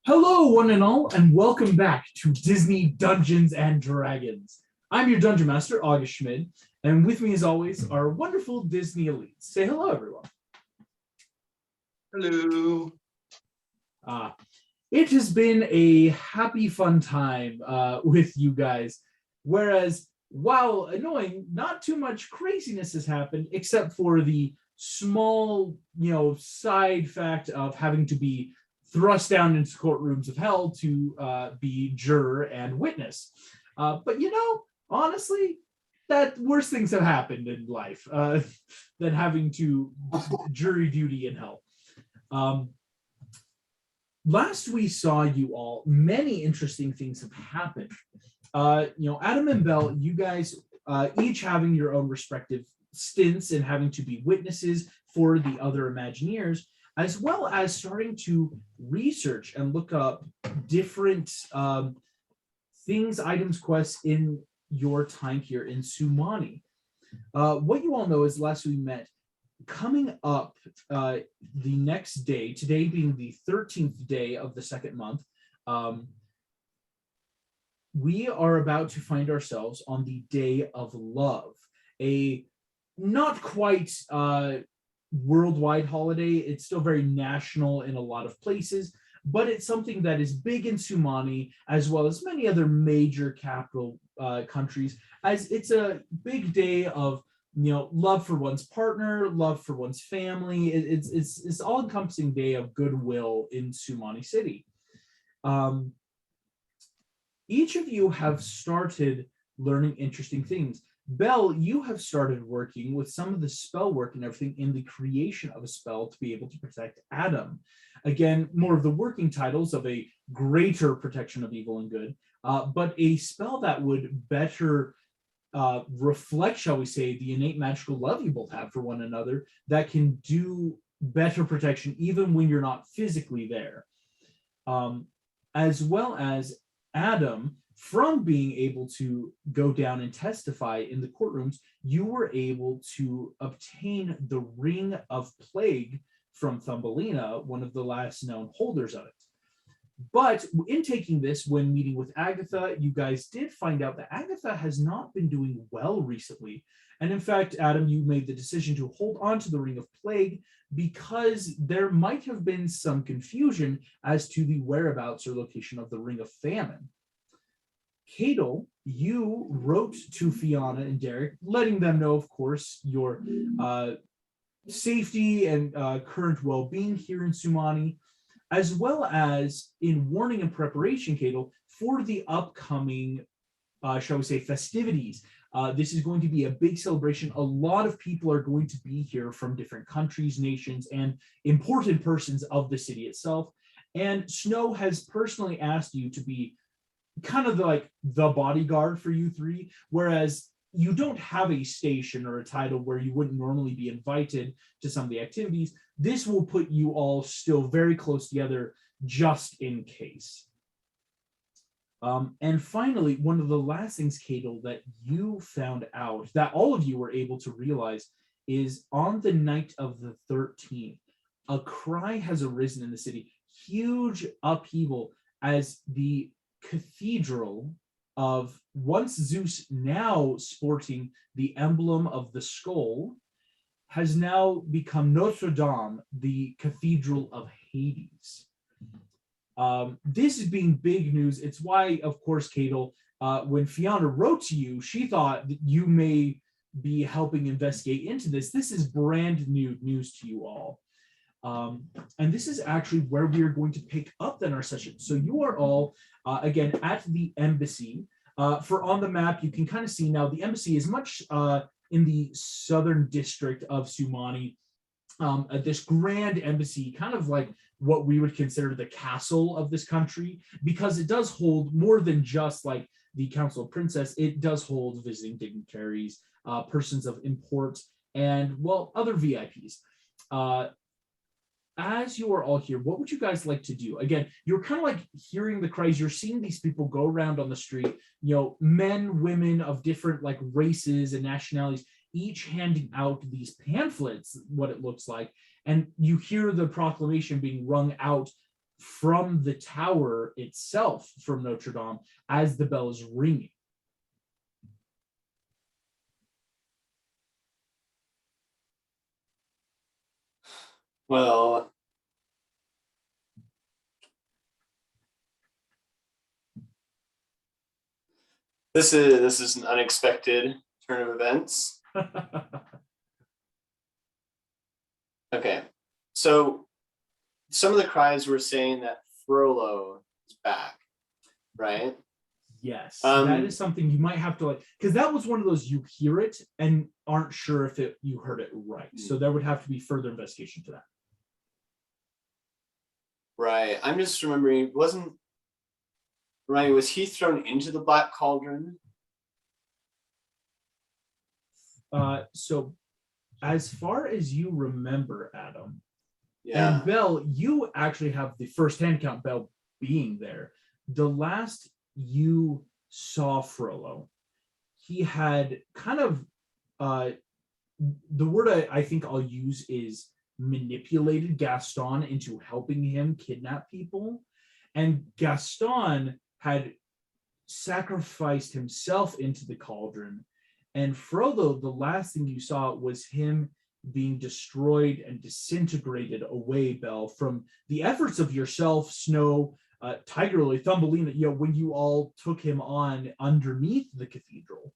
Hello, one and all, and welcome back to Disney Dungeons and Dragons. I'm your Dungeon Master, August Schmid, and with me, as always, our wonderful Disney elites. Say hello, everyone. Hello. It has been a happy, fun time with you guys, whereas, while annoying, not too much craziness has happened, except for the small, side fact of having to be thrust down into courtrooms of hell to be juror and witness. But honestly, that worse things have happened in life than having to jury duty in hell. Last we saw you all, many interesting things have happened. Adam and Belle, you guys each having your own respective stints and having to be witnesses for the other Imagineers, as well as starting to research and look up different things, items, quests in your time here in Sumani. What you all know is last we met, coming up the next day, today being the 13th day of the second month, we are about to find ourselves on the Day of Love, a not quite worldwide holiday. It's still very national in a lot of places, but it's something that is big in Sumani, as well as many other major capital countries, as it's a big day of love for one's partner, love for one's family. It's all-encompassing day of goodwill in Sumani City. Each of you have started learning interesting things. Belle, you have started working with some of the spell work and everything in the creation of a spell to be able to protect Adam. Again, more of the working titles of a greater protection of evil and good, but a spell that would better reflect, shall we say, the innate magical love you both have for one another, that can do better protection even when you're not physically there. As well as Adam, from being able to go down and testify in the courtrooms, you were able to obtain the Ring of Plague from Thumbelina, one of the last known holders of it. But in taking this, when meeting with Agatha, you guys did find out that Agatha has not been doing well recently. And in fact, Adam, you made the decision to hold on to the Ring of Plague because there might have been some confusion as to the whereabouts or location of the Ring of Famine. Cadel, you wrote to Fiona and Derek, letting them know, of course, your safety and current well-being here in Sumani, as well as in warning and preparation, Cadel, for the upcoming, shall we say, festivities. This is going to be a big celebration. A lot of people are going to be here from different countries, nations, and important persons of the city itself. And Snow has personally asked you to be kind of the bodyguard for you three, whereas you don't have a station or a title where you wouldn't normally be invited to some of the activities. This will put you all still very close together just in case. And finally, one of the last things, Cadel, that you found out, that all of you were able to realize, is on the night of the 13th, a cry has arisen in the city, huge upheaval, as the cathedral of once Zeus, now sporting the emblem of the skull, has now become Notre Dame, the Cathedral of Hades. This is being big news. It's why, of course, Cadel, when Fiona wrote to you, she thought that you may be helping investigate into this. This is brand new news to you all. And this is actually where we are going to pick up then our session. So you are all, again, at the embassy. For on the map, you can kind of see now the embassy is much in the southern district of Sumani. This grand embassy, kind of like what we would consider the castle of this country, because it does hold more than just like the Council of Princess. It does hold visiting dignitaries, persons of import, and, well, other VIPs. As you are all here, what would you guys like to do? Again, you're kind of like hearing the cries. You're seeing these people go around on the street, men, women of different like races and nationalities, each handing out these pamphlets, what it looks like. And you hear the proclamation being rung out from the tower itself, from Notre Dame, as the bell is ringing. Well, this is an unexpected turn of events. Okay, so some of the cries were saying that Frollo is back, right? Yes, that is something you might have to like, because that was one of those you hear it and aren't sure if you heard it right. So there would have to be further investigation to that. Right. I'm just remembering, was he thrown into the Black Cauldron? So as far as you remember, Adam, Yeah. and Belle, you actually have the first-hand account, Belle being there. The last you saw Frollo, he had kind of the word I think I'll use is manipulated Gaston into helping him kidnap people. And Gaston had sacrificed himself into the cauldron. And Frollo, the last thing you saw was him being destroyed and disintegrated away, Belle, from the efforts of yourself, Snow, Tiger Lily, Thumbelina, when you all took him on underneath the cathedral.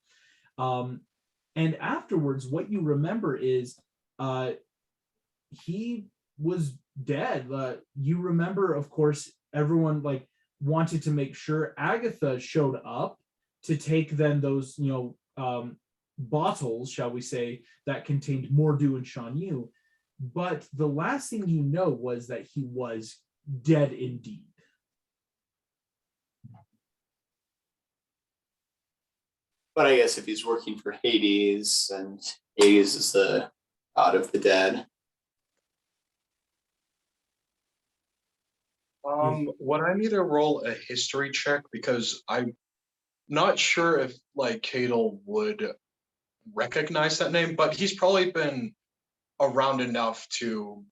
And afterwards, what you remember is he was dead. You remember, of course, everyone wanted to make sure Agatha showed up to take then those, bottles, shall we say, that contained Mordu and Shanyu. But the last thing you know was that he was dead indeed. But I guess if he's working for Hades, and Hades is the god of the dead. Would I need to roll a history check? Because I'm not sure if Cadel would recognize that name, but he's probably been around enough to,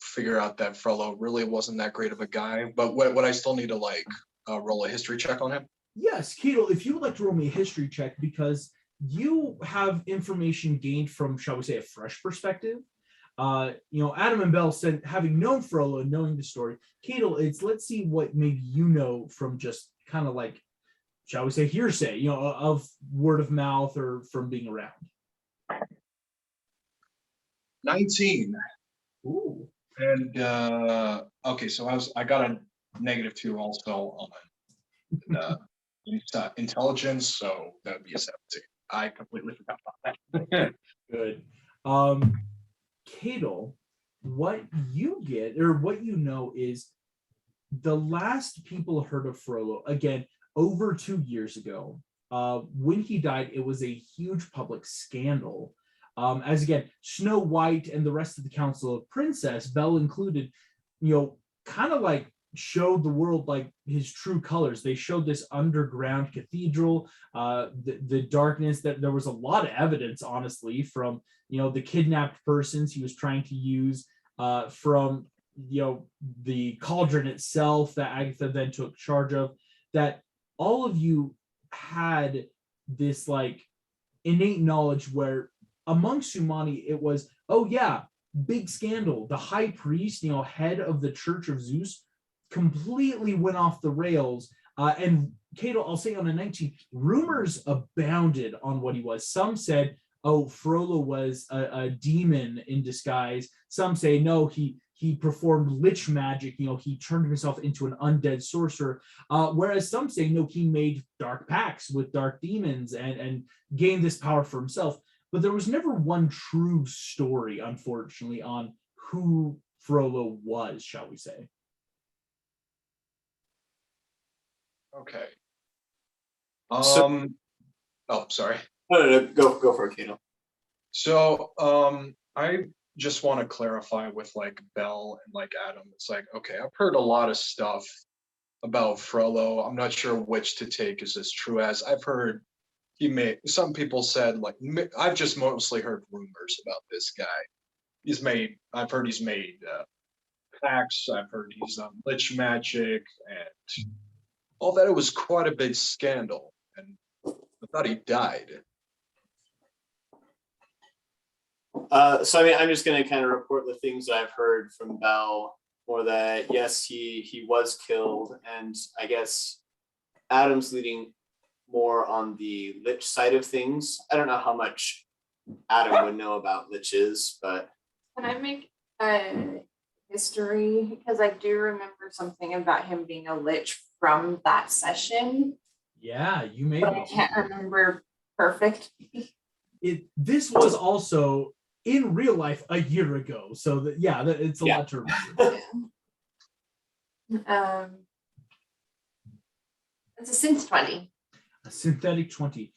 figure out that Frollo really wasn't that great of a guy. But would I still need to roll a history check on him? Yes, Keto, if you would like to roll me a history check, because you have information gained from, shall we say, a fresh perspective. Adam and Belle said, having known Frollo and knowing the story, Keto, let's see what maybe you know from just kind of shall we say, hearsay, of word of mouth or from being around. 19. Ooh. And okay, so I got a -2 also on intelligence, so that would be a 17. I completely forgot about that. Good. Cadle, what you get or what you know is the last people heard of Frollo, again, over 2 years ago. When he died, it was a huge public scandal. As again, Snow White and the rest of the Council of Princess, Belle included, kind of showed the world his true colors. They showed this underground cathedral, the darkness, that there was a lot of evidence, honestly, from the kidnapped persons he was trying to use, from the cauldron itself that Agatha then took charge of, that all of you had this innate knowledge where among Sumani it was, oh yeah, big scandal. The high priest, head of the Church of Zeus, completely went off the rails. And Cato, I'll say on a 19, rumors abounded on what he was. Some said, oh, Frollo was a demon in disguise. Some say, no, he performed lich magic. He turned himself into an undead sorcerer. Whereas some say, no, he made dark pacts with dark demons and gained this power for himself. But there was never one true story, unfortunately, on who Frollo was, shall we say. Okay. So, sorry. No, go for it, Kano. So, I just want to clarify with Belle and Adam. It's okay, I've heard a lot of stuff about Frollo. I'm not sure which to take as true as. I've heard some people said I've just mostly heard rumors about this guy. I've heard he's made pacts. I've heard he's on lich magic and all that. It was quite a big scandal, and I thought he died. So I mean, I'm just going to kind of report the things I've heard from Belle, or that yes, he was killed, and I guess Adam's leading more on the lich side of things. I don't know how much Adam would know about liches, but Can I make a history? Because I do remember something about him being a lich from that session, Yeah, you made but I can't remember perfectly. This was also in real life a year ago, so it's a lot to remember. It's a synth 20. A synthetic 20.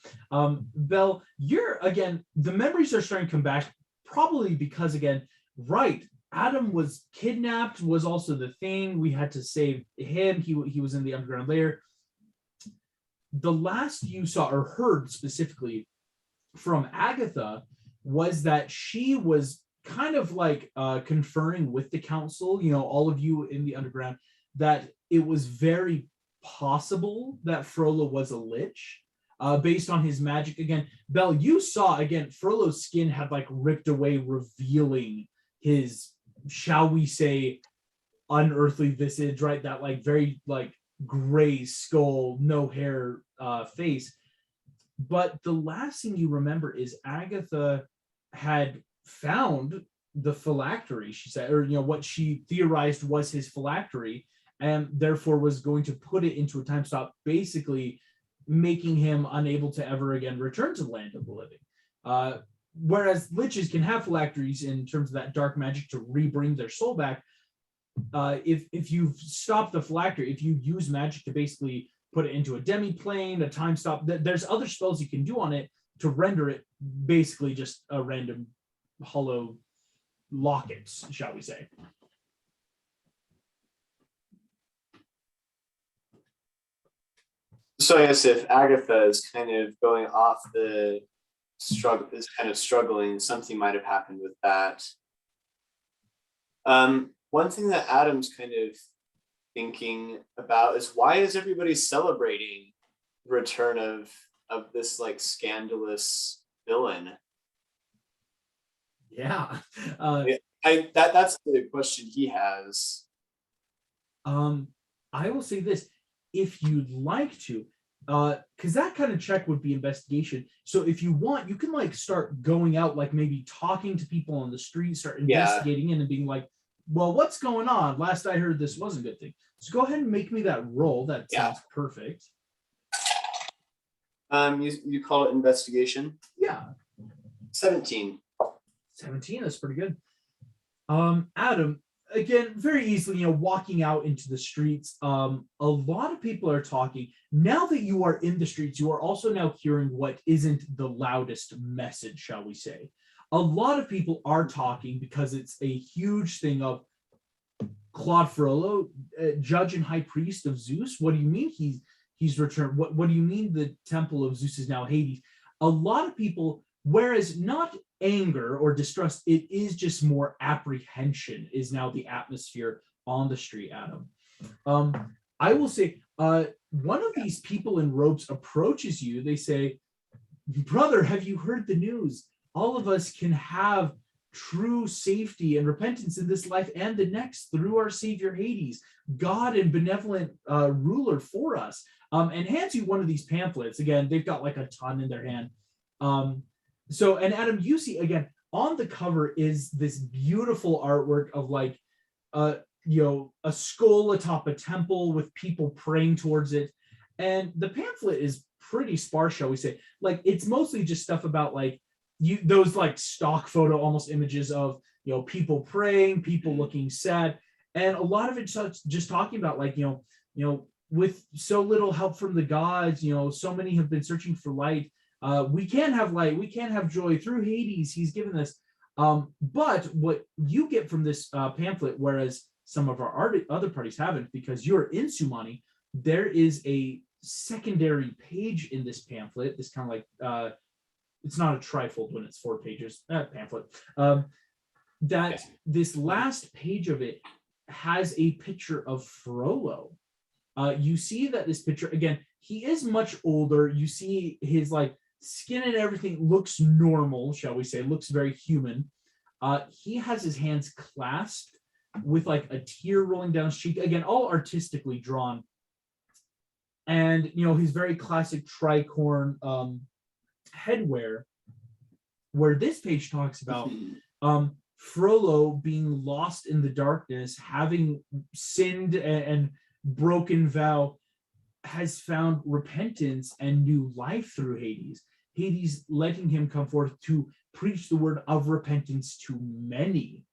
Belle, you're again, the memories are starting to come back, probably because again, right, Adam was kidnapped, was also the thing. We had to save him. He was in the underground lair. The last you saw or heard specifically from Agatha was that she was kind of like conferring with the council, all of you in the underground, that it was very possible that Frollo was a lich based on his magic. Again, Belle, you saw again, Frollo's skin had like ripped away, revealing his, shall we say, unearthly visage, right? That like very like gray skull, no hair face. But the last thing you remember is Agatha had found the phylactery, she said, or what she theorized was his phylactery, and therefore was going to put it into a time stop, basically making him unable to ever again return to the land of the living. Whereas liches can have phylacteries in terms of that dark magic to rebring their soul back. If you've stopped the phylactery, if you use magic to basically put it into a demi-plane, a time stop, there's other spells you can do on it to render it basically just a random hollow lockets, shall we say. so I guess if Agatha is kind of going off the struggle, is kind of struggling, something might have happened with that. One thing that Adam's kind of thinking about is, why is everybody celebrating the return of this like scandalous villain? Yeah. That's the question he has. I will say this, if you'd like to, because that kind of check would be investigation. So if you want, you can like start going out, like maybe talking to people on the street, start investigating in and being like, well, what's going on? Last I heard, this was a good thing. So go ahead and make me that roll. That sounds perfect. You call it investigation? Yeah. 17. 17, that's pretty good. Adam, again, very easily, walking out into the streets, a lot of people are talking. Now that you are in the streets, you are also now hearing what isn't the loudest message, shall we say. A lot of people are talking because it's a huge thing of Claude Frollo, judge and high priest of Zeus. What do you mean he's returned? What do you mean the temple of Zeus is now Hades? A lot of people, whereas not anger or distrust, it is just more apprehension is now the atmosphere on the street, Adam. I will say, one of these people in robes approaches you. They say, brother, have you heard the news? All of us can have true safety and repentance in this life and the next through our Savior Hades, God and benevolent ruler for us. And hands you one of these pamphlets. Again, they've got like a ton in their hand. So, and Adam, you see again on the cover is this beautiful artwork of like, a skull atop a temple with people praying towards it. And the pamphlet is pretty sparse, shall we say. Like, it's mostly just stuff about like those like stock photo almost images of, people praying, people looking sad. And a lot of it's just talking about like, with so little help from the gods, so many have been searching for light. We can have light, we can have joy through Hades. He's given this. But what you get from this pamphlet, whereas some of our other parties haven't, because you're in Sumani, there is a secondary page in this pamphlet. This kind of like, it's not a trifold when it's 4 pages, pamphlet. This last page of it has a picture of Frollo. You see that this picture, again, he is much older. You see his like skin and everything looks normal, shall we say, looks very human. He has his hands clasped with like a tear rolling down his cheek, again, all artistically drawn. And, you know, his very classic tricorn headwear, where this page talks about Frollo being lost in the darkness, having sinned and broken vow, has found repentance and new life through Hades. Hades letting him come forth to preach the word of repentance to many.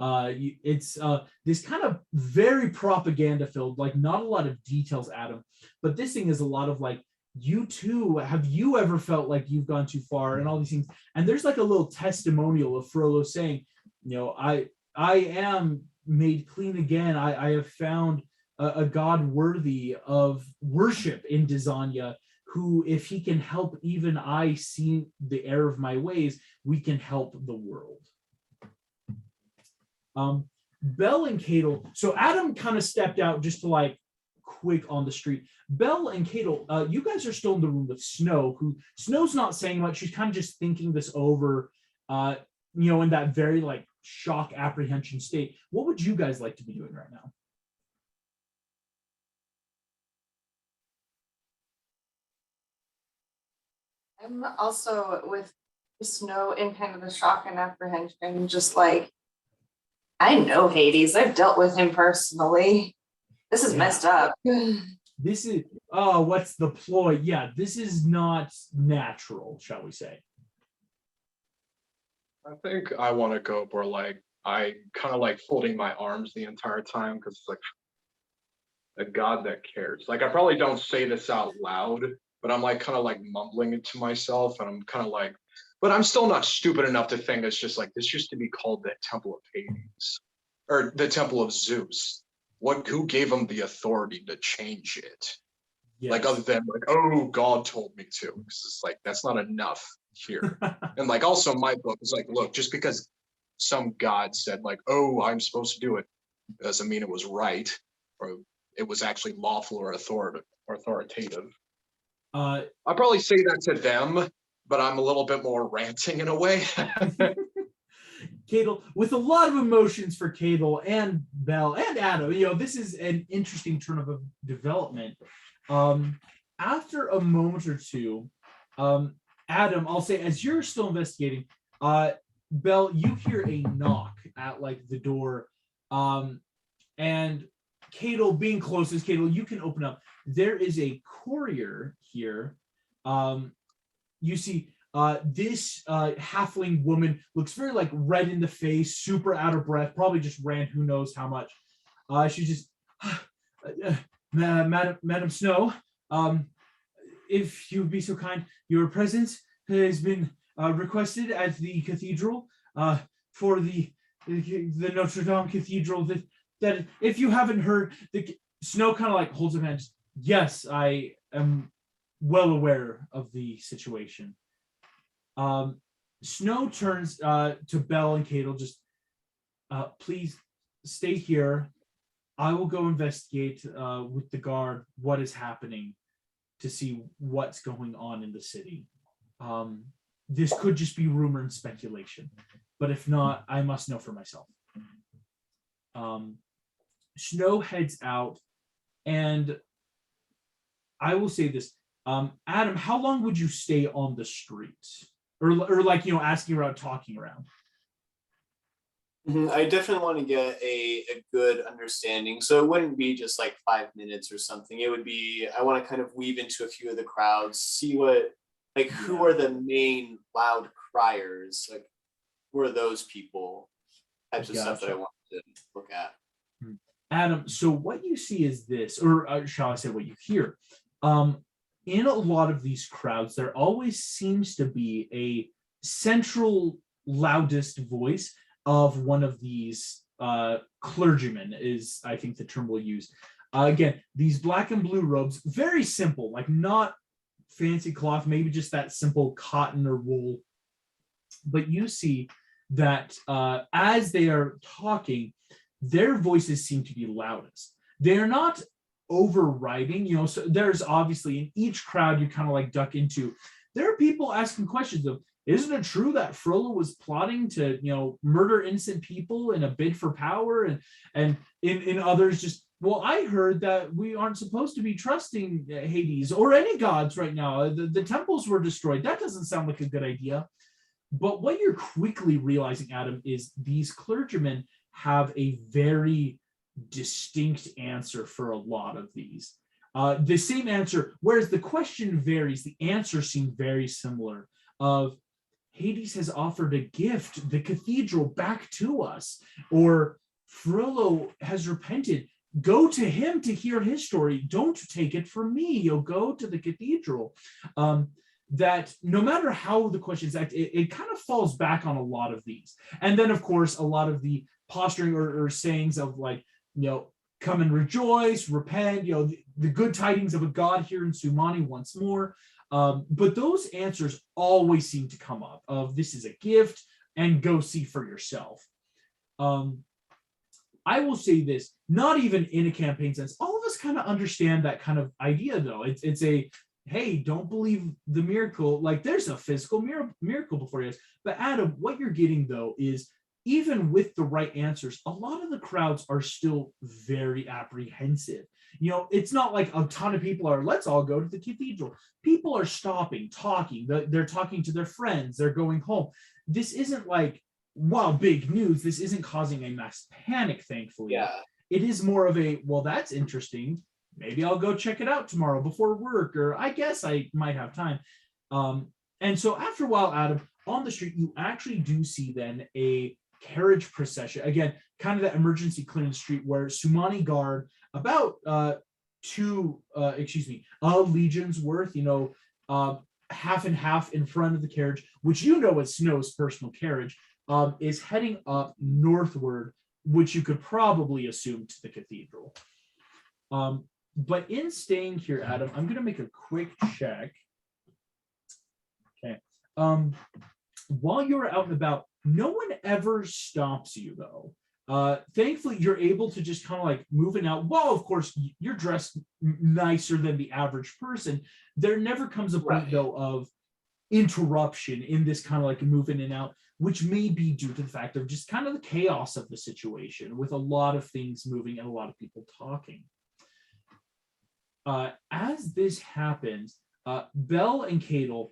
It's this kind of very propaganda filled, like not a lot of details, Adam, but this thing is a lot of like, you too, have you ever felt like you've gone too far, and all these things. And there's like a little testimonial of Frollo saying, you know, I am made clean again. I have found a God worthy of worship in Dysania, who, if he can help even I see the error of my ways, we can help the world. Belle and Cadel, so Adam kind of stepped out just to like quick on the street. Belle and Cadel, you guys are still in the room with Snow, who Snow's not saying much. She's kind of just thinking this over, you know, in that very like shock apprehension state. What would you guys like to be doing right now? I'm also with Snow in kind of the shock and apprehension, just like, I know Hades. I've dealt with him personally. This is messed up. This is, oh, what's the ploy? Yeah, this is not natural, shall we say. I think I want to go where like I kind of like folding my arms the entire time, because it's like a God that cares. Like I probably don't say this out loud, but I'm like kind of like mumbling it to myself, and I'm kind of like, but I'm still not stupid enough to think it's just like this used to be called the Temple of Hades or the Temple of Zeus. Who gave him the authority to change it? Yes. Like other than like, oh, God told me to. Because it's like that's not enough here. And like also my book is like, look, just because some God said like, oh, I'm supposed to do it, doesn't mean it was right or it was actually lawful or authoritative. I probably say that to them, but I'm a little bit more ranting in a way. Cadel, with a lot of emotions for Cadel and Belle and Adam, you know, this is an interesting turn of development. After a moment or two, Adam, I'll say, as you're still investigating, Belle, you hear a knock at like the door, and Cadel, being closest, Cadel, you can open up. There is a courier here. You see this halfling woman looks very like red in the face, super out of breath, probably just ran who knows how much. She's just, Madam Snow, if you would be so kind, your presence has been requested at the cathedral for the Notre Dame Cathedral. That if you haven't heard, the Snow kind of like holds her hands. Yes, I am well aware of the situation. Snow turns to Belle and Cadel, just please stay here. I will go investigate with the guard what is happening to see what's going on in the city. This could just be rumor and speculation, but if not, I must know for myself. Snow heads out, and I will say this. Adam, how long would you stay on the streets? Or like, you know, asking around, talking around? I definitely want to get a good understanding. So it wouldn't be just like 5 minutes or something. It would be, I want to kind of weave into a few of the crowds, see what, like, who are the main loud criers? Like, who are those people? Types of stuff that I want to look at. Adam, so what you see is this, or shall I say what you hear? In a lot of these crowds, there always seems to be a central loudest voice of one of these clergymen, is I think the term we'll use. Again, these black and blue robes, very simple, like not fancy cloth, maybe just that simple cotton or wool. But you see that as they are talking, their voices seem to be loudest. They're not overriding, so there's obviously in each crowd you kind of like duck into, there are people asking questions of, isn't it true that Frollo was plotting to, murder innocent people in a bid for power? And in others just, well, I heard that we aren't supposed to be trusting Hades or any gods right now. The temples were destroyed. That doesn't sound like a good idea. But what you're quickly realizing, Adam, is these clergymen have a very distinct answer for a lot of these. The same answer, whereas the question varies, the answers seem very similar. Of Hades has offered a gift, the cathedral, back to us, or Frollo has repented. Go to him to hear his story. Don't take it from me. You'll go to the cathedral. That no matter how the questions act, it kind of falls back on a lot of these. And then, of course, a lot of the posturing or sayings of like, come and rejoice, repent, the good tidings of a God here in Sumani once more. But those answers always seem to come up of this is a gift and go see for yourself. I will say this, not even in a campaign sense, all of us kind of understand that kind of idea though. It's a, hey, don't believe the miracle. Like there's a physical miracle before you. But Adam, what you're getting though is even with the right answers, a lot of the crowds are still very apprehensive. It's not like a ton of people are, let's all go to the cathedral. People are stopping, talking. They're talking to their friends. They're going home. This isn't like, wow, big news. This isn't causing a mass panic, thankfully. Yeah. It is more of a, well, that's interesting. Maybe I'll go check it out tomorrow before work, or I guess I might have time. And so after a while, Adam, on the street, you actually do see then a carriage procession. Again, kind of that emergency clearance street where Sumani Guard, about a legion's worth, half and half in front of the carriage, which is Snow's personal carriage, is heading up northward, which you could probably assume to the cathedral. But in staying here, Adam, I'm going to make a quick check. Okay. While you're out and about, no one ever stops you, though. Thankfully, you're able to just kind of like moving out. Well, of course, you're dressed nicer than the average person. There never comes a point, though, of interruption in this kind of like move in and out, which may be due to the fact of just kind of the chaos of the situation with a lot of things moving and a lot of people talking. As this happens, Belle and Cadel,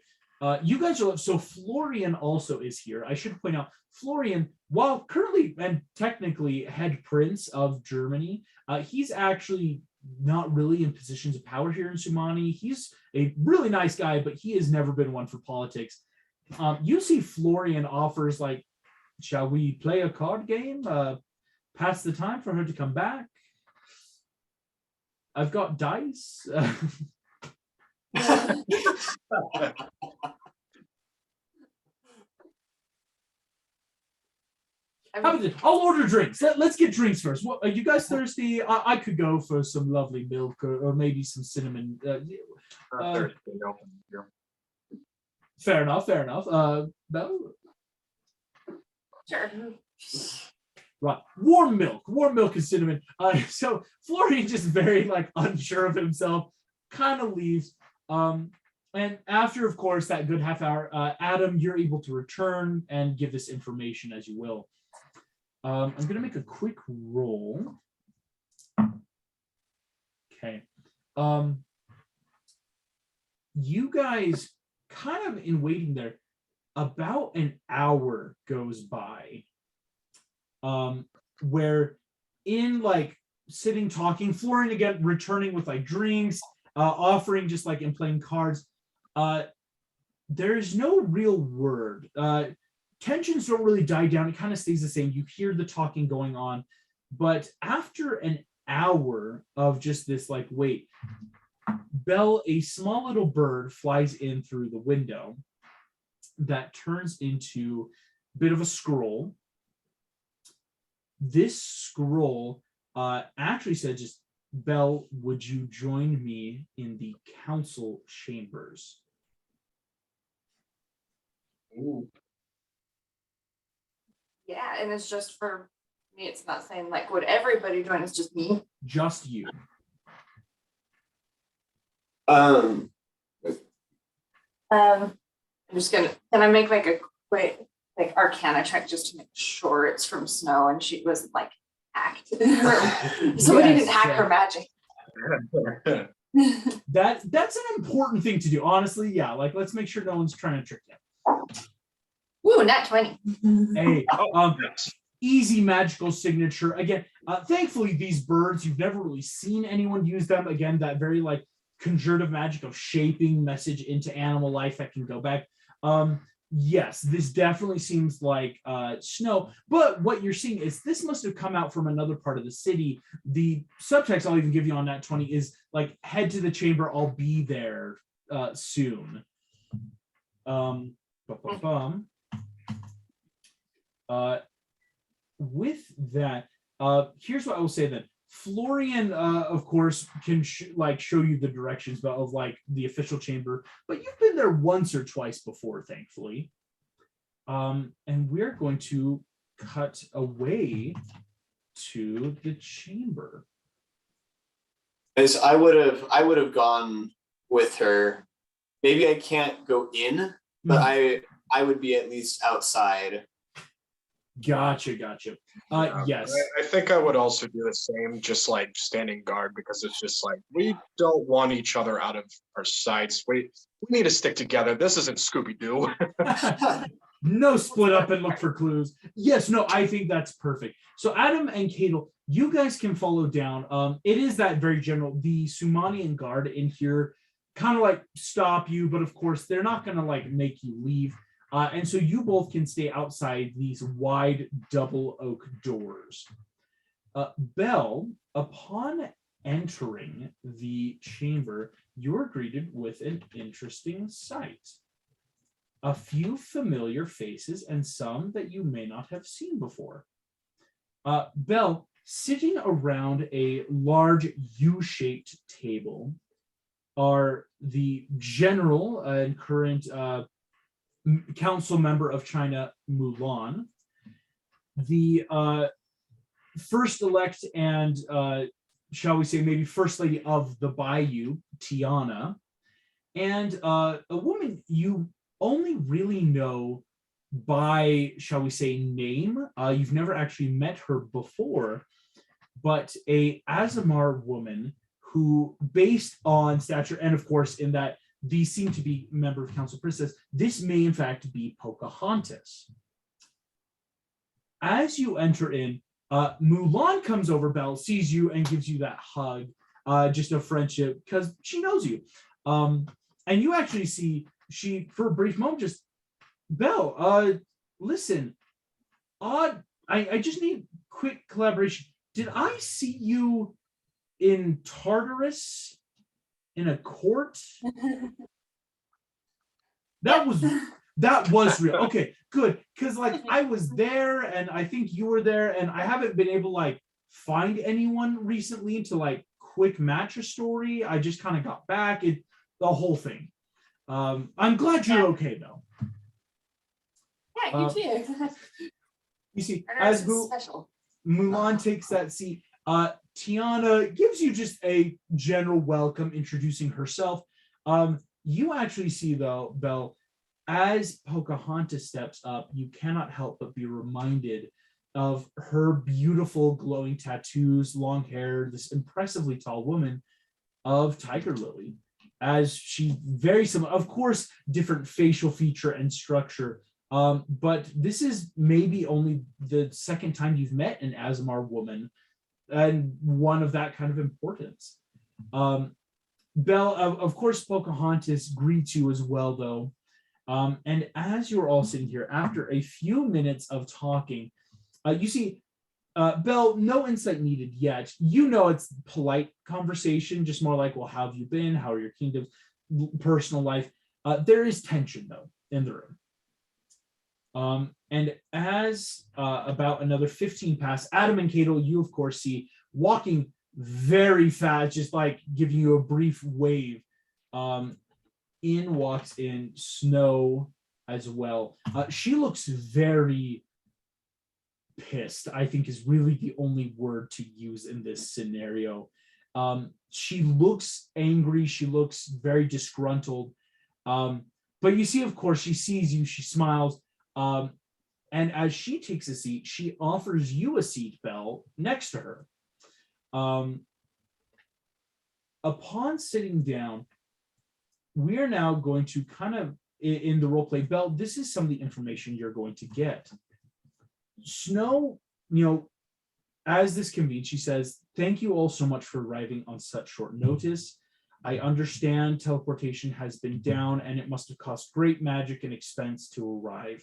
you guys are, so Florian also is here. I should point out, Florian, while currently and technically head prince of Germany, he's actually not really in positions of power here in Sumani. He's a really nice guy, but he has never been one for politics. You see Florian offers like, shall we play a card game? Pass the time for her to come back. I've got dice. I'll order drinks. Let's get drinks first. What, are you guys thirsty? I could go for some lovely milk or maybe some cinnamon. Fair enough. Belle? Sure. Right. Warm milk and cinnamon. So Florian just very like unsure of himself, kind of leaves. And after, of course, that good half hour, Adam, you're able to return and give this information as you will. I'm going to make a quick roll. Okay. You guys kind of in waiting there, about an hour goes by. Where in like sitting talking, Florian again returning with like drinks, offering just like and playing cards. There's no real word. Tensions don't really die down. It kind of stays the same. You hear the talking going on, but after an hour of just this like wait, Belle, a small little bird flies in through the window that turns into a bit of a scroll. This scroll actually said just, Belle, would you join me in the council chambers? Ooh. Yeah, and it's just for me, it's not saying like, would everybody join? It's just me. Just you. I'm just gonna. Can I make like a quick like Arcana check just to make sure it's from Snow and she wasn't like hacked, so we didn't hack her magic. That's an important thing to do, honestly. Yeah, like let's make sure no one's trying to trick you. Ooh, nat 20. Hey, Yes. easy magical signature. Again, thankfully these birds, you've never really seen anyone use them. Again, that very like conjurative magic of shaping message into animal life that can go back. Yes, this definitely seems like Snow, but what you're seeing is this must have come out from another part of the city. The subtext I'll even give you on that 20 is like, head to the chamber, I'll be there soon. With that, here's what I will say then. Florian, of course, can show you the directions of like the official chamber, but you've been there once or twice before, thankfully. And we're going to cut away to the chamber. As I would have gone with her. Maybe I can't go in, but I would be at least outside. Gotcha. Yes. I think I would also do the same, just like standing guard, because it's just like we don't want each other out of our sights. We need to stick together. This isn't Scooby-Doo. No split up and look for clues. Yes, no, I think that's perfect. So Adam and Cadel, you guys can follow down. It is that very general. The Sumani guard in here kind of like stop you, but of course they're not going to like make you leave. And so you both can stay outside these wide double oak doors. Belle, upon entering the chamber, you're greeted with an interesting sight. A few familiar faces and some that you may not have seen before. Belle, sitting around a large U-shaped table are the general and current council member of China, Mulan, the first elect and shall we say maybe first lady of the Bayou, Tiana, and a woman you only really know by, shall we say, name. You've never actually met her before, but a Azamar woman who, based on stature, and of course in that these seem to be member of Council Princess, this may in fact be Pocahontas. As you enter in, Mulan comes over, Belle, sees you and gives you that hug, just a friendship, because she knows you. And you actually see she, for a brief moment, just, Belle, listen, I just need quick collaboration. Did I see you in Tartarus in a court? That was real. Okay, good. Because like I was there and I think you were there, and I haven't been able to like find anyone recently to like quick match a story. I just kind of got back, the whole thing. I'm glad you're okay though. Yeah, you too. You see, as Mulan takes that seat, Tiana gives you just a general welcome, introducing herself. You actually see, though, Belle, as Pocahontas steps up, you cannot help but be reminded of her beautiful glowing tattoos, long hair, this impressively tall woman of Tiger Lily, as she very similar, of course, different facial feature and structure. But this is maybe only the second time you've met an Azamar woman, and one of that kind of importance. Belle, of course, Pocahontas greets you as well, though. And as you're all sitting here, after a few minutes of talking, you see, Belle, no insight needed yet. You know it's polite conversation, just more like, well, how have you been? How are your kingdoms? Personal life. There is tension, though, in the room. And as about another 15 pass, Adam and Cadel, you of course see walking very fast, just like giving you a brief wave. In walks in Snow as well. She looks very pissed, I think, is really the only word to use in this scenario. She looks angry. She looks very disgruntled. But you see, of course, she sees you. She smiles. And as she takes a seat, she offers you a seat, Belle, next to her. Upon sitting down, we are now going to kind of, in the role play, Belle, this is some of the information you're going to get. Snow, as this convenes, she says, "Thank you all so much for arriving on such short notice. I understand teleportation has been down and it must have cost great magic and expense to arrive.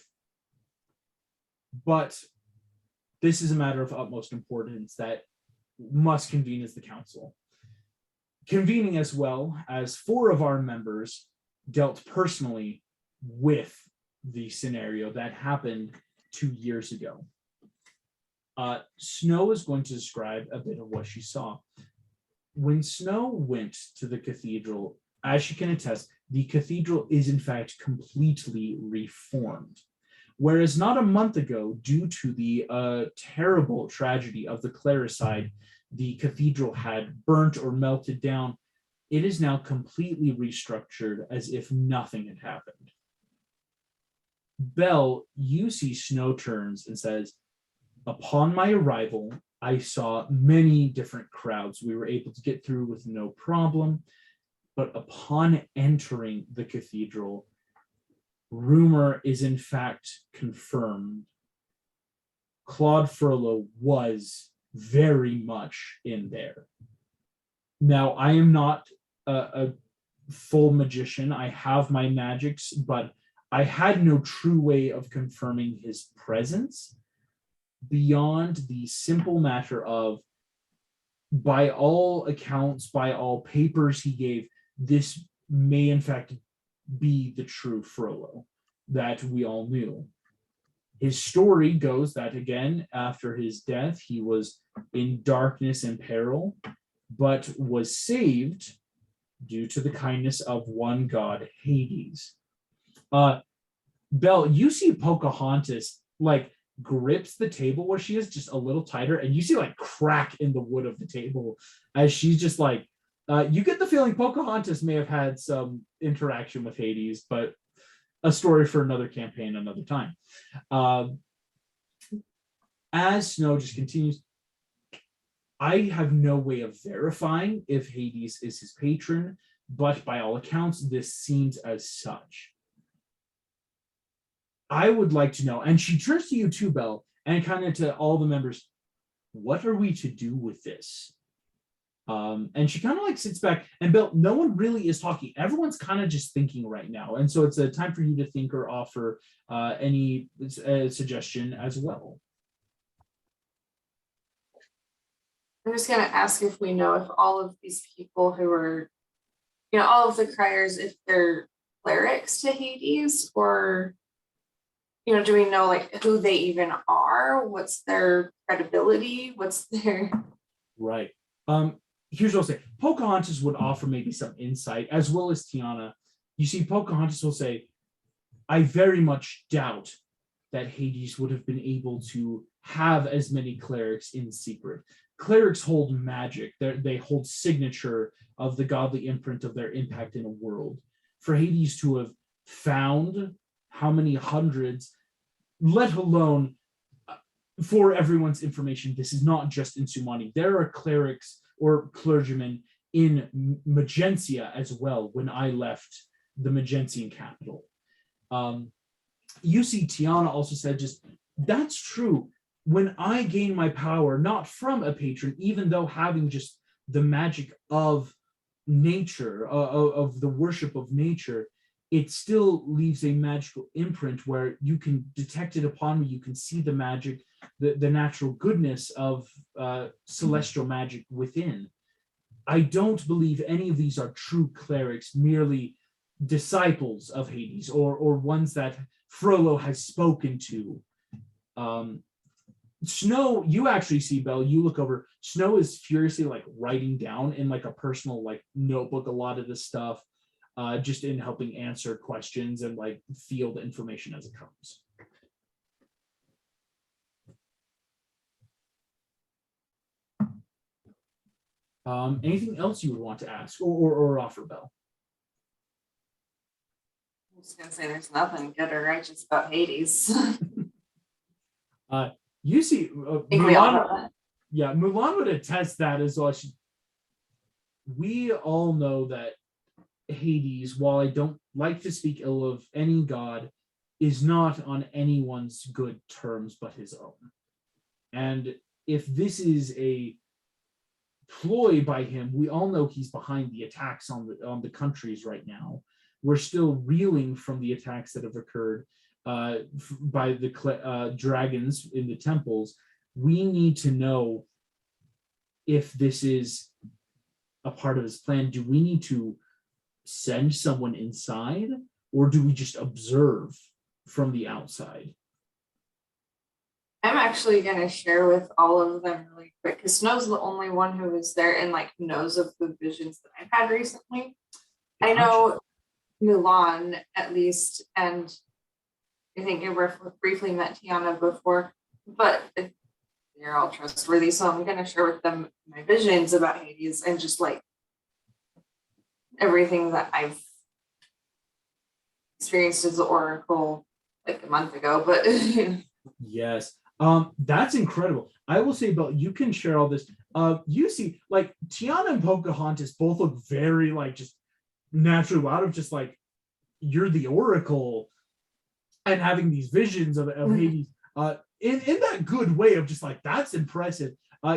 But this is a matter of utmost importance that must convene as the council. Convening as well as 4 of our members dealt personally with the scenario that happened 2 years ago. Snow is going to describe a bit of what she saw. When Snow went to the cathedral, as she can attest, the cathedral is in fact completely reformed. Whereas not a month ago, due to the terrible tragedy of the clericide, the cathedral had burnt or melted down, it is now completely restructured as if nothing had happened. Belle, you see Snow turns and says, "Upon my arrival, I saw many different crowds. We were able to get through with no problem. But upon entering the cathedral, rumor is in fact confirmed. Claude Furlow was very much in there. Now, I am not a full magician. I have my magics, but I had no true way of confirming his presence beyond the simple matter of, by all accounts, by all papers he gave, this may in fact be the true Frollo that we all knew. His story goes that, again, after his death, he was in darkness and peril, but was saved due to the kindness of one god, Hades." Belle, you see Pocahontas grips the table where she is just a little tighter, and you see crack in the wood of the table as she's just you get the feeling Pocahontas may have had some interaction with Hades, but a story for another campaign, another time. As Snow just continues, "I have no way of verifying if Hades is his patron, but by all accounts, this seems as such. I would like to know," and she turns to you too, Belle, and kind of to all the members, "what are we to do with this?" And she kind of sits back, and Belle, no one really is talking. Everyone's kind of just thinking right now. And so it's a time for you to think or offer any suggestion as well. I'm just going to ask if we know if all of these people who are, all of the criers, if they're clerics to Hades, or, do we know who they even are? What's their credibility? What's their... Right. Here's what I'll say. Pocahontas would offer maybe some insight, as well as Tiana. You see, Pocahontas will say, "I very much doubt that Hades would have been able to have as many clerics in secret. Clerics hold magic. They hold signature of the godly imprint of their impact in a world. For Hades to have found how many hundreds, let alone for everyone's information, this is not just in Sumani. There are clerics or clergymen in Magentia as well when I left the Magentian capital." You see, Tiana also said, "That's true. When I gain my power, not from a patron, even though having just the magic of nature, of the worship of nature, it still leaves a magical imprint where you can detect it upon me. You can see the magic, the natural goodness of celestial magic within. I don't believe any of these are true clerics, merely disciples of Hades, or ones that Frollo has spoken to." Snow, you actually see, Belle, you look over, Snow is furiously writing down in a personal notebook a lot of this stuff, just in helping answer questions and field information as it comes. Anything else you would want to ask or offer, Belle? I'm just gonna say there's nothing good or righteous about Hades. You see, I think we all know Mulan, that. yeah, Mulan would attest that as well. We all know that Hades, while I don't like to speak ill of any god, is not on anyone's good terms but his own. And if this is a ploy by him, we all know he's behind the attacks on the countries right now. We're still reeling from the attacks that have occurred by the dragons in the temples. We need to know if this is a part of his plan. Do we need to send someone inside, or do we just observe from the outside? I'm actually gonna share with all of them really quick because Snow's the only one who was there and like knows of the visions that I've had recently. I know Mulan at least, and I think I briefly met Tiana before, but they're all trustworthy, so I'm gonna share with them my visions about Hades and just like everything that I've experienced as the Oracle like a month ago. But Yes. That's incredible. I will say, Belle, you can share all this. You see, like Tiana and Pocahontas both look very like just naturally out of just like you're the Oracle and having these visions of Hades. In that good way of just like that's impressive.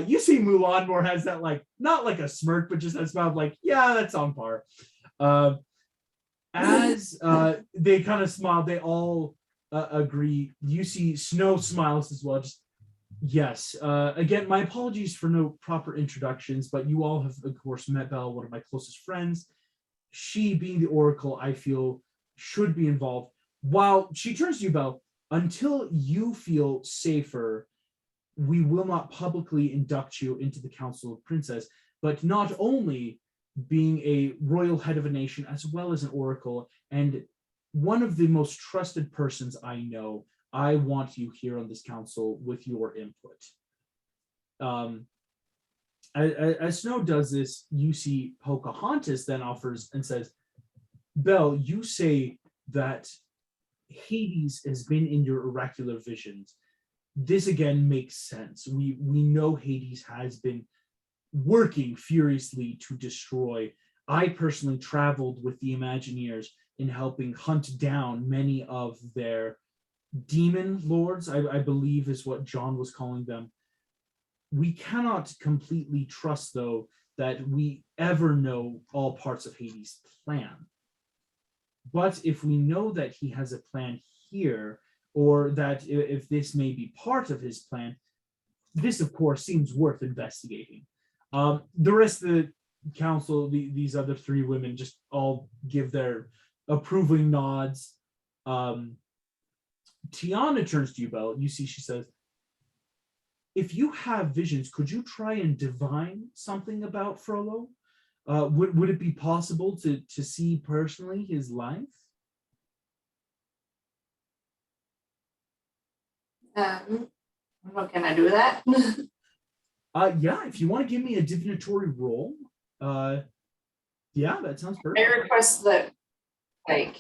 You see Mulan more has that like not like a smirk, but just that smile of like, yeah, that's on par. As they kind of smile, they all agree. You see Snow smiles as well. Just yes. Again, my apologies for no proper introductions, but you all have, of course, met Belle, one of my closest friends. She, being the Oracle, I feel should be involved. While she turns to you, Belle, until you feel safer, we will not publicly induct you into the Council of Princess. But not only being a royal head of a nation, as well as an Oracle, and one of the most trusted persons I know, I want you here on this council with your input. As Snow does this, you see Pocahontas then offers and says, Belle, you say that Hades has been in your oracular visions. This again makes sense. We know Hades has been working furiously to destroy. I personally traveled with the Imagineers in helping hunt down many of their demon lords, I believe is what John was calling them. We cannot completely trust, though, that we ever know all parts of Hades' plan. But if we know that he has a plan here, or that if this may be part of his plan, this, of course, seems worth investigating. The rest of the council, these other three women, just all give their approving nods. Tiana turns to you, Belle. You see, she says, if you have visions, could you try and divine something about Frollo? Would it be possible to see personally his life? How can I do that? Yeah, if you want to give me a divinatory roll, yeah, that sounds perfect. I request that, like,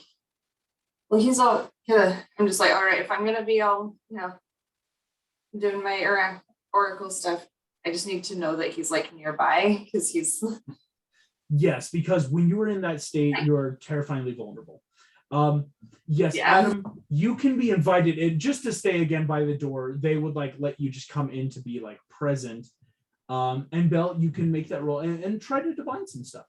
well, he's all I'm just like, all right, if I'm gonna be all, doing my oracle stuff, I just need to know that he's like nearby because he's. Yes, because when you're in that state, you're terrifyingly vulnerable. Yes, Yeah. Adam, you can be invited in just to stay again by the door. They would like let you just come in to be like present. And Belle, you can make that roll and try to divine some stuff.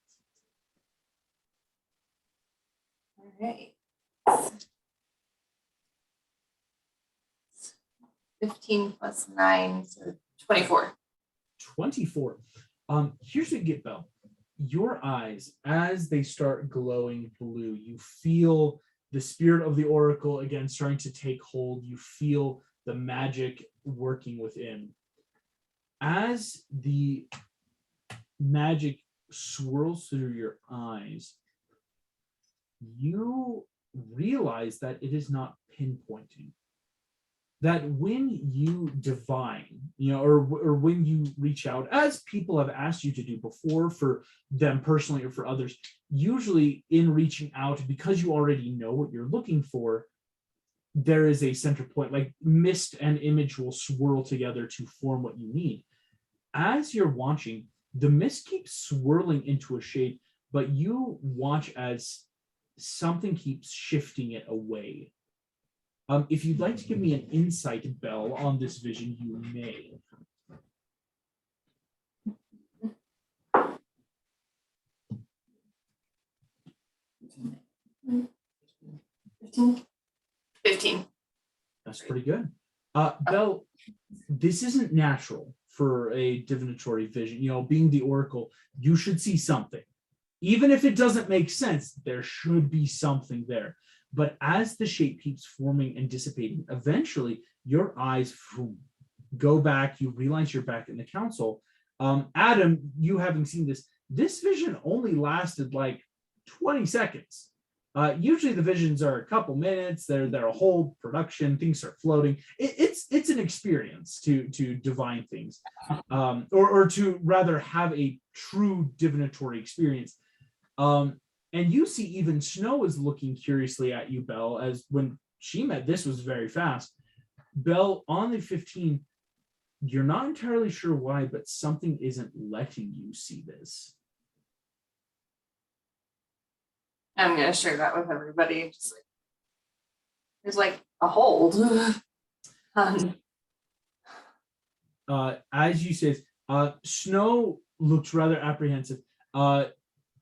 All right. 15 plus 9, so 24. 24. Here's what you get, Belle. Your eyes, as they start glowing blue, you feel the spirit of the Oracle again starting to take hold. You feel the magic working within. As the magic swirls through your eyes, you realize that it is not pinpointing. that when you divine, or when you reach out, as people have asked you to do before for them personally or for others, usually in reaching out, because you already know what you're looking for, there is a center point, like mist and image will swirl together to form what you need. As you're watching, the mist keeps swirling into a shape, but you watch as something keeps shifting it away. If you'd like to give me an insight, Belle, on this vision, you may. 15. That's pretty good. Belle, this isn't natural for a divinatory vision. Being the oracle, you should see something. Even if it doesn't make sense, there should be something there. But as the shape keeps forming and dissipating, eventually your eyes go back. You realize you're back in the council. Adam, you having seen this vision only lasted like 20 seconds. Usually the visions are a couple minutes. They're a whole production. Things start floating. It's an experience to divine things, or to rather have a true divinatory experience. And you see even Snow is looking curiously at you, Belle, as when she met, this was very fast. Belle, on the 15, you're not entirely sure why, but something isn't letting you see this. I'm going to share that with everybody. Just like, there's like a hold. As you say, Snow looks rather apprehensive.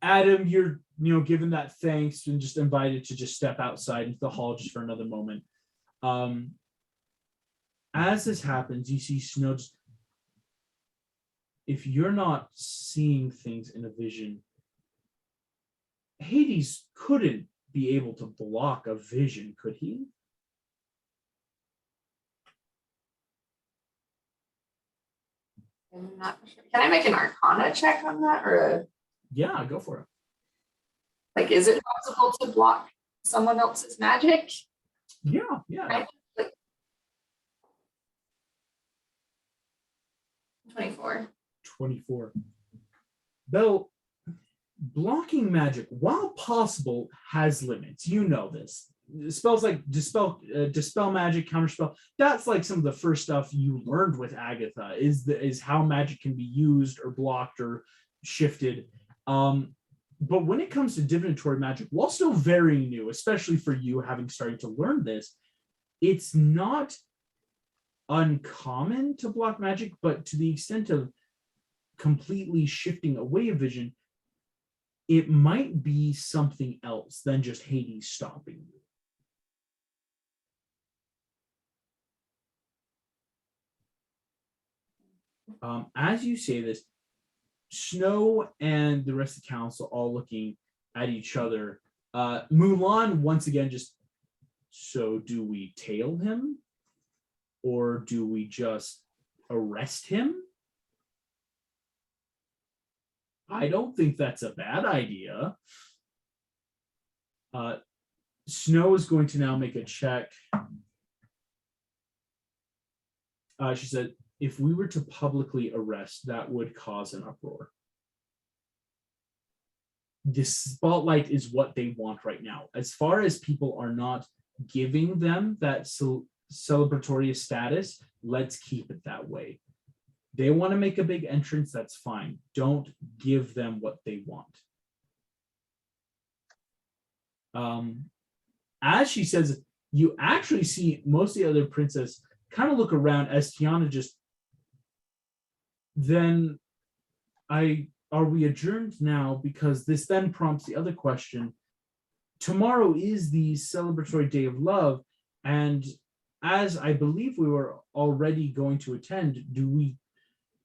Adam, you're given that thanks and just invited to just step outside into the hall just for another moment. As this happens, you see Snow just, if you're not seeing things in a vision, Hades couldn't be able to block a vision, could he? I'm not sure. Can I make an Arcana check on that, or Yeah, go for it. like, is it possible to block someone else's magic? Yeah. Right? Like, 24. 24. Though blocking magic, while possible, has limits. You know this. Spells like dispel magic, counterspell. That's like some of the first stuff you learned with Agatha. Is how magic can be used or blocked or shifted. But when it comes to divinatory magic, while still very new, especially for you having started to learn this, it's not uncommon to block magic, but to the extent of completely shifting away a vision, it might be something else than just Hades stopping you. As you say this, Snow and the rest of the council all looking at each other. Mulan once again just, so do we tail him? Or do we just arrest him? I don't think that's a bad idea. Snow is going to now make a check. She said, if we were to publicly arrest, that would cause an uproar. This spotlight is what they want right now. As far as people are not giving them that celebratory status, let's keep it that way. They want to make a big entrance, that's fine. Don't give them what they want. As she says, you actually see most of the other princess kind of look around as Tiana just, then are we adjourned now? Because this then prompts the other question. Tomorrow is the celebratory day of love, and as I believe we were already going to attend, do we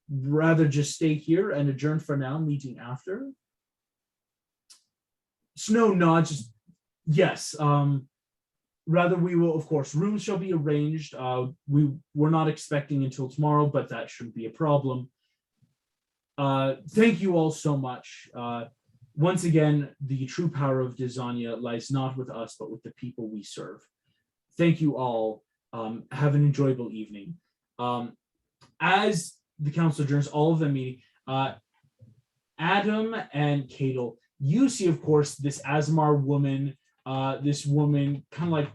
rather just stay here and adjourn for now, meeting after? Snow nods, yes. Rather, we will, of course, rooms shall be arranged. We're not expecting until tomorrow, but that shouldn't be a problem. Thank you all so much. Once again, the true power of Dysania lies not with us, but with the people we serve. Thank you all. Have an enjoyable evening. As the council adjourns, all of them meeting, Adam and Cadel, you see, of course, this Asmar woman, this woman kind of like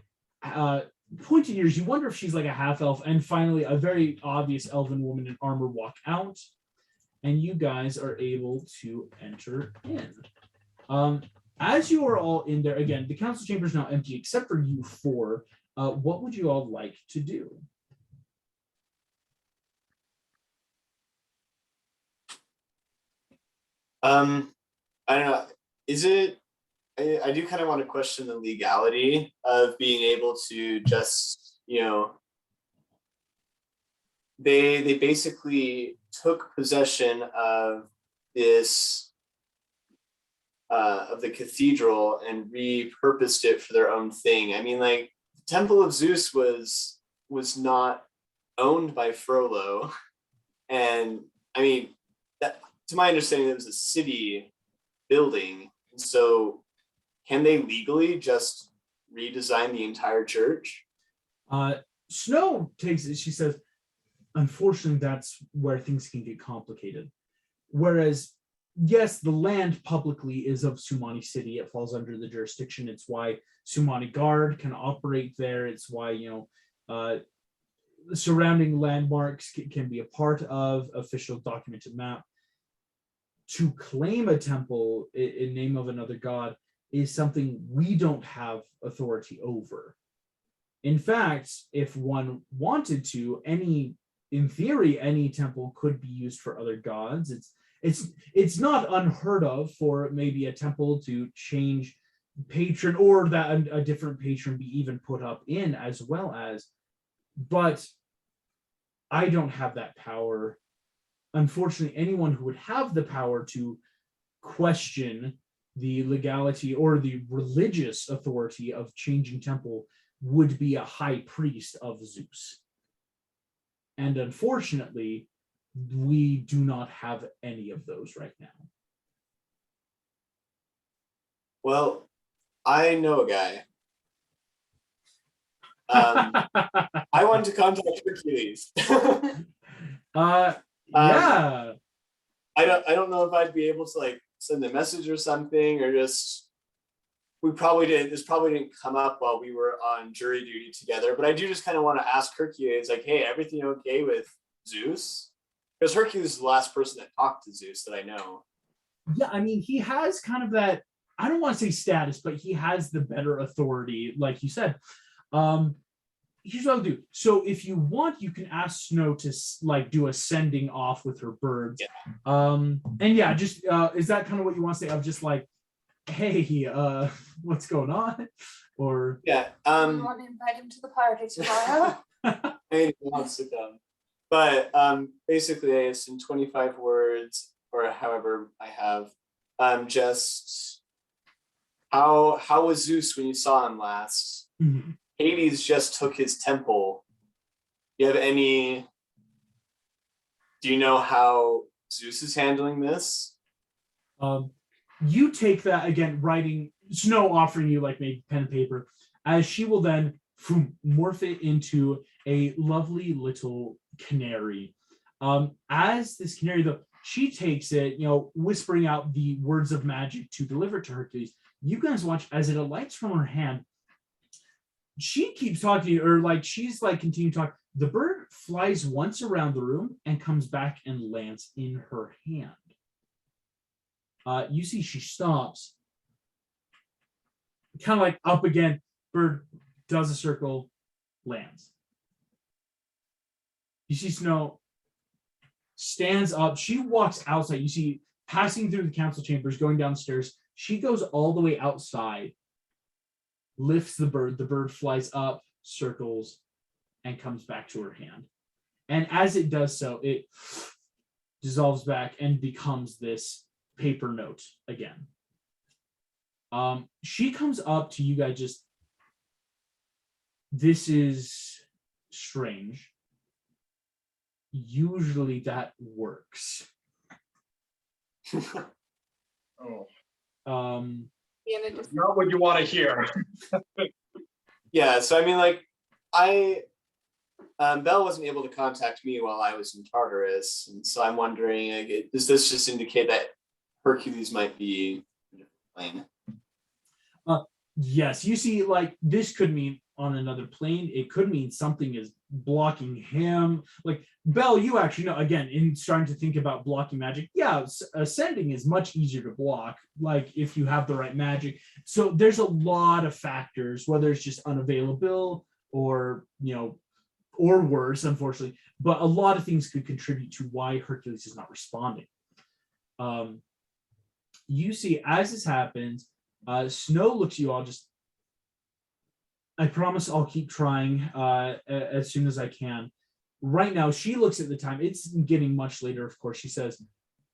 pointed ears. You wonder if she's like a half elf, and finally a very obvious elven woman in armor walk out, and you guys are able to enter in. As you are all in there, again, the council chamber is now empty except for you four. What would you all like to do? I don't know. Is it? I do kind of want to question the legality of being able to just, they basically took possession of this of the cathedral and repurposed it for their own thing. I mean, like, the Temple of Zeus was not owned by Frollo, and I mean, that, to my understanding, it was a city building. So can they legally just redesign the entire church? Snow takes it. She says, unfortunately, that's where things can get complicated. Whereas, yes, the land publicly is of Sumani City. It falls under the jurisdiction. It's why Sumani Guard can operate there. It's why, the surrounding landmarks can be a part of official documented map. To claim a temple in name of another god is something we don't have authority over. In fact, if one wanted to, in theory, any temple could be used for other gods. It's not unheard of for maybe a temple to change patron, or that a different patron be even put up in as well as, but I don't have that power. Unfortunately, anyone who would have the power to question the legality or the religious authority of changing temple would be a high priest of Zeus. And unfortunately, we do not have any of those right now. Well, I know a guy. I want to contact Hercules. Yeah. I don't know if I'd be able to like send a message or something, or just this probably didn't come up while we were on jury duty together, but I do just kind of want to ask Hercules, like, hey, everything okay with Zeus? Because Hercules is the last person that talked to Zeus that I know. Yeah, I mean, he has kind of that, I don't want to say status, but he has the better authority, like you said. Here's what I'll do. So if you want, you can ask Snow to like do a sending off with her birds. Yeah. And yeah, just is that kind of what you want to say? Of just like, hey, what's going on? Or yeah, You want to invite him to the party tomorrow? he wants to come. But basically, it's in 25 words or however I have. Just how was Zeus when you saw him last? mm-hmm. Hades just took his temple. Do you know how Zeus is handling this? You take that again, writing Snow offering you like maybe pen and paper, as she will then morph it into a lovely little canary. As this canary, though, she takes it, whispering out the words of magic to deliver to Hercules. You guys watch as it alights from her hand. She keeps talking, or like she's like continuing to talk. The bird flies once around the room and comes back and lands in her hand. You see she stops, kind of like up again. Bird does a circle, lands. You see Snow stands up. She walks outside. You see passing through the council chambers, going downstairs. She goes all the way outside, lifts the bird. The bird flies up, circles, and comes back to her hand. And as it does so, it dissolves back and becomes this paper note again. She comes up to you guys, just, this is strange. Usually that works. Oh, That's not what you want to hear. Yeah, so I mean, like, I Belle wasn't able to contact me while I was in Tartarus, and so I'm wondering, does this just indicate that Hercules might be a different plane? Yes, you see, like this could mean on another plane. It could mean something is blocking him. Like Belle, you actually know. Again, in starting to think about blocking magic, yeah, ascending is much easier to block. Like if you have the right magic. So there's a lot of factors, whether it's just unavailable or or worse, unfortunately. But a lot of things could contribute to why Hercules is not responding. You see, as this happens. Snow looks at you all just, I promise I'll keep trying as soon as I can. Right now, she looks at the time. It's getting much later, of course. She says,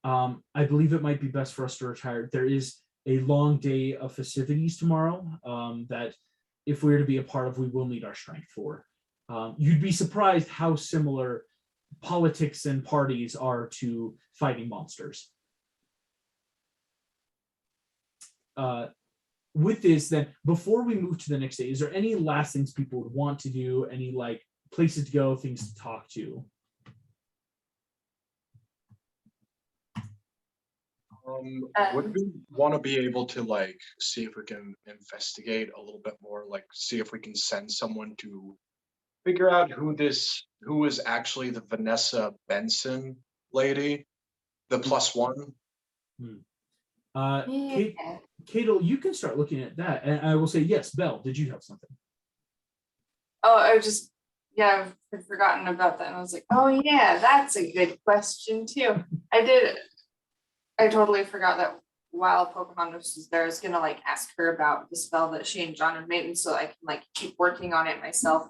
I believe it might be best for us to retire. There is a long day of festivities tomorrow that if we are to be a part of, we will need our strength for. You'd be surprised how similar politics and parties are to fighting monsters. With this, then, before we move to the next day, is there any last things people would want to do? Any like places to go, things to talk to? Would we want to be able to like see if we can investigate a little bit more, like see if we can send someone to figure out who is actually the Vanessa Benson lady, the +1? Cato, you can start looking at that, and I will say yes. Belle, did you have something? Oh, I just I've forgotten about that, and I was like, oh yeah, that's a good question too. I totally forgot that while Pocahontas was there, I was gonna like ask her about the spell that she and John had made, and so I can like keep working on it myself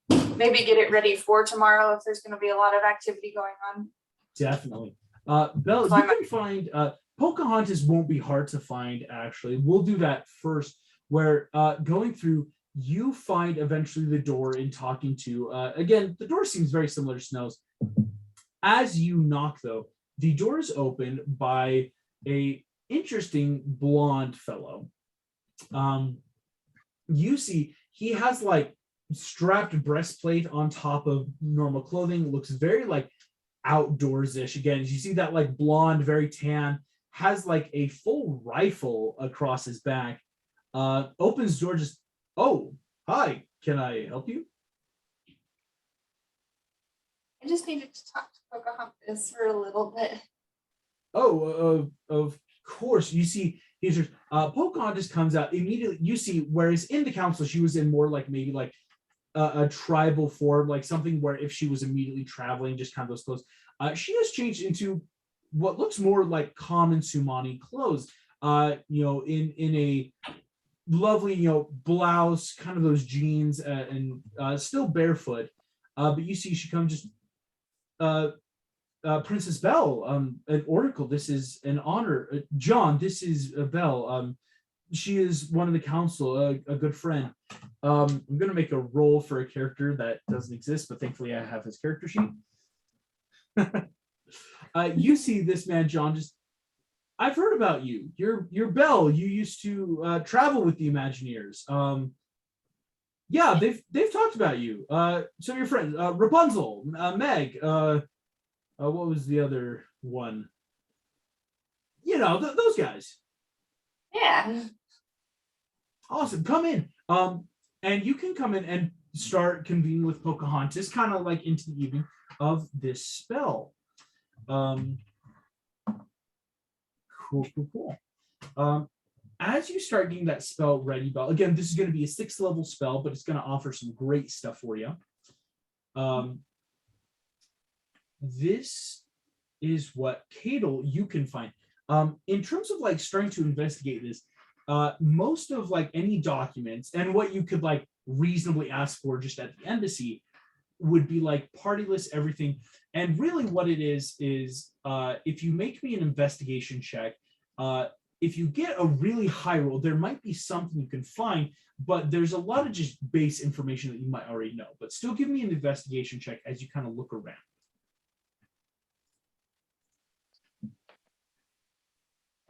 and maybe get it ready for tomorrow if there's gonna be a lot of activity going on. Definitely. Belle, So you can find Pocahontas won't be hard to find, actually. We'll do that first, where going through, you find eventually the door in talking to, again, the door seems very similar to Snow's. As you knock, though, the door is opened by a interesting blonde fellow. You see, he has like strapped breastplate on top of normal clothing, looks very like outdoors-ish. Again, you see that like blonde, very tan, has like a full rifle across his back, opens door, just, oh, hi, can I help you? I just needed to talk to Pocahontas for a little bit. Oh, of course. You see, he's just, Pocahontas comes out immediately. You see, whereas in the council, she was in more like maybe like a tribal form, like something where if she was immediately traveling, just kind of those clothes. She has changed into what looks more like common Sumani clothes, in a lovely, blouse, kind of those jeans, and still barefoot. But you see, she comes just, Princess Belle, an oracle. This is an honor. John, this is Belle. She is one of the council, a good friend. I'm going to make a roll for a character that doesn't exist, but thankfully I have his character sheet. You see this man, John, just, I've heard about you. You're Belle. You used to travel with the Imagineers. Yeah, they've talked about you. Some of your friends, Rapunzel, Meg, what was the other one? Those guys. Yeah. Awesome. Come in. And you can come in and start convening with Pocahontas, kind of like into the evening of this spell. Cool. As you start getting that spell ready, Belle, again, this is going to be a 6th level spell, but it's going to offer some great stuff for you. This is what Cadel you can find. In terms of like starting to investigate this, most of like any documents and what you could like reasonably ask for just at the embassy would be like party list, everything. And really what it is if you make me an investigation check, if you get a really high roll, there might be something you can find, but there's a lot of just base information that you might already know. But still give me an investigation check as you kind of look around.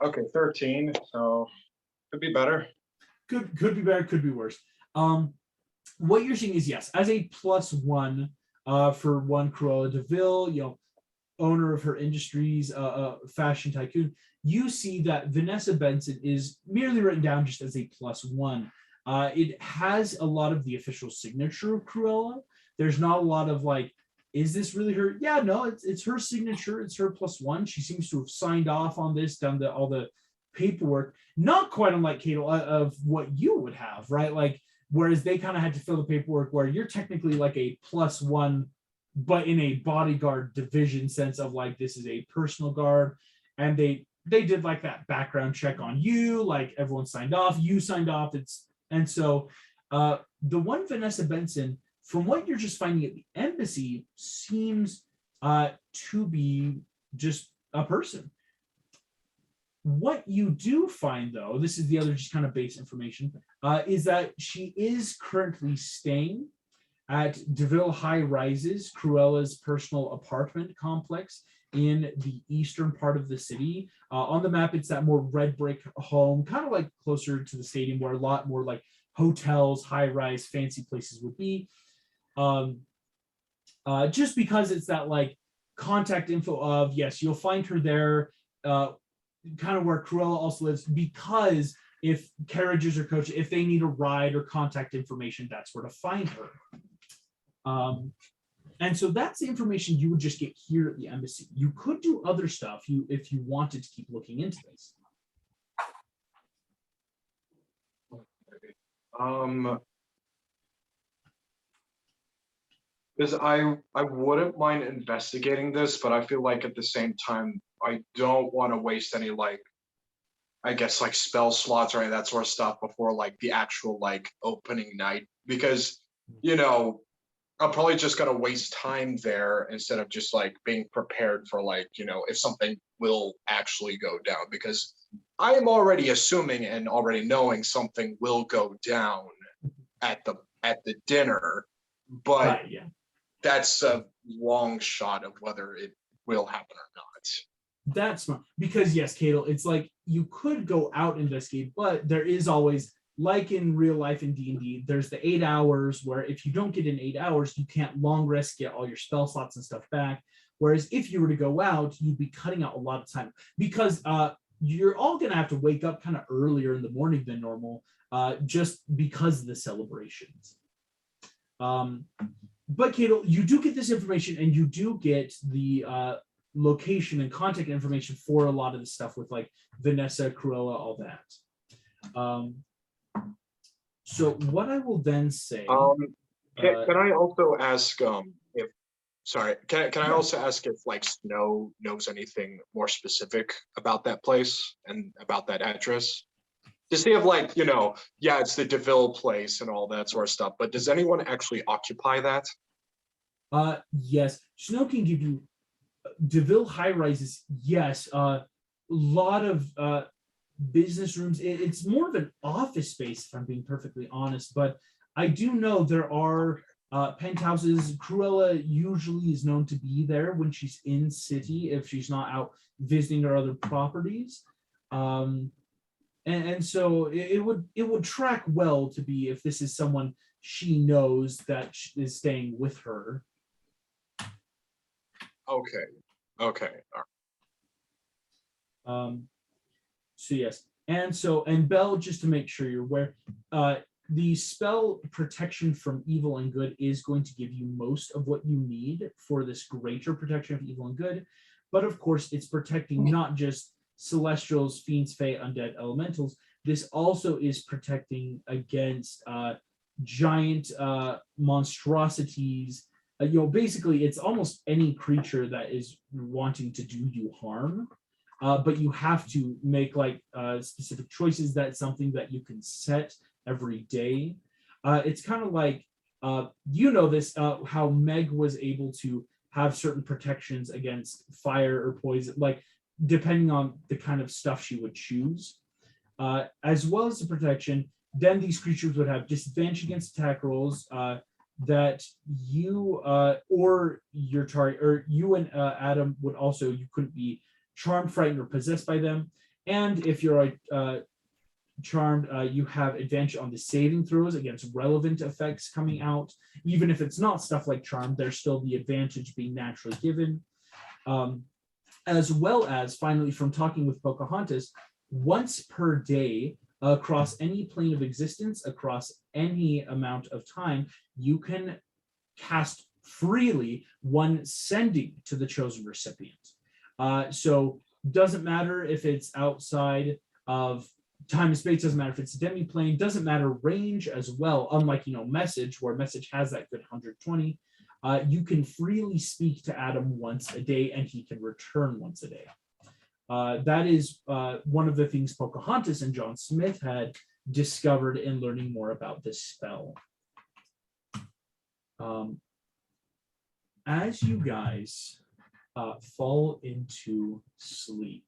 Okay, 13, so could be better. Could be better, could be worse. What you're seeing is, yes, as a +1, For one, Cruella DeVille, owner of her industries, fashion tycoon. You see that Vanessa Benson is merely written down just as a +1. It has a lot of the official signature of Cruella. There's not a lot of like, is this really her? Yeah, no, it's her signature. It's her +1. She seems to have signed off on this, done all the paperwork. Not quite unlike Cato of what you would have, right? Like, whereas they kind of had to fill the paperwork where you're technically like a +1, but in a bodyguard division sense of like, this is a personal guard. And they did like that background check on you, like everyone signed off, you signed off. And so the one Vanessa Benson, from what you're just finding at the embassy, seems to be just a person. What you do find, though, this is the other just kind of base information, is that she is currently staying at DeVille High Rises, Cruella's personal apartment complex in the eastern part of the city. On the map, it's that more red brick home, kind of like closer to the stadium, where a lot more like hotels, high-rise, fancy places would be. Just because it's that like contact info of, yes, you'll find her there, kind of where Cruella also lives, because if carriages or coaches, if they need a ride or contact information, that's where to find her. And so that's the information you would just get here at the embassy. You could do other stuff if you wanted to keep looking into this. Because I wouldn't mind investigating this, but I feel like at the same time I don't want to waste any like, I guess like spell slots or any of that sort of stuff before like the actual like opening night, because I'm probably just gonna waste time there instead of just like being prepared for like, if something will actually go down, because I am already assuming and already knowing something will go down at the dinner, but Right, yeah. That's a long shot of whether it will happen or not. That's smart. Because yes, Cato, it's like you could go out and investigate, but there is always, like in real life in D&D, there's the 8 hours where if you don't get in 8 hours, you can't long rest, get all your spell slots and stuff back. Whereas if you were to go out, you'd be cutting out a lot of time, because you're all going to have to wake up kind of earlier in the morning than normal, just because of the celebrations. But Cato, you do get this information, and you do get the location and contact information for a lot of the stuff with like Vanessa, Cruella, all that. So what I will then say. Can I also ask if? Sorry, can I also ask if like Snow knows anything more specific about that place and about that address? Does he have like, yeah, it's the DeVille place and all that sort of stuff, but does anyone actually occupy that? Yes, Snow can give you DeVille high rises. Yes, a lot of business rooms. It's more of an office space, if I'm being perfectly honest. But I do know there are penthouses. Cruella usually is known to be there when she's in city, if she's not out visiting her other properties. And so it would track well to be if this is someone she knows that is staying with her. Okay. So yes, and Belle, just to make sure you're aware, the spell protection from evil and good is going to give you most of what you need for this greater protection of evil and good, but of course it's protecting not just celestials, fiends, fae, undead, elementals. This also is protecting against giant monstrosities. Basically, it's almost any creature that is wanting to do you harm, but you have to make like specific choices. That's something that you can set every day. It's kind of like, this, how Meg was able to have certain protections against fire or poison, like depending on the kind of stuff she would choose, as well as the protection. Then these creatures would have disadvantage against attack rolls that you or your target, or you and Adam would also, you couldn't be charmed, frightened, or possessed by them. And if you're Charmed, you have advantage on the saving throws against relevant effects coming out. Even if it's not stuff like Charmed, there's still the advantage being naturally given. As well as, finally, from talking with Pocahontas, once per day, across any plane of existence, across any amount of time, you can cast freely one sending to the chosen recipient. So doesn't matter if it's outside of time and space, doesn't matter if it's a demi-plane, doesn't matter range as well, unlike, message, where message has that good 120. You can freely speak to Adam once a day, and he can return once a day. That is one of the things Pocahontas and John Smith had discovered in learning more about this spell. As you guys fall into sleep,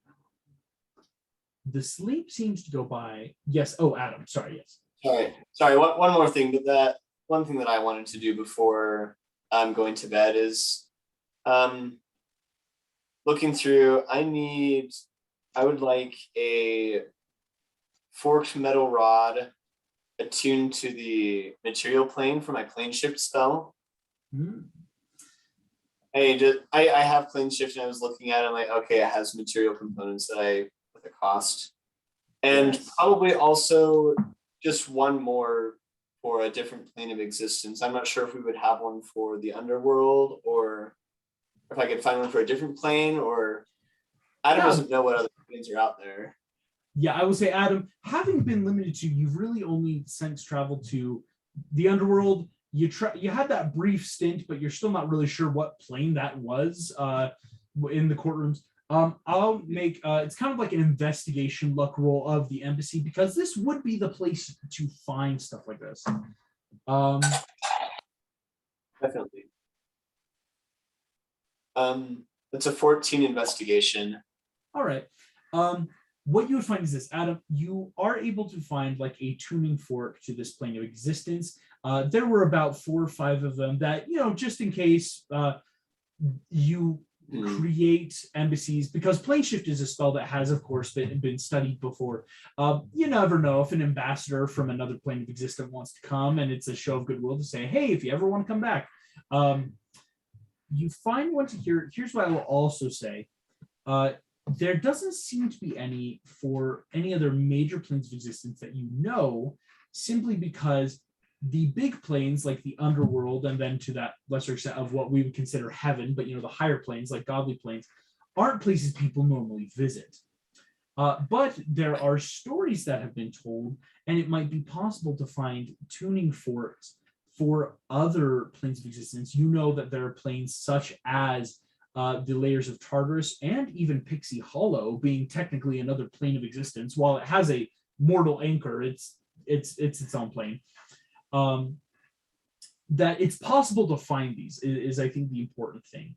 the sleep seems to go by. Yes. Oh, Adam. Sorry. Yes. Sorry. One more thing, but that one thing that I wanted to do before I'm going to bed is looking through. I would like a forked metal rod attuned to the material plane for my plane shift spell. Mm. I have plane shift, and I was looking at it, I'm like, okay, it has material components with a cost. And Yes. probably also just one more for a different plane of existence. I'm not sure if we would have one for the underworld, or if I could find one for a different plane, or Adam doesn't know what other planes are out there. Yeah, I would say, Adam, having been limited to, you've really only since traveled to the underworld. You had that brief stint, but you're still not really sure what plane that was in the courtrooms. I'll make it's kind of like an investigation luck roll of the embassy, because this would be the place to find stuff like this. Definitely. It's a 14 investigation. All right. What you would find is this, Adam. You are able to find like a tuning fork to this plane of existence. There were about 4 or 5 of them that, just in case you create embassies, because plane shift is a spell that has, of course, been studied before. You never know if an ambassador from another plane of existence wants to come, and it's a show of goodwill to say, hey, if you ever want to come back. You find one to here. Here's what I will also say. There doesn't seem to be any for any other major planes of existence that simply because the big planes like the underworld, and then to that lesser extent of what we would consider heaven, but the higher planes like godly planes, aren't places people normally visit. But there are stories that have been told, and it might be possible to find tuning forks for other planes of existence. That there are planes such as the layers of Tartarus, and even Pixie Hollow being technically another plane of existence. While it has a mortal anchor, it's its own plane. That it's possible to find these is I think the important thing.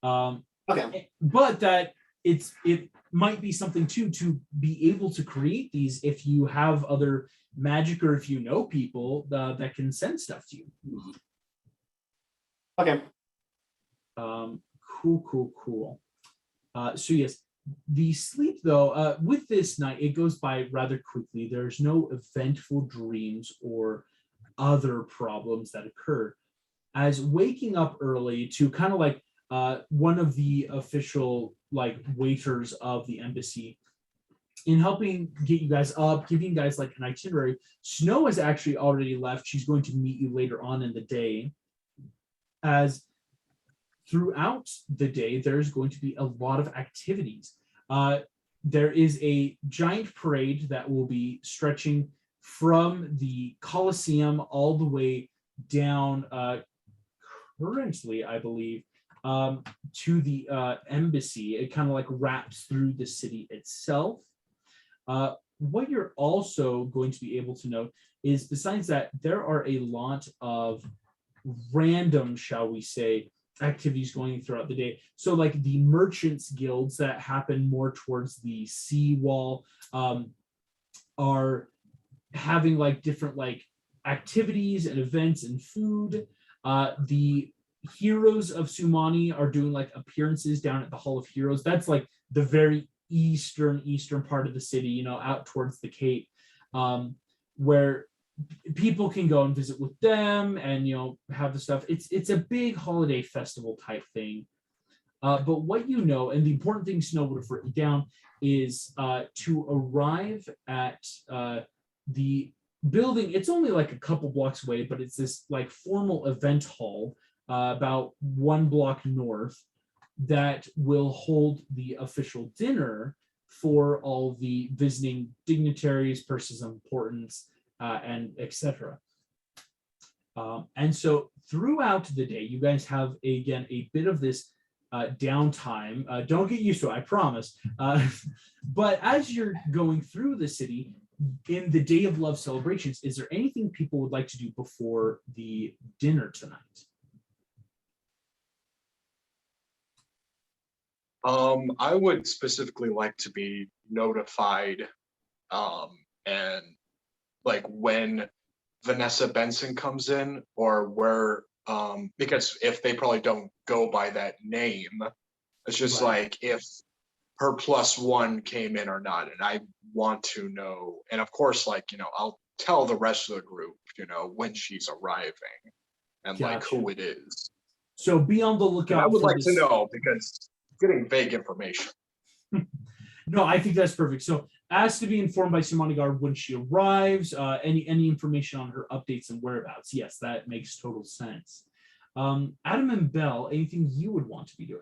Okay. But that it might be something too to be able to create these if you have other magic, or if you know people that can send stuff to you. Okay. Cool. So yes, the sleep though, with this night, it goes by rather quickly. There's no eventful dreams or other problems that occur. As waking up early to kind of like one of the official like waiters of the embassy, in helping get you guys up, giving you guys like an itinerary. Snow has actually already left. She's going to meet you later on in the day. As throughout the day, there's going to be a lot of activities. There is a giant parade that will be stretching from the Colosseum all the way down, currently, I believe, to the embassy. It kind of like wraps through the city itself. What you're also going to be able to note is, besides that, there are a lot of random, shall we say, activities going throughout the day. So like the merchants guilds that happen more towards the seawall are having like different like activities and events and food. The heroes of Sumani are doing like appearances down at the Hall of Heroes. That's like the very eastern part of the city, out towards the Cape. where people can go and visit with them and have the stuff. It's a big holiday festival type thing. But what and the important things to know, would have written down, is to arrive at the building. It's only like a couple blocks away, but it's this like formal event hall about 1 block north that will hold the official dinner for all the visiting dignitaries, persons of importance, and etc. And so throughout the day, you guys have again a bit of this downtime. Don't get used to it, I promise. But as you're going through the city in the Day of Love celebrations, is there anything people would like to do before the dinner tonight? I would specifically like to be notified, and like when Vanessa Benson comes in, or where, because if they probably don't go by that name, it's just Right. like if her +1 came in or not, and I want to know. And of course, like, I'll tell the rest of the group, when she's arriving and like Gotcha. who it is. So be on the And lookout. I would for like this. to know, because getting vague information. No, I think that's perfect. So asked to be informed by Sumani Guard when she arrives, any information on her updates and whereabouts. Yes, that makes total sense. Adam and Belle, anything you would want to be doing?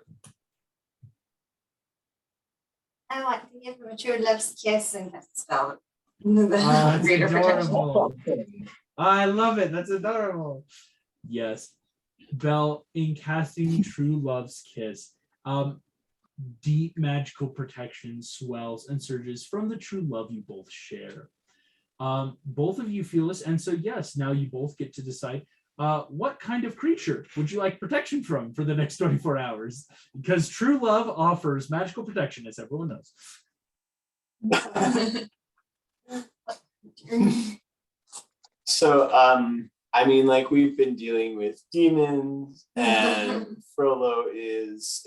I want to give him a true love's kiss and cast a spell. That's Greater protection. adorable. I love it. That's adorable. Yes. Belle, in casting True Love's Kiss, deep magical protection swells and surges from the true love you both share. Both of you feel this, and so yes, now you both get to decide what kind of creature would you like protection from for the next 24 hours, because true love offers magical protection, as everyone knows. So, I mean, like, we've been dealing with demons, and Frollo is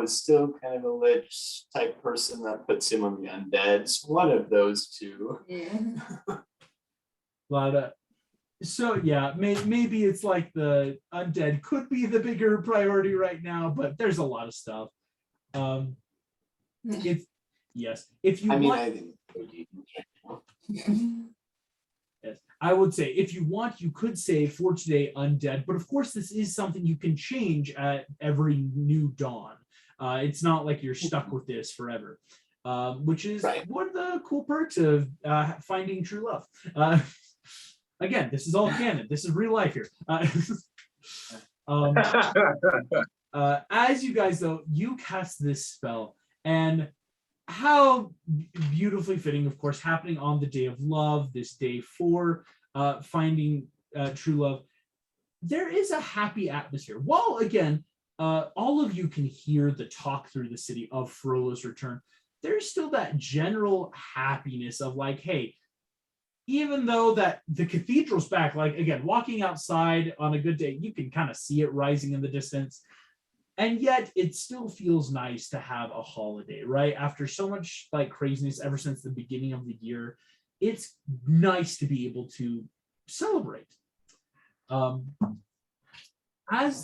still kind of a lich type person, that puts him on the undead. One of those two. Yeah. But so yeah, maybe it's like the undead could be the bigger priority right now, but there's a lot of stuff. If you I mean, want, I think demons right now. yes, I would say if you want, you could say for today undead, but of course this is something you can change at every new dawn. It's not like you're stuck with this forever, which is Right. one of the cool perks of finding true love. Again, this is all canon. This is real life here. As you guys, though, you cast this spell, and how beautifully fitting, of course, happening on the Day of Love, this day for finding true love. There is a happy atmosphere. While, again, all of you can hear the talk through the city of Frollo's return, there's still that general happiness of like, hey, even though that the cathedral's back, like, again, walking outside on a good day, you can kind of see it rising in the distance. And yet it still feels nice to have a holiday, right? After so much like craziness ever since the beginning of the year, it's nice to be able to celebrate. As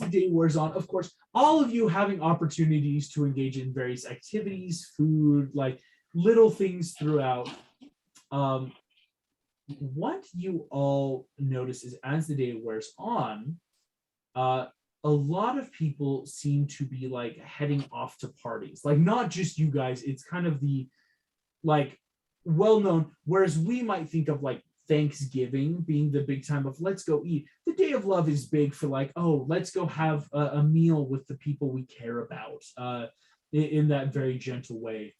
the day wears on, of course, all of you having opportunities to engage in various activities, food, like little things throughout. What you all notice is as the day wears on, a lot of people seem to be like heading off to parties. Like not just you guys, it's kind of the like well-known, whereas we might think of like Thanksgiving being the big time of let's go eat. The Day of Love is big for like, oh, let's go have a meal with the people we care about in that very gentle way.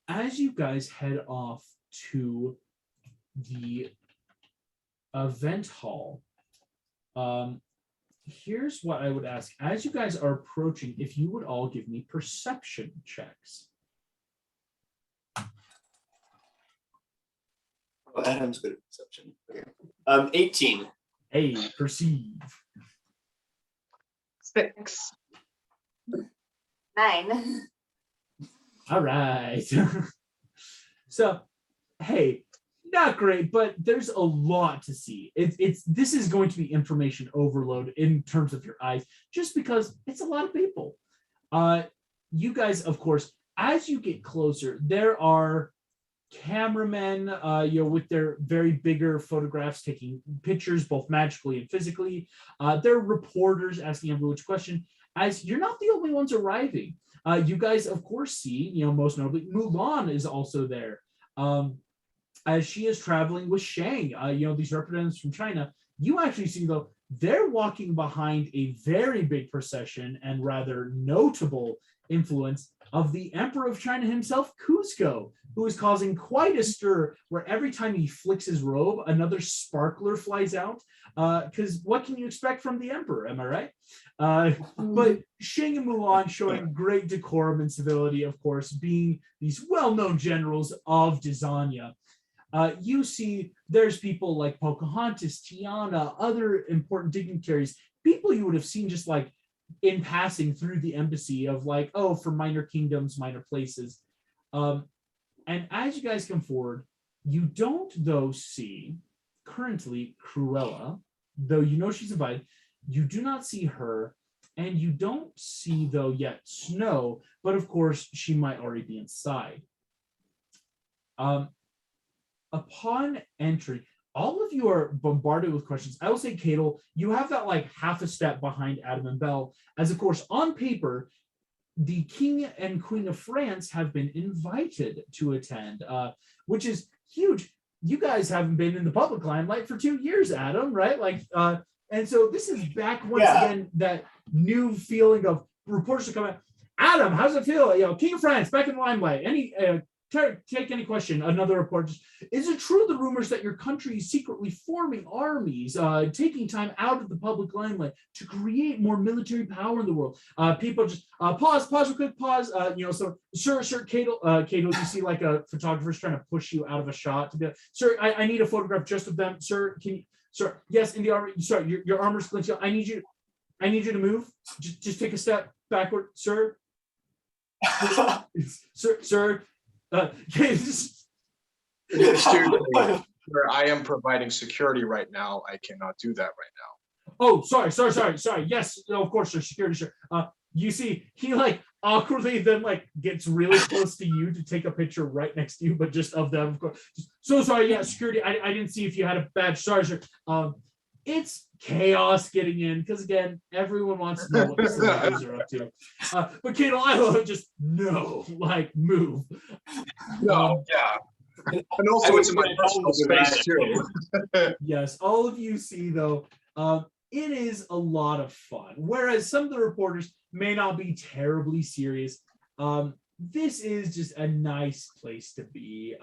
As you guys head off to the event hall, here's what I would ask. As you guys are approaching, if you would all give me perception checks. Oh, Adam's good at perception. Okay. 18. Hey, perceive. 6. 9. All right. So, hey, not great, but there's a lot to see. This is going to be information overload in terms of your eyes, just because it's a lot of people. You guys, of course, as you get closer, there are cameramen, with their very bigger photographs, taking pictures both magically and physically. There are reporters asking everyone which question. As you're not the only ones arriving, you guys, of course, see, most notably, Mulan is also there. As she is traveling with Shang, these representatives from China. You actually see, though, they're walking behind a very big procession and rather notable influence of the Emperor of China himself, Cusco, who is causing quite a stir where every time he flicks his robe, another sparkler flies out. Because what can you expect from the Emperor? Am I right? But Shang and Mulan showing great decorum and civility, of course, being these well-known generals of Dysania. You see there's people like Pocahontas, Tiana, other important dignitaries, people you would have seen just like in passing through the embassy of like, oh, for minor kingdoms, minor places. And as you guys come forward, you don't, though, see currently Cruella, though you know she's invited. You do not see her, and you don't see, though, yet Snow, but of course, she might already be inside. Upon entry, all of you are bombarded with questions. I will say, Cadel, you have that like half a step behind Adam and Belle, as of course, on paper, the King and Queen of France have been invited to attend, which is huge. You guys haven't been in the public limelight for 2 years, Adam, right? And so this is back once again, that new feeling of reporters are coming. Adam, how's it feel? King of France back in the limelight. Take any question. Another report. Is it true the rumors that your country is secretly forming armies, taking time out of the public limelight to create more military power in the world? People just pause real quick, pause. So sir, Cadel, you see like a photographer's trying to push you out of a shot to be like, sir, I need a photograph just of them. Sir, can you, sir, yes, in the armor, sorry, your armor's clenching. I need you to move. Just take a step backward, sir. sir. Excuse me, where I am providing security right now, I cannot do that right now. Oh, sorry. Yes, of course, sir. Security, sir. You see, he like awkwardly then like gets really close to you to take a picture right next to you, but just of them, of course. So sorry, yeah, security. I didn't see if you had a badge. Sorry, sir. It's chaos getting in because again, everyone wants to know what the celebrities are up to. But Kato, I love just move. No, yeah. And also it's in my personal space too. Yes, all of you see though, it is a lot of fun. Whereas some of the reporters may not be terribly serious. This is just a nice place to be.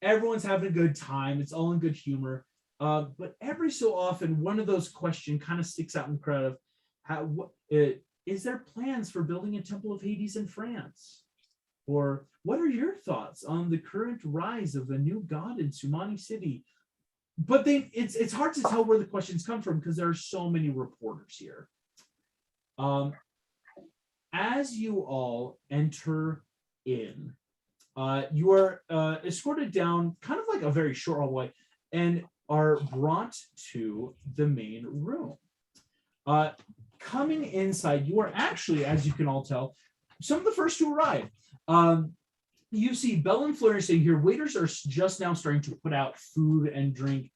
Everyone's having a good time. It's all in good humor. But every so often, one of those questions kind of sticks out in the crowd of is there plans for building a Temple of Hades in France? Or what are your thoughts on the current rise of a new god in Sumani City? But it's hard to tell where the questions come from because there are so many reporters here. As you all enter in, you are escorted down kind of like a very short hallway and are brought to the main room. Coming inside, you are actually, as you can all tell, some of the first to arrive. You see Belle and Fleur sitting here. Waiters are just now starting to put out food and drink.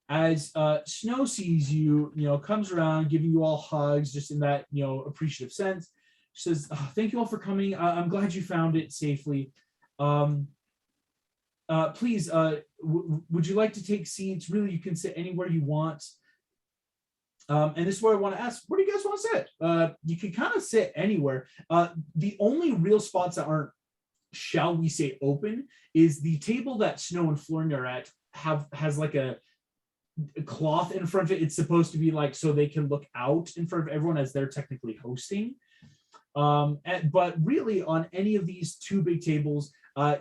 As Snow sees you, comes around, giving you all hugs, just in that, appreciative sense. She says, thank you all for coming. I'm glad you found it safely. Please, would you like to take seats? Really, you can sit anywhere you want. And this is where I want to ask, where do you guys want to sit? You can kind of sit anywhere. The only real spots that aren't, shall we say, open is the table that Snow and Florian are at has like a cloth in front of it. It's supposed to be like so they can look out in front of everyone as they're technically hosting. But really on any of these two big tables,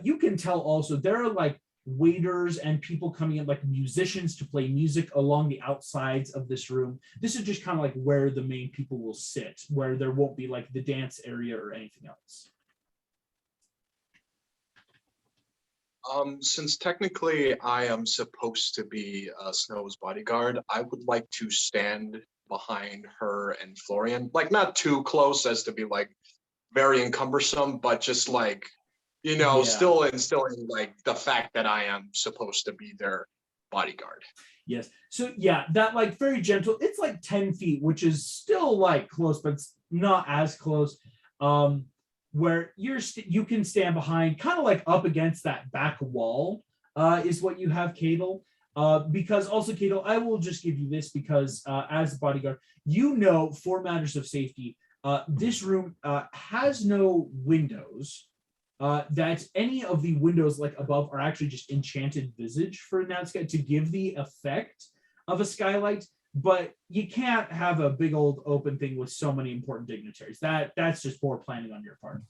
you can tell also there are like waiters and people coming in, like musicians to play music along the outsides of this room. This is just kind of like where the main people will sit, where there won't be like the dance area or anything else. Since technically I am supposed to be Snow's bodyguard, I would like to stand behind her and Florian, like not too close as to be like very encumbersome, but just like, Yeah. still instilling like the fact that I am supposed to be their bodyguard. Yes. So yeah, that like very gentle. It's like 10 feet, which is still like close, but it's not as close. Where you can stand behind, kind of like up against that back wall, is what you have, Cadel. Because also, Cadel, I will just give you this because as a bodyguard, for matters of safety, this room has no windows. That any of the windows like above are actually just enchanted visage for a night sky to give the effect of a skylight, but you can't have a big old open thing with so many important dignitaries. That's just poor planning on your part.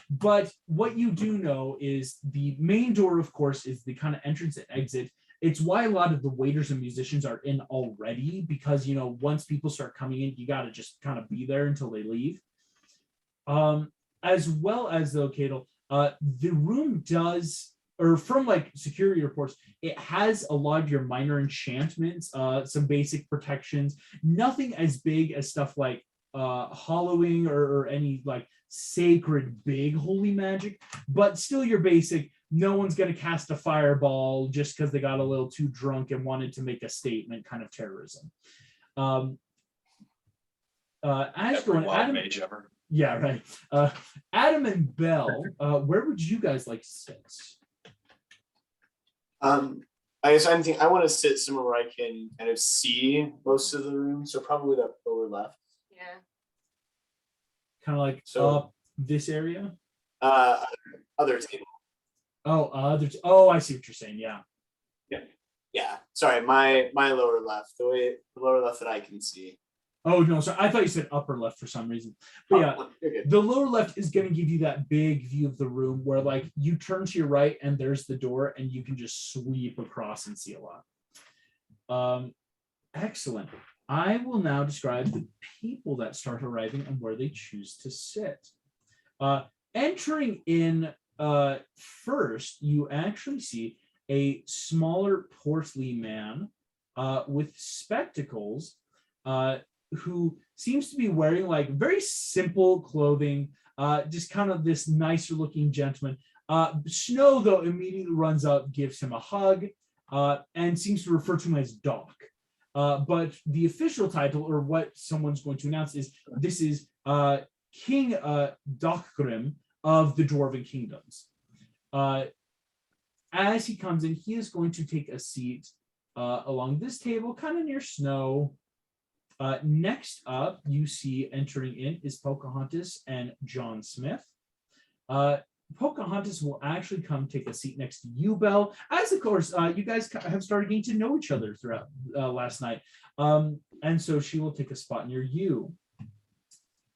But what you do know is the main door, of course, is the kind of entrance and exit. It's why a lot of the waiters and musicians are in already, because once people start coming in, you got to just kind of be there until they leave. As well as though, Cadel, the room does, or from like security reports, it has a lot of your minor enchantments, some basic protections, nothing as big as stuff like hollowing or any like sacred big holy magic, but still your basic, no one's going to cast a fireball just because they got a little too drunk and wanted to make a statement kind of terrorism. Adam, mage ever. yeah, right. Adam and Belle, where would you guys like to sit? I guess I want to sit somewhere where I can kind of see most of the room, so probably that lower left. Yeah. Kind of like So this area? Other table. Oh, I see what you're saying. Yeah. Yeah. Sorry, my lower left, the lower left that I can see. Oh no, sorry. I thought you said upper left for some reason. But yeah, the lower left is going to give you that big view of the room where like you turn to your right and there's the door and you can just sweep across and see a lot. Excellent. I will now describe the people that start arriving and where they choose to sit. Entering in first, you actually see a smaller, portly man with spectacles who seems to be wearing like very simple clothing, just kind of this nicer looking gentleman. Snow, though, immediately runs up, gives him a hug, and seems to refer to him as Doc. But the official title, or what someone's going to announce, is this is King Docgrim of the Dwarven Kingdoms. As he comes in, he is going to take a seat along this table, kind of near Snow. Next up, you see entering in is Pocahontas and John Smith. Pocahontas will actually come take a seat next to you, Belle, as of course you guys have started getting to know each other throughout last night. And so she will take a spot near you.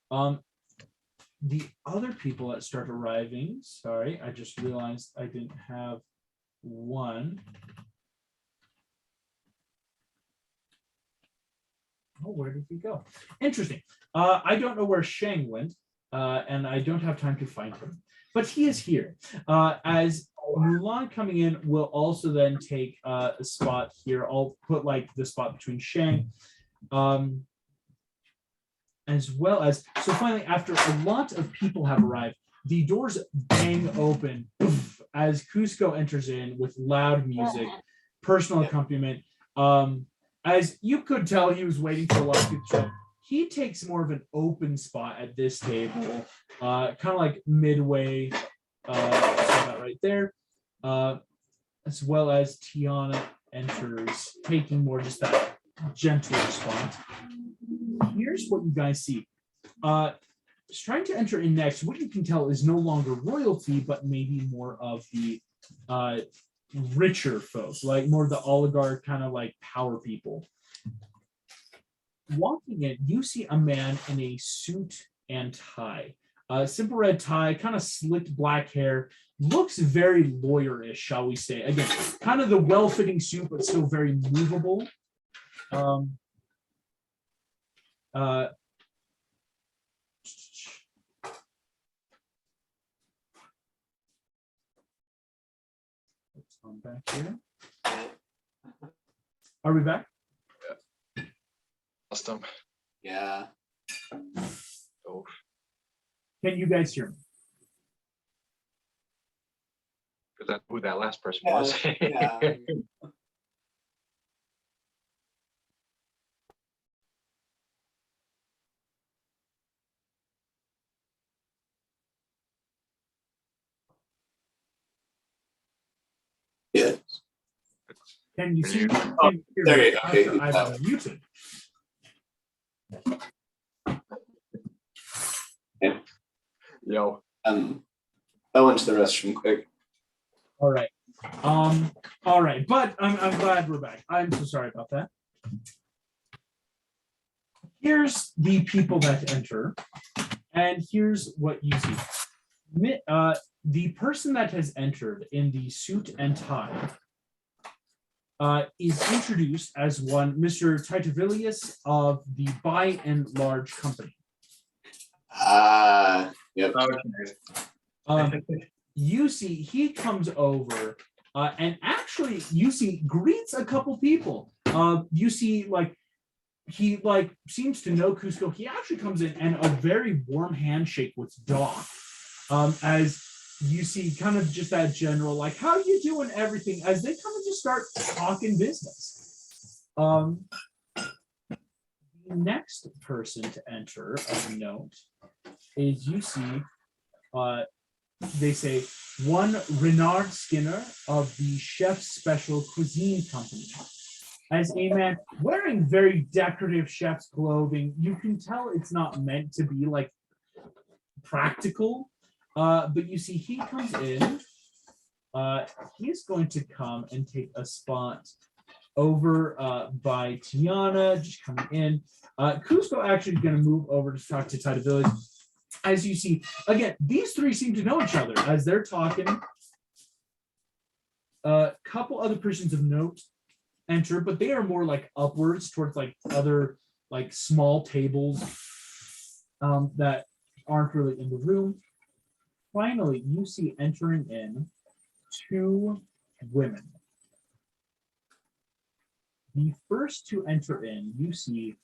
The other people that start arriving, sorry, I just realized I didn't have one. Oh, where did he go? Interesting. I don't know where Shang went, and I don't have time to find him. But he is here. As Mulan coming in will also then take a spot here. I'll put like the spot between Shang. As well as, so finally, after a lot of people have arrived, the doors bang open as Cusco enters in with loud music, personal accompaniment. As you could tell, he was waiting for a lot of people to show up. He takes more of an open spot at this table, kind of like midway, about right there, as well as Tiana enters, taking more just that gentler spot. Here's what you guys see. Trying to enter in next, what you can tell is no longer royalty, but maybe more of the richer folks, like more of the oligarch kind of like power people. Walking in, you see a man in a suit and tie. Simple red tie, kind of slicked black hair, looks very lawyerish, shall we say. Again, kind of the well-fitting suit, but still very movable. I'm back here. Are we back? Lost him. Yeah. Oh. Can you guys hear me? Is that who that last person Yeah, was? yeah. Yeah. Can you see? Oh, Can you hear there me you go. Okay, after I've now. been muted? Yo. I went to the restroom quick. All right. All right, but I'm glad we're back. I'm so sorry about that. Here's the people that enter, and here's what you see. The person that has entered in the suit and tie is introduced as one Mr. Titovilius of the Buy and Large Company. Yep. You see, he comes over and actually, you see, greets a couple people. You see, like, he like seems to know Cusco. He actually comes in and a very warm handshake with Doc. As you see, kind of just that general, like, how you doing, everything, as they kind of just start talking business. The next person to enter of note is you see, they say, one Renard Skinner of the Chef's Special Cuisine Company. As a man wearing very decorative chef's clothing, you can tell it's not meant to be like practical. But you see, he comes in. He's going to come and take a spot over by Tiana, just coming in. Cusco actually is going to move over to talk to Tida Village. As you see, again, these three seem to know each other as they're talking. A couple other persons of note enter, but they are more like upwards towards like other like small tables that aren't really in the room. Finally, you see entering in two women. The first to enter in, you see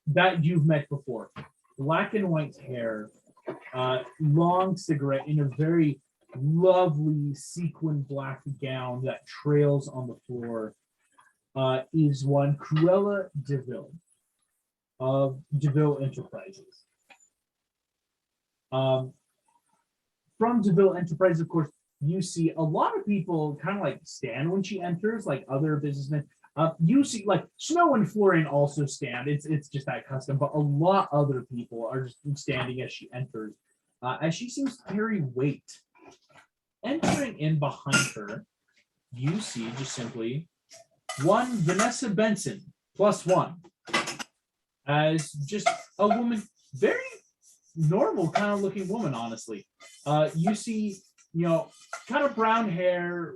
that you've met before. Black and white hair, long cigarette in a very lovely sequin black gown that trails on the floor, is one Cruella DeVille of DeVille Enterprises. From DeVille Enterprises, of course, you see a lot of people kind of like stand when she enters, like other businessmen. You see, like Snow and Florian also stand. It's just that custom, but a lot other people are just standing as she enters, as she seems to carry weight. Entering in behind her, you see just simply one Vanessa Benson +1, as just a woman, very normal kind of looking woman, honestly. You see, kind of brown hair,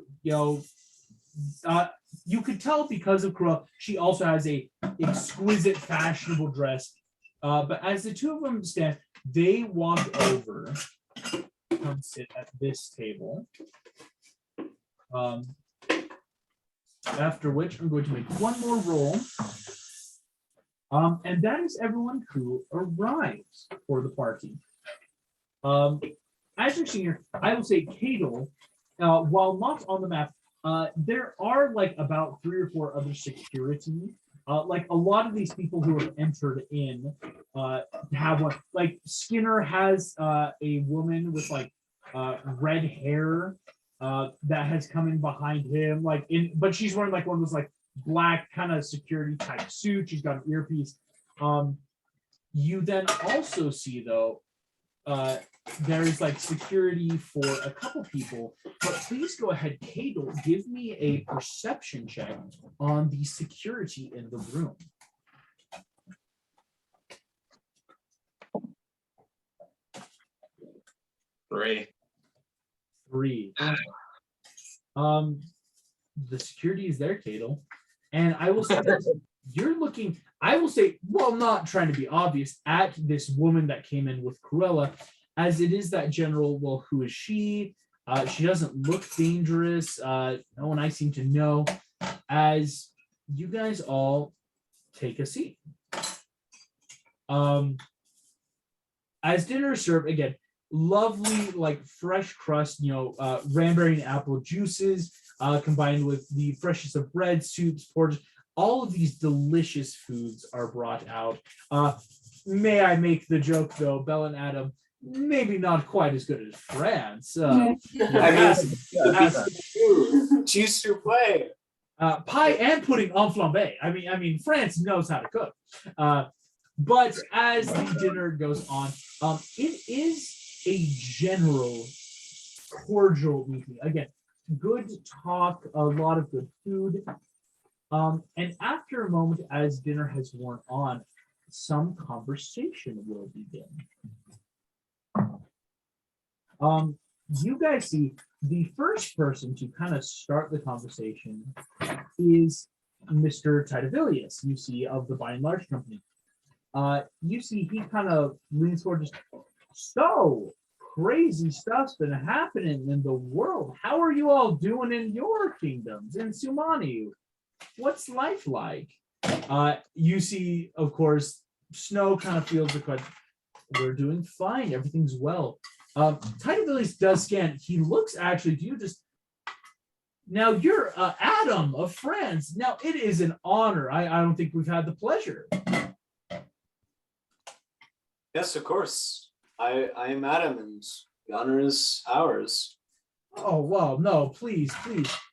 you could tell because of Cruella, she also has a exquisite fashionable dress. But as the two of them stand, they walk over, come sit at this table. After which I'm going to make one more roll. And that is everyone who arrives for the party. As you're seeing here, I will say Cadle, while not on the map, there are like about 3 or 4 other security. Like a lot of these people who have entered in have one. Like Skinner has a woman with like red hair that has come in behind him, but she's wearing like one of those like black kind of security type suit. She's got an earpiece. You then also see though, there is like security for a couple people, but please go ahead, Cadle, give me a perception check on the security in the room. 3. 3. The security is there, Cadle. And I will say that you're looking, I will say, well, not trying to be obvious, at this woman that came in with Cruella, as it is that general, well, who is she? She doesn't look dangerous. No one I seem to know. As you guys all take a seat. As dinner is served, again, lovely, like fresh crust, cranberry and apple juices, combined with the freshest of bread, soups, porridge. All of these delicious foods are brought out. May I make the joke, though, Belle and Adam, maybe not quite as good as France. I mean, cheese souffle. Pie and pudding en flambe. I mean, France knows how to cook. But as the dinner goes on, it is a general, cordial meeting. Again, good talk, a lot of good food. And after a moment, as dinner has worn on, some conversation will begin. You guys see the first person to kind of start the conversation is Mr. Titavilius, you see, of the By and Large Company. You see he kind of leans forward, just, so crazy stuff's been happening in the world. How are you all doing in your kingdoms, in Sumani? What's life like? You see, of course, Snow kind of feels the question. We're doing fine. Everything's well. Titavilius does scan. He looks actually to you just. Now you're Adam of France. Now it is an honor. I don't think we've had the pleasure. Yes, of course. I am Adam, and the honor is ours. Oh, well, no, please.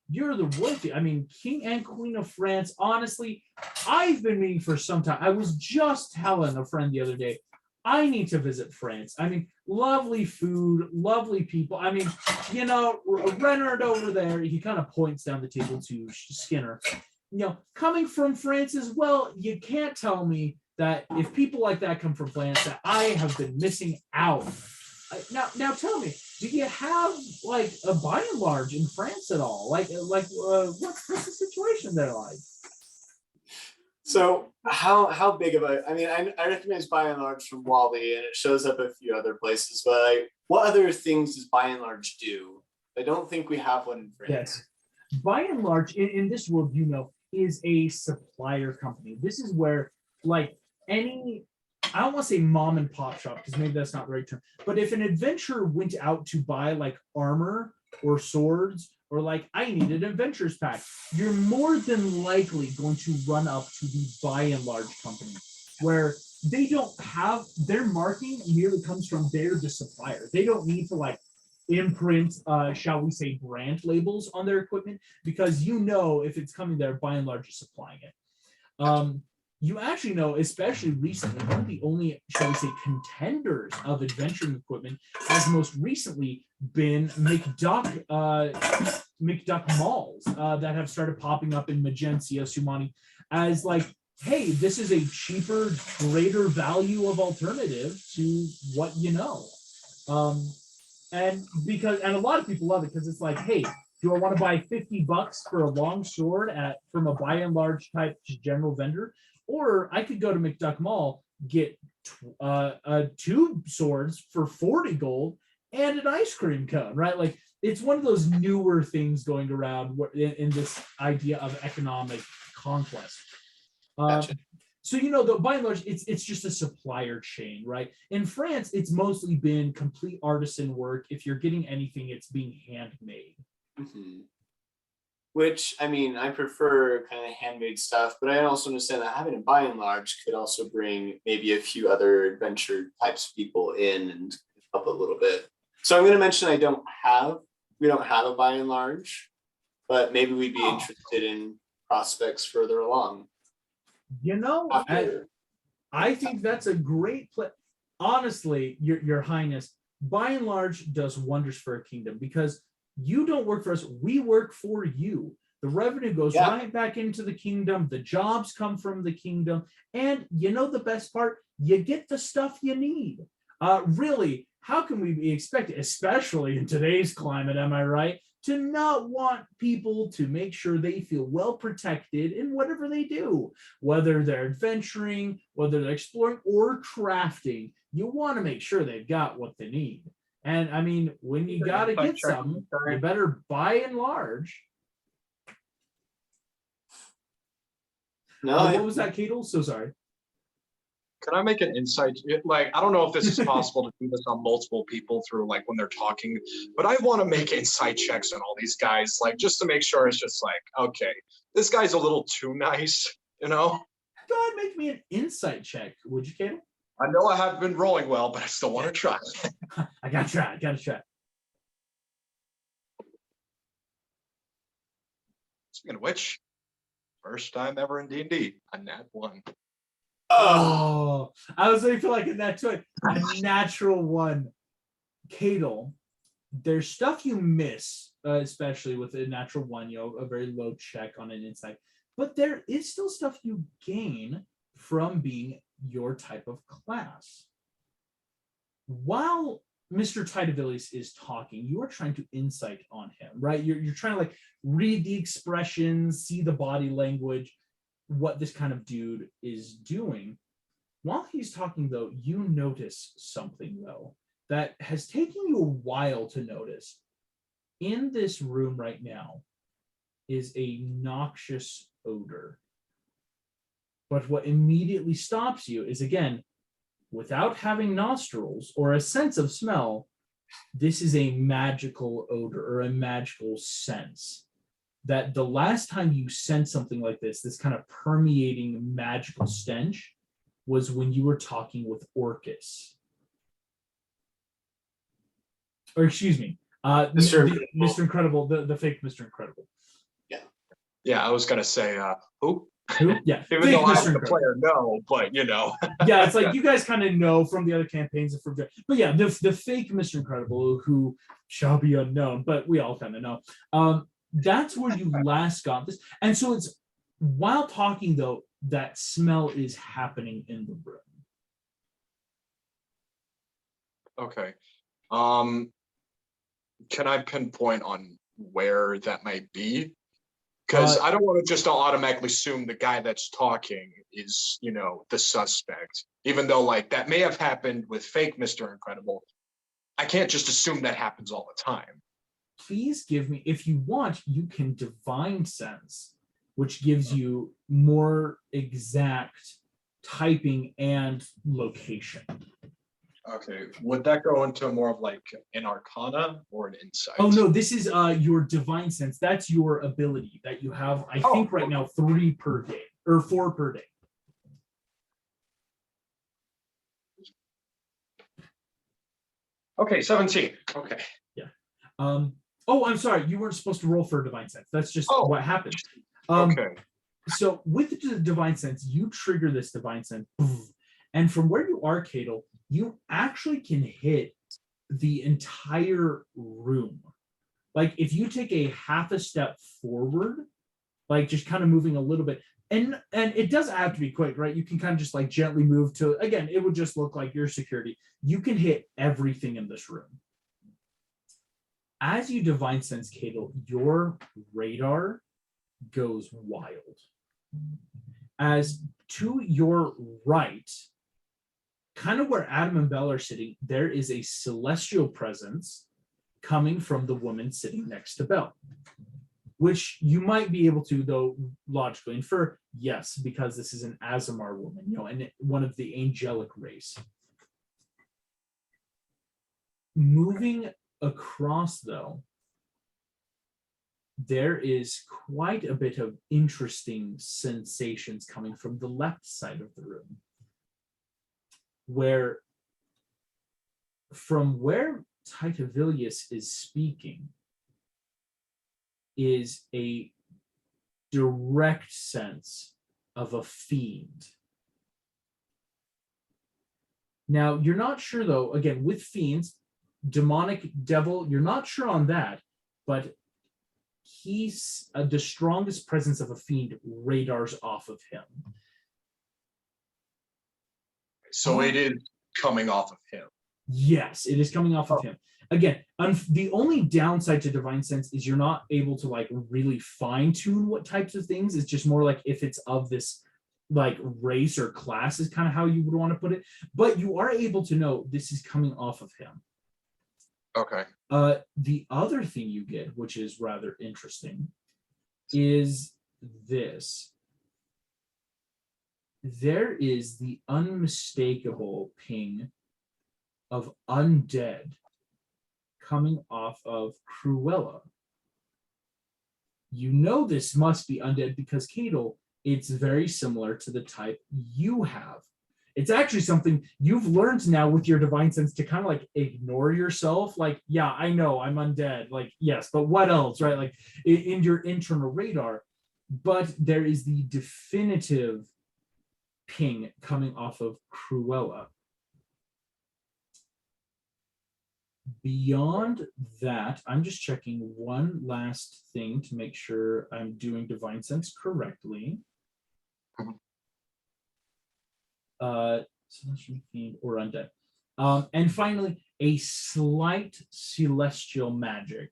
You're the worthy. I mean, King and Queen of France. Honestly, I've been meaning for some time. I was just telling a friend the other day, I need to visit France. I mean, lovely food, lovely people. I mean, Renard over there, he kind of points down the table to Skinner. Coming from France as well, you can't tell me that if people like that come from France, that I have been missing out. Now tell me, do you have like a By and Large in France at all? What's the situation there like? So how big of a? I mean, I recognize By and Large from Wally, and it shows up a few other places. But what other things does By and Large do? I don't think we have one in France. Yes, By and Large in this world, is a supplier company. This is where I don't want to say mom and pop shop because maybe that's not the right term. But if an adventurer went out to buy like armor or swords or I need an adventurers pack, you're more than likely going to run up to the By and Large company where they don't have their marking merely comes from they're the supplier. They don't need to imprint, shall we say, brand labels on their equipment because if it's coming there, By and Large is supplying it. You actually know, especially recently, one of the only, shall we say, contenders of adventuring equipment has most recently been McDuck malls that have started popping up in Magencia, Sumani, as hey, this is a cheaper, greater value of alternative to what you know. And a lot of people love it because it's hey, do I want to buy $50 for a long sword from a By and Large type general vendor? Or I could go to McDuck Mall, get 2 swords for 40 gold and an ice cream cone, right? It's one of those newer things going around in this idea of economic conquest. Gotcha. So the By and Large, it's just a supplier chain, right? In France, it's mostly been complete artisan work. If you're getting anything, it's being handmade. Mm-hmm. Which, I mean, I prefer kind of handmade stuff, but I also understand that having a By and Large could also bring maybe a few other adventure types of people in and help a little bit. So I'm going to mention we don't have a By and Large, but maybe we'd be interested in prospects further along. I think that's a great play. Honestly, Your Highness, By and Large does wonders for a kingdom because you don't work for us, we work for you. The revenue goes right back into the kingdom. The jobs come from the kingdom. And the best part, you get the stuff you need. Really, how can we be expected, especially in today's climate, am I right, to not want people to make sure they feel well protected in whatever they do, whether they're adventuring, whether they're exploring or crafting. You want to make sure they've got what they need. And I mean, when you gotta Insight get check, something, okay. you better by and large. No, What was that, Cadle? So sorry. Can I make an insight? Like, I don't know if this is possible to do this on multiple people through like when they're talking, but I want to make insight checks on all these guys, like just to make sure it's just like, okay, this guy's a little too nice, you know? Go ahead and make me an insight check, would you, Cadle? I know I haven't been rolling well, but I still want to try. I gotta try. Speaking of which, first time ever in D&D, a nat 1. Oh, I was waiting for like a natural one. Cadle, there's stuff you miss, especially with a natural one, a very low check on an insight. But there is still stuff you gain from being your type of class. While Mr. Titavilius is talking, you are trying to insight on him, right? You're trying to like read the expressions, see the body language, what this kind of dude is doing. While he's talking, though, you notice something, though, that has taken you a while to notice. In this room right now is a noxious odor. But what immediately stops you is, again, without having nostrils or a sense of smell, this is a magical odor or a magical sense. That the last time you sensed something like this kind of permeating magical stench, was when you were talking with Orcus. Or excuse me, Mr. Incredible, the fake Mr. Incredible. Yeah, I was gonna say, who? Who? Yeah, Even though I'm the player, no, but you know. Yeah, it's like you guys kind of know from the other campaigns and from, but yeah, the fake Mr. Incredible, who shall be unknown, but we all kind of know. That's where you last got this. And so it's while talking, though, that smell is happening in the room. Okay. Can I pinpoint on where that might be? Because I don't want to just automatically assume the guy that's talking is, you know, the suspect, even though like that may have happened with fake Mr. Incredible. I can't just assume that happens all the time. Please give me, if you want, you can divine sense, which gives you more exact typing and location. Okay, would that go into more of like an Arcana or an Insight? Oh no, this is your divine sense. That's your ability that you have. I think right now 3 per day or 4 per day. Okay, 17. Okay. Yeah. Oh, I'm sorry. You weren't supposed to roll for divine sense. That's just what happened. Okay. So with the divine sense, you trigger this divine sense, and from where you are, Cadle, you actually can hit the entire room. Like if you take a half a step forward, like just kind of moving a little bit, and it doesn't have to be quick, right? You can kind of just like gently move to, again, it would just look like your security. You can hit everything in this room. As you divine sense, Cadle, your radar goes wild. As to your right, kind of where Adam and Belle are sitting, there is a celestial presence coming from the woman sitting next to Belle, which you might be able to, though, logically infer, yes, because this is an Azamar woman, and one of the angelic race. Moving across, though, there is quite a bit of interesting sensations coming from the left side of the room, where from where Titavilius is speaking is a direct sense of a fiend. Now, you're not sure, though, again, with fiends, demonic devil, you're not sure on that, but he's the strongest presence of a fiend radars off of him. So it is coming off of him. Yes, it is coming off of him. Again, the only downside to divine sense is you're not able to like really fine tune what types of things. It's just more like if it's of this like race or class is kind of how you would want to put it. But you are able to know this is coming off of him. Okay. The other thing you get, which is rather interesting, is this. There is the unmistakable ping of undead coming off of Cruella. You know this must be undead because Cadel, it's very similar to the type you have. It's actually something you've learned now with your divine sense to kind of like ignore yourself. Like, yeah, I know I'm undead. Like, yes, but what else, right? Like in your internal radar. But there is the definitive ping coming off of Cruella. Beyond that, I'm just checking one last thing to make sure I'm doing divine sense correctly. Celestial fiend or undead. And finally, a slight celestial magic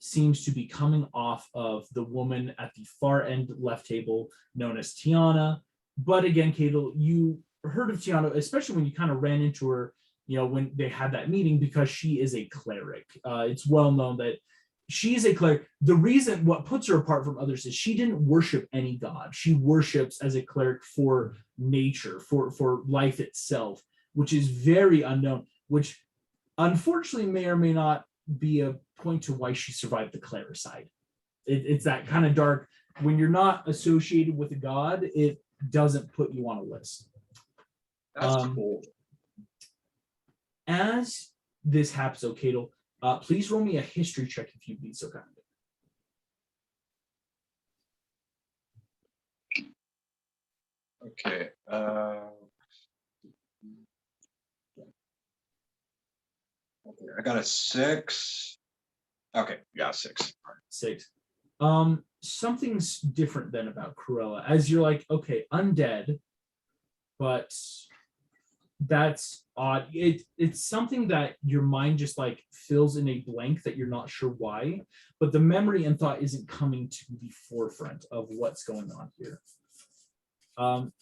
seems to be coming off of the woman at the far end left table known as Tiana. But again, Cadel, you heard of Tiana, especially when you kind of ran into her, when they had that meeting, because she is a cleric. It's well known that she is a cleric. The reason, what puts her apart from others, is she didn't worship any god. She worships as a cleric for nature, for life itself, which is very unknown, which unfortunately may or may not be a point to why she survived the clericide. It's that kind of dark. When you're not associated with a god, it doesn't put you on a list. That's cool. As this happens, Cadel, please roll me a history check if you'd be so kind. Okay. I got a 6. Okay, yeah, 6. 6. Something's different then about Cruella. As you're like, okay, undead, but that's odd. It's something that your mind just like fills in a blank that you're not sure why, but the memory and thought isn't coming to the forefront of what's going on here.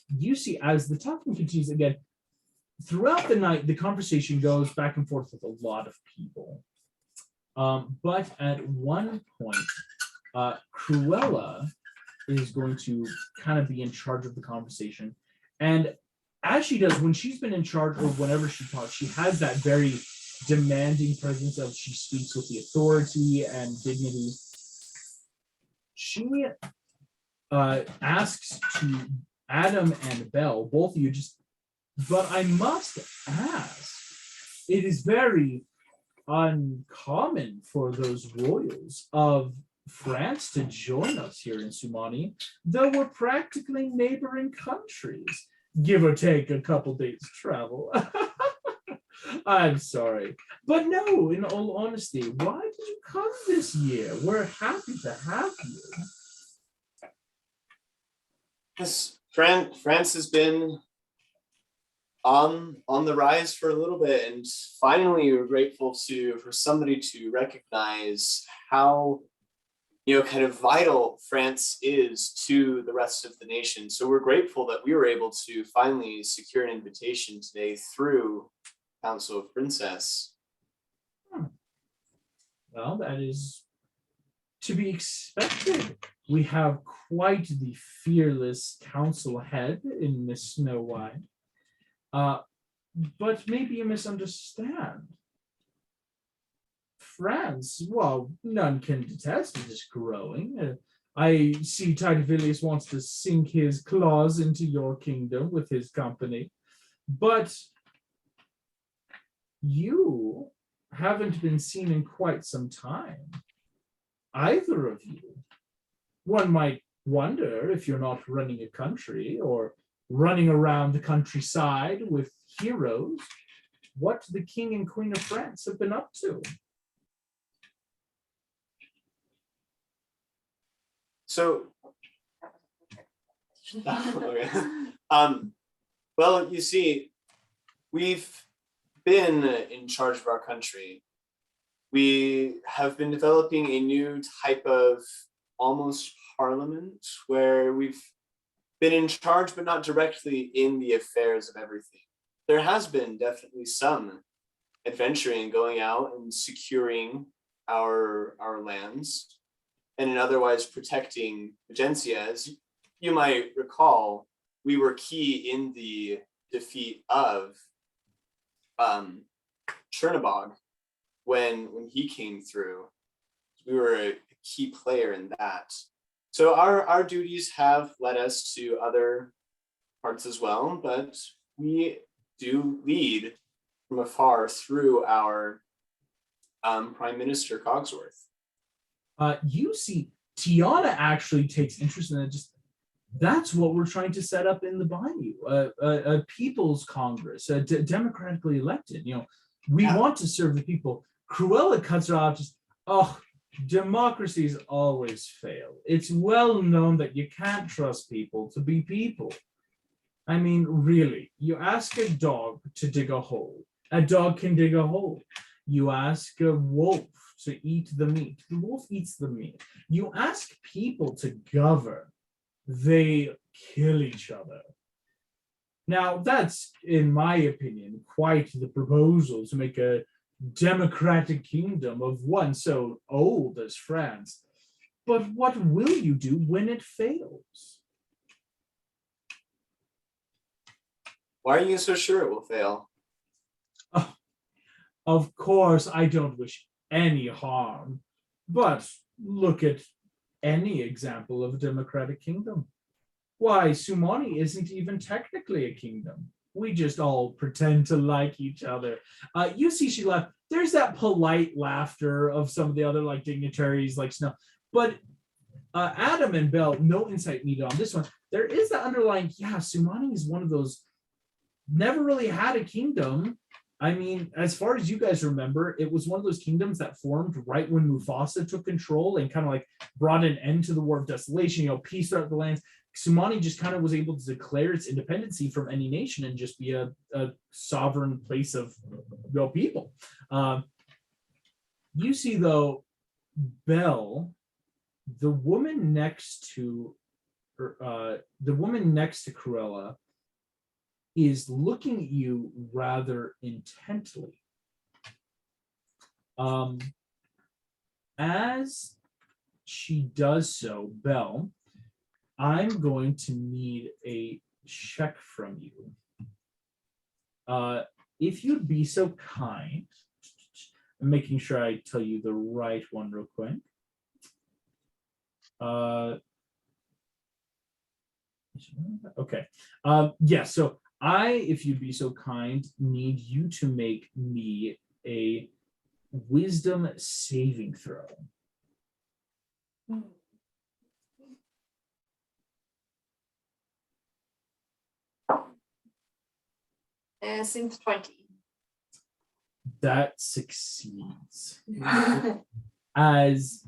You see, as the talking continues again, throughout the night, the conversation goes back and forth with a lot of people. But at one point, Cruella is going to kind of be in charge of the conversation. And as she does, when she's been in charge or whenever she talks, she has that very demanding presence of she speaks with the authority and dignity. She asks to Adam and Belle, both of you, but I must ask, it is very uncommon for those royals of France to join us here in Sumani, though we're practically neighboring countries, give or take a couple days travel. I'm sorry. But no, in all honesty, why did you come this year? We're happy to have you. Yes, France has been on the rise for a little bit, and finally we're grateful for somebody to recognize how kind of vital France is to the rest of the nation. So we're grateful that we were able to finally secure an invitation today through Council of Princess. Well, that is to be expected. We have quite the fearless council head in Miss Snow White. But maybe you misunderstand. France, well, none can detest it is growing. I see Tidevilius wants to sink his claws into your kingdom with his company, but you haven't been seen in quite some time. Either of you. One might wonder if you're not running a country or running around the countryside with heroes, what the King and Queen of France have been up to. So, okay. Well, you see, we've been in charge of our country. We have been developing a new type of almost parliament where we've been in charge, but not directly in the affairs of everything. There has been definitely some adventuring, going out and securing our lands, and in otherwise protecting Agencia. As you might recall, we were key in the defeat of Chernobog when he came through. We were a key player in that. So our duties have led us to other parts as well, but we do lead from afar through our Prime Minister Cogsworth. You see, Tiana actually takes interest in it. That's what we're trying to set up in the Bayou, a people's Congress, democratically elected. We want to serve the people. Cruella cuts her off. Democracies always fail. It's well known that you can't trust people to be people. I mean, really, you ask a dog to dig a hole. A dog can dig a hole. You ask a wolf to eat the meat. The wolf eats the meat. You ask people to govern. They kill each other. Now, that's, in my opinion, quite the proposal to make a democratic kingdom of one so old as France. But what will you do when it fails? Why are you so sure it will fail? Of course, I don't wish any harm, but look at any example of a democratic kingdom. Why, Sumani isn't even technically a kingdom. We just all pretend to like each other. You see, she laughed. There's that polite laughter of some of the other dignitaries like Snow. But Adam and Belle, no insight needed on this one. There is the underlying, Sumani is one of those, never really had a kingdom. I mean, as far as you guys remember, it was one of those kingdoms that formed right when Mufasa took control and kind of brought an end to the War of Desolation, peace throughout the lands. Sumani just kind of was able to declare its independency from any nation and just be a sovereign place of people. You see, though, Belle, the woman next to Cruella, is looking at you rather intently. As she does so, Belle, I'm going to need a check from you. If you'd be so kind, I'm making sure I tell you the right one real quick. Okay. So if you'd be so kind, need you to make me a wisdom saving throw. Seems 20. That succeeds. As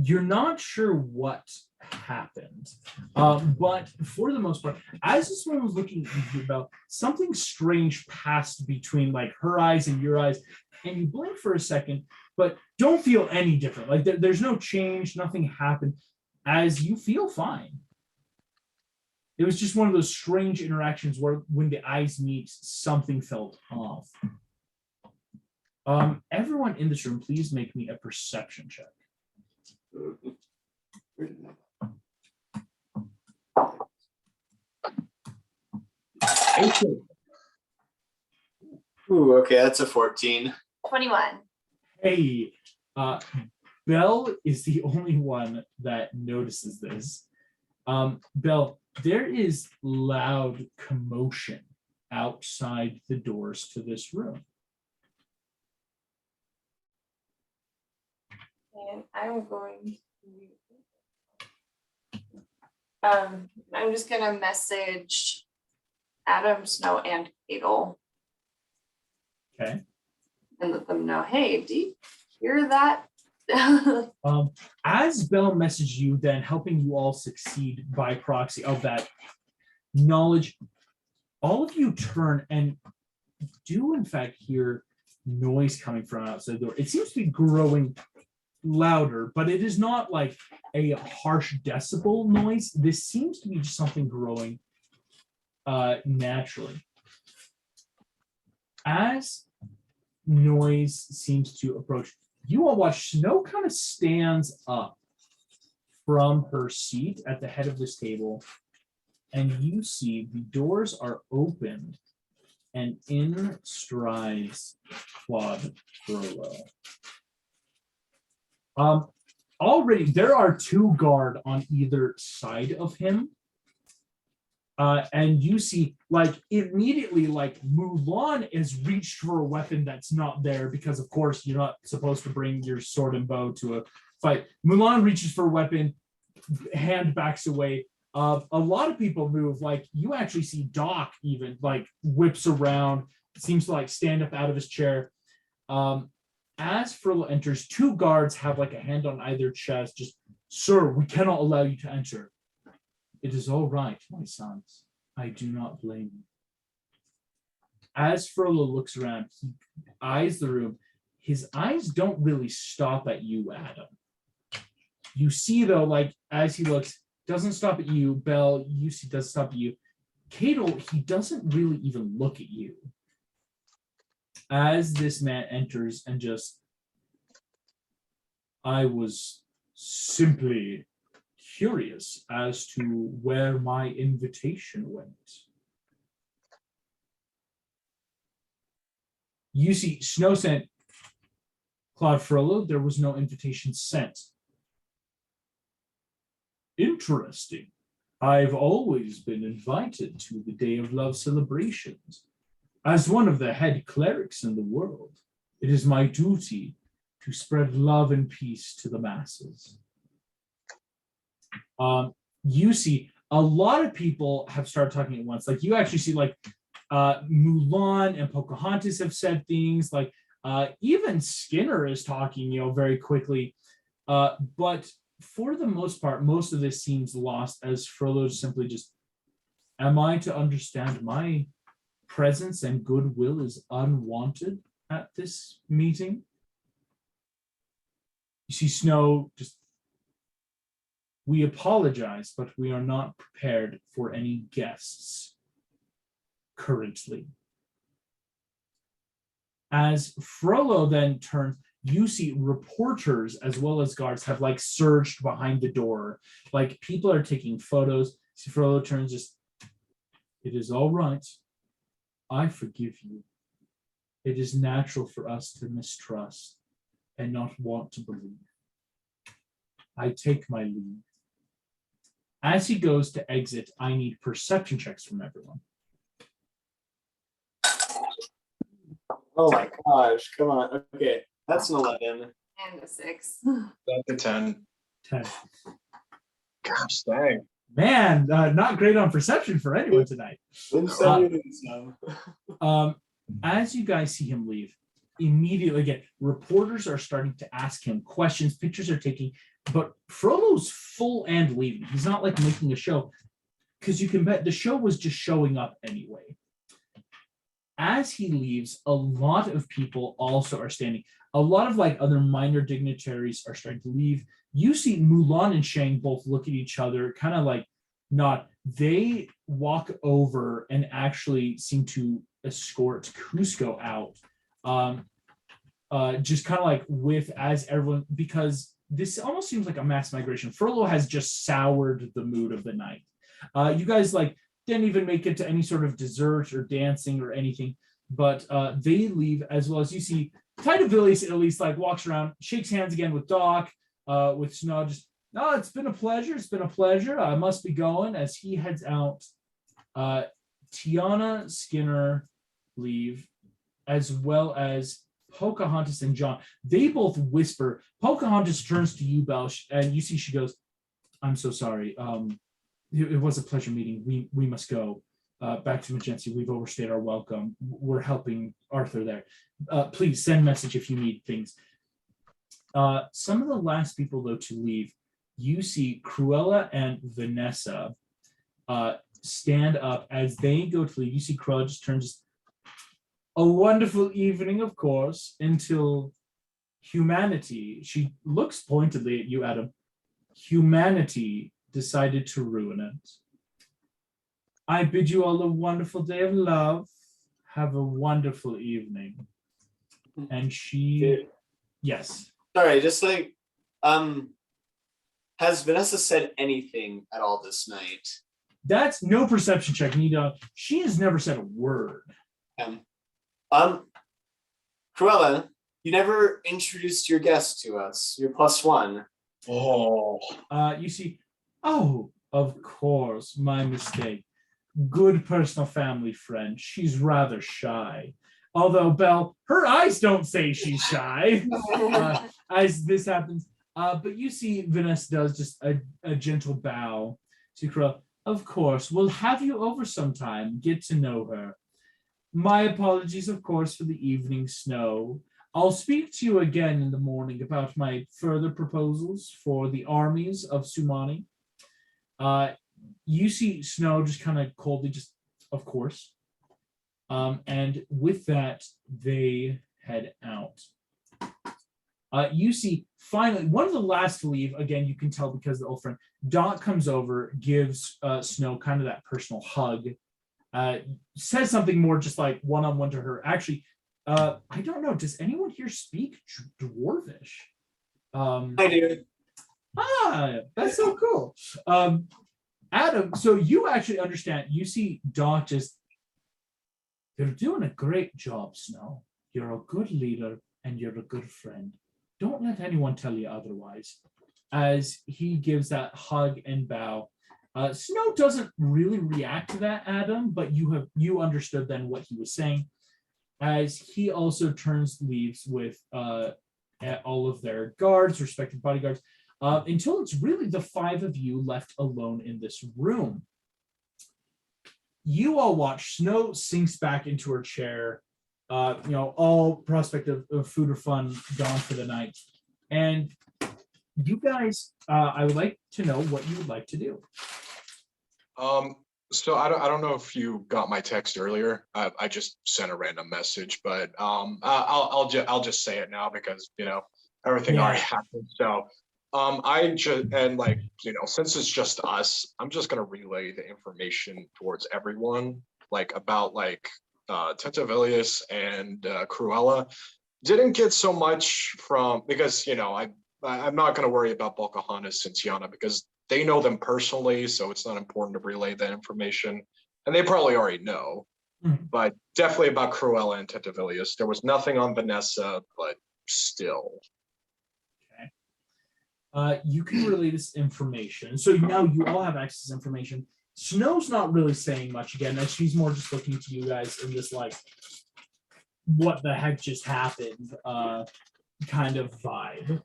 you're not sure what happened, but for the most part, as this one was looking at you about, something strange passed between her eyes and your eyes, and you blink for a second, but don't feel any different. There's no change, nothing happened, as you feel fine. It was just one of those strange interactions where when the eyes meet, something felt off. Everyone in this room, please make me a perception check. Ooh, okay, that's a 14. 21. Hey, Belle is the only one that notices this. Belle, there is loud commotion outside the doors to this room. And I'm going to I'm just gonna message Adam, Snow, and Adel. Okay. And let them know, hey, do you hear that? As Belle messaged you, then helping you all succeed by proxy of that knowledge, all of you turn and do in fact hear noise coming from outside the door. It seems to be growing louder, but it is not like a harsh decibel noise. This seems to be just something growing naturally. As noise seems to approach. You all watch Snow kind of stands up from her seat at the head of this table, and you see the doors are opened, and in strides Claude Frollo. Already there are 2 guard on either side of him. And you see, like, immediately, like, Mulan is reached for a weapon that's not there because, of course, you're not supposed to bring your sword and bow to a fight. Mulan reaches for a weapon, hand backs away. A lot of people move. Like, you actually see Doc even, like, whips around, seems to, like, stand up out of his chair. As Frollo enters, 2 guards have, like, a hand on either chest. Just, sir, we cannot allow you to enter. It is all right, my sons. I do not blame you. As Frollo looks around, he eyes the room. His eyes don't really stop at you, Adam. You see, though, like, as he looks, doesn't stop at you. Belle, you see, doesn't stop at you. Cadel, he doesn't really even look at you. As this man enters and just, I was simply curious as to where my invitation went. You see, Snow sent Claude Frollo, there was no invitation sent. Interesting. I've always been invited to the Day of Love celebrations. As one of the head clerics in the world, it is my duty to spread love and peace to the masses. You see, a lot of people have started talking at once. Like, you actually see, like, Mulan and Pocahontas have said things. Like, even Skinner is talking, very quickly. But for the most part, most of this seems lost as Frollo simply just, am I to understand my presence and goodwill is unwanted at this meeting? You see Snow just, we apologize, but we are not prepared for any guests currently. As Frollo then turns, you see reporters as well as guards have, like, surged behind the door. Like, people are taking photos. See, Frollo turns, just, it is all right. I forgive you. It is natural for us to mistrust and not want to believe. I take my leave. As he goes to exit, I need perception checks from everyone. Oh my gosh, come on. Okay, that's an 11. And a 6. That's a 10. 10. Gosh dang. Man, not great on perception for anyone tonight. As you guys see him leave, immediately again, reporters are starting to ask him questions, pictures are taking, but Frollo's full and leaving. He's not, like, making a show, because you can bet the show was just showing up anyway. As he leaves, a lot of people also are standing. A lot of, like, other minor dignitaries are starting to leave. You see Mulan and Shang both look at each other, kind of like nod. They walk over and actually seem to escort Cusco out. Just kind of like with as everyone, because this almost seems like a mass migration. Frollo has just soured the mood of the night. You guys, like, didn't even make it to any sort of dessert or dancing or anything, but they leave, as well as you see Titavillis at least, like, walks around, shakes hands again with Doc, with Snow, just, no, it's been a pleasure. It's been a pleasure. I must be going. As he heads out, Tiana, Skinner leave, as well as Pocahontas and John. They both whisper. Pocahontas turns to you, Belle, and you see she goes, I'm so sorry. It was a pleasure meeting. We must go back to Magency. We've overstayed our welcome. We're helping Arthur there. Please send message if you need things. Some of the last people, though, to leave, you see Cruella and Vanessa stand up. As they go to leave, you see Cruella just turns, a wonderful evening, of course, until humanity, she looks pointedly at you, Adam, humanity decided to ruin it. I bid you all a wonderful day of love. Have a wonderful evening. And she, Dude. yes. Sorry, just like, has Vanessa said anything at all this night? That's no perception check. She has never said a word. Cruella, you never introduced your guest to us. You're +1. Oh, You see, oh, of course, my mistake. Good personal family friend. She's rather shy. Although, Belle, her eyes don't say she's shy as this happens. But you see, Vanessa does just a gentle bow to Cruella. Of course, we'll have you over sometime. Get to know her. My apologies, of course, for the evening snow. I'll speak to you again in the morning about my further proposals for the armies of Sumani. You see Snow just kind of coldly, just, of course. And with that, they head out. You see, finally, one of the last to leave, again, you can tell because the old friend, Dot comes over, gives Snow kind of that personal hug, says something more just like one-on-one to her. Actually, I don't know, does anyone here speak Dwarvish? I do. That's so cool. Adam, so you actually understand. You see Dot just, you're doing a great job, Snow. You're a good leader and you're a good friend. Don't let anyone tell you otherwise. As he gives that hug and bow. Snow doesn't really react to that, Adam, but you understood then what he was saying. As he also leaves with all of their guards, respective bodyguards, until it's really the 5 of you left alone in this room. You all watch. Snow sinks back into her chair. All prospect of food or fun gone for the night. And you guys, I would like to know what you would like to do. So I don't know if you got my text earlier. I just sent a random message, but I'll just say it now because everything already happened. So since it's just us, I'm just gonna relay the information towards everyone, about Tentavilius and Cruella. Didn't get so much from because I'm not gonna worry about Pocahontas and Tiana because they know them personally, so it's not important to relay that information, and they probably already know. But definitely about Cruella and Tentavilius. There was nothing on Vanessa, but still. You can relay this information. So now you all have access to information. Snow's not really saying much again, as she's more just looking to you guys in this what the heck just happened kind of vibe.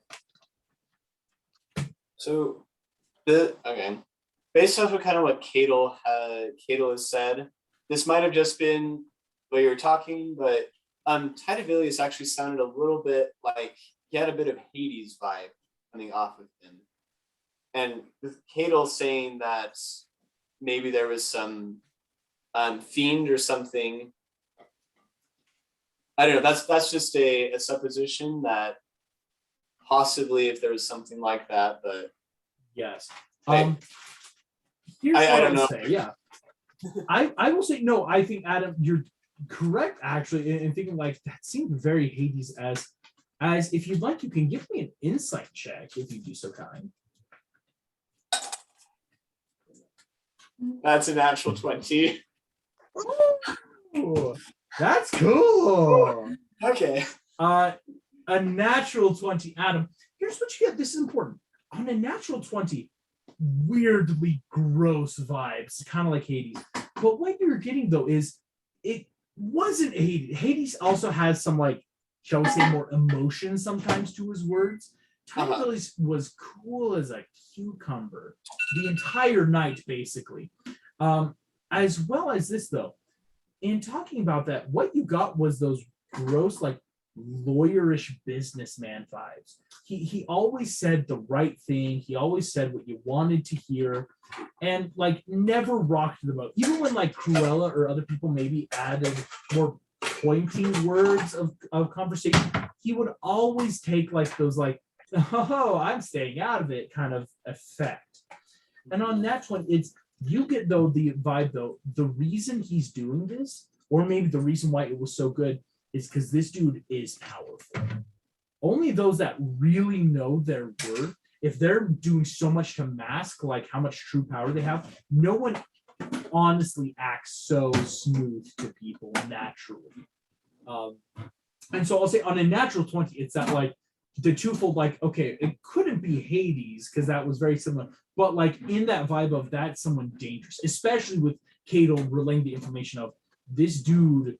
So based off of kind of what Cadel has said, this might have just been what you were talking, but Titavilius actually sounded a little bit like he had a bit of Hades vibe coming off of him. And with Cadel saying that maybe there was some fiend or something, I don't know, that's just a supposition that possibly if there was something like that, but yes. Here's I don't know. Say. Yeah. I will say no, I think Adam, you're correct actually in thinking that seemed very Hades as if you'd like, you can give me an insight check if you'd be so kind. That's a natural 20. Ooh, that's cool. Okay. A natural 20, Adam. Here's what you get. This is important. On a natural 20, weirdly gross vibes, kind of like Hades. But what you're getting though is it wasn't Hades. Hades also has some shall we say more emotion sometimes to his words. Titavilius was cool as a cucumber the entire night, basically. As well as this though, in talking about that, what you got was those gross lawyerish businessman vibes. He always said the right thing. He always said what you wanted to hear, and never rocked the boat. Even when Cruella or other people maybe added more pointing words of conversation, he would always take those oh, I'm staying out of it kind of effect. And on that one, you get though the vibe though, the reason he's doing this, or maybe the reason why it was so good, is because this dude is powerful. Only those that really know their worth, if they're doing so much to mask like how much true power they have, no one honestly acts so smooth to people naturally. And so I'll say on a natural 20, it's that like the twofold, like, okay, it couldn't be Hades because that was very similar, but like in that vibe of that's someone dangerous, especially with Cato relaying the information of this dude,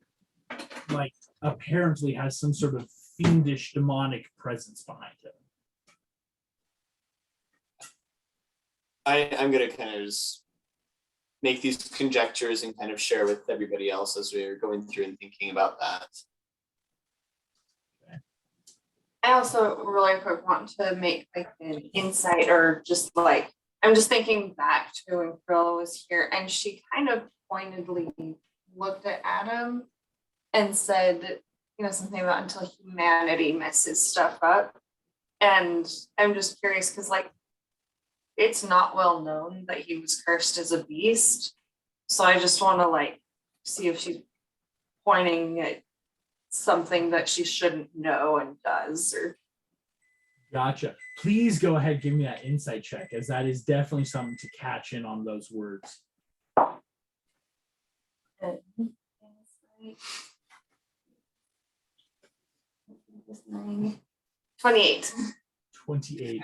like apparently has some sort of fiendish demonic presence behind him. I'm gonna kind of just make these conjectures and kind of share with everybody else as we're going through and thinking about that. I also really quick want to make like an insight or just like, I'm just thinking back to when Krilla was here and she kind of pointedly looked at Adam and said, you know, something about until humanity messes stuff up. And I'm just curious because like, it's not well known that he was cursed as a beast. So I just want to like see if she's pointing at something that she shouldn't know and does. Or Gotcha. Please go ahead, give me that insight check, as that is definitely something to catch in on those words. 28. 28.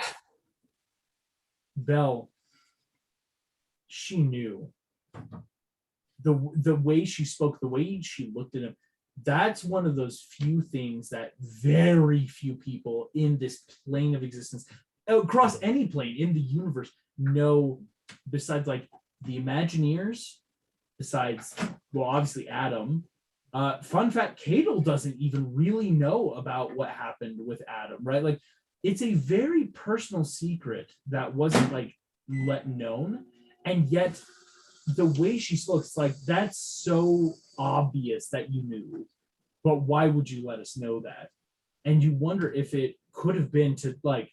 Belle, she knew. The way she spoke, the way she looked at him, that's one of those few things that very few people in this plane of existence, across any plane in the universe, know, besides like the Imagineers, besides, well, obviously Adam. Fun fact, Cato doesn't even really know about what happened with Adam, right? Like, it's a very personal secret that wasn't like let known, and yet the way she spoke, it's like, that's so obvious that you knew, but why would you let us know that? And you wonder if it could have been to like,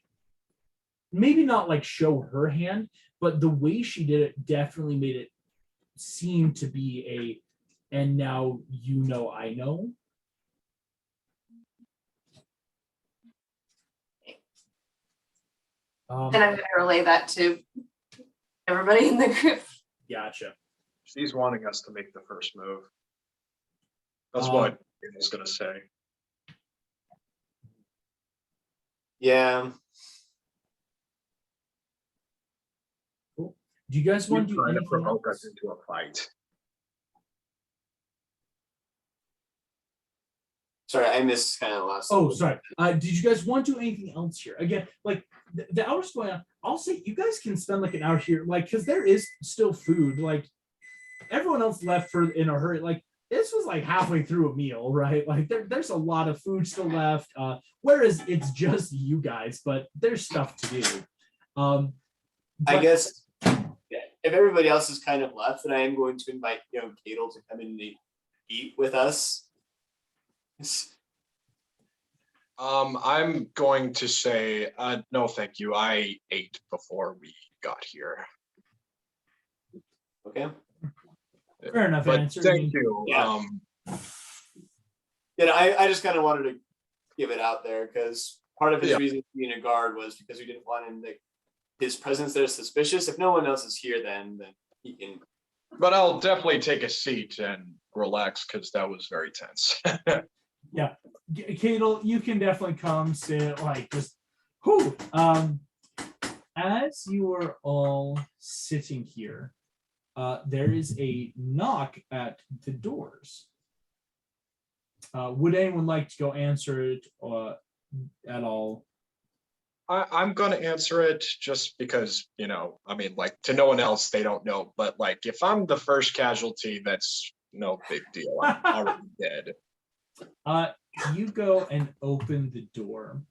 maybe not like show her hand, but the way she did it definitely made it seem to be and now you know I know. And I'm going to relay that to everybody in the group. Gotcha. She's wanting us to make the first move. That's what I was going to say. Yeah. Cool. Do you guys want to do trying to anything provoke else? us into a fight? Sorry, I missed kind of the last. Oh, sorry. Did you guys want to do anything else here? Again, like the hour's going on. I'll say you guys can spend like an hour here, like, because there is still food. Like, everyone else left for in a hurry. Like, this was like halfway through a meal, right? Like, there's a lot of food still left. Whereas it's just you guys, but there's stuff to do. I guess if everybody else is kind of left, then I am going to invite Cadle to come in and eat with us. I'm going to say no, thank you. I ate before we got here. Okay. Fair enough But answer. thank you. Yeah. I just kind of wanted to give it out there because part of his reason for being a guard was because we didn't want him to, his presence there is suspicious. If no one else is here, then he can. But I'll definitely take a seat and relax because that was very tense. Yeah, Cadle, you can definitely come sit, like, just whoo. As you are all sitting here, there is a knock at the doors. Would anyone like to go answer it at all? I'm going to answer it just because, I mean, like, to no one else, they don't know. But, like, if I'm the first casualty, that's no big deal. I'm already dead. You go and open the door.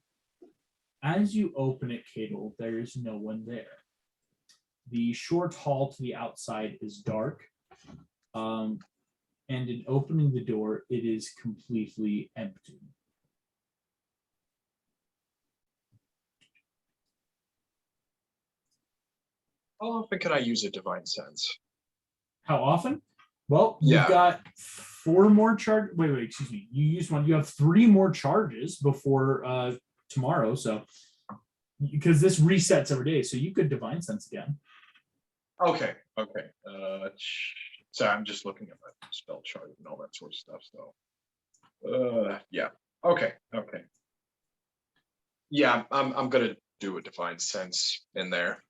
As you open it, Cadle, there is no one there. The short hall to the outside is dark. And in opening the door, it is completely empty. How often can I use a divine sense? How often? Well, you've got 4 more charge. Wait, excuse me. You used one. You have 3 more charges before tomorrow. So because this resets every day, so you could divine sense again. Okay. So I'm just looking at my spell chart and all that sort of stuff. So, yeah. Okay. Yeah, I'm gonna do a divine sense in there.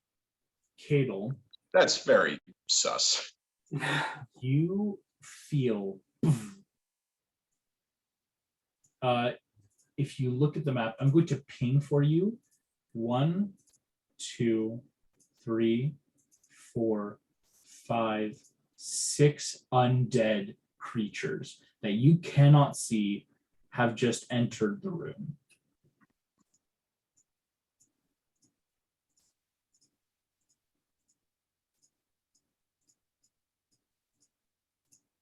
Cadle, That's very sus. you feel. If you look at the map, I'm going to ping for you 1, 2, 3, 4, 5, 6 undead creatures that you cannot see have just entered the room.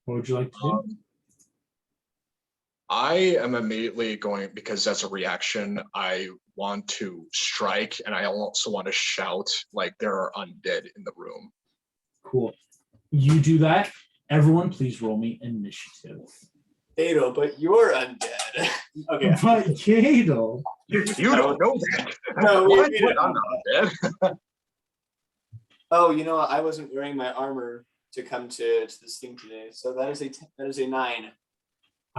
What would you like to do? I am immediately going, because as a reaction, I want to strike, and I also want to shout like there are undead in the room. Cool. You do that. Everyone, please roll me initiative. Cadle, but you're undead. Okay. But Cadle. You don't know that. No, What? we didn't. I'm not dead. Oh, you know what? I wasn't wearing my armor to come to this thing today, so that is a 9.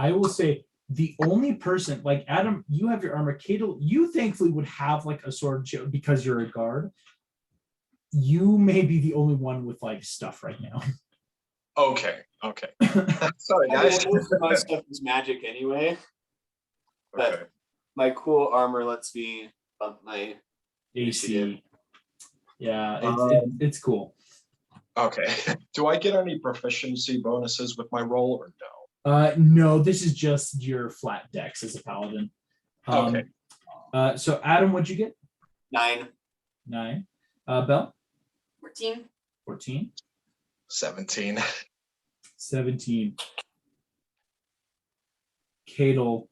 I will say the only person, like Adam, you have your armor. Cadle, you thankfully would have like a sword because you're a guard. You may be the only one with like stuff right now. Okay. Sorry, guys. Most of my stuff is magic anyway, but Okay. my cool armor lets me bump my AC. Yeah, it's cool. Okay. Do I get any proficiency bonuses with my roll or no? No, this is just your flat dex as a paladin. Okay. So Adam, what'd you get? 9. 9. Belle? 14. 14. 17. 17. Cadle,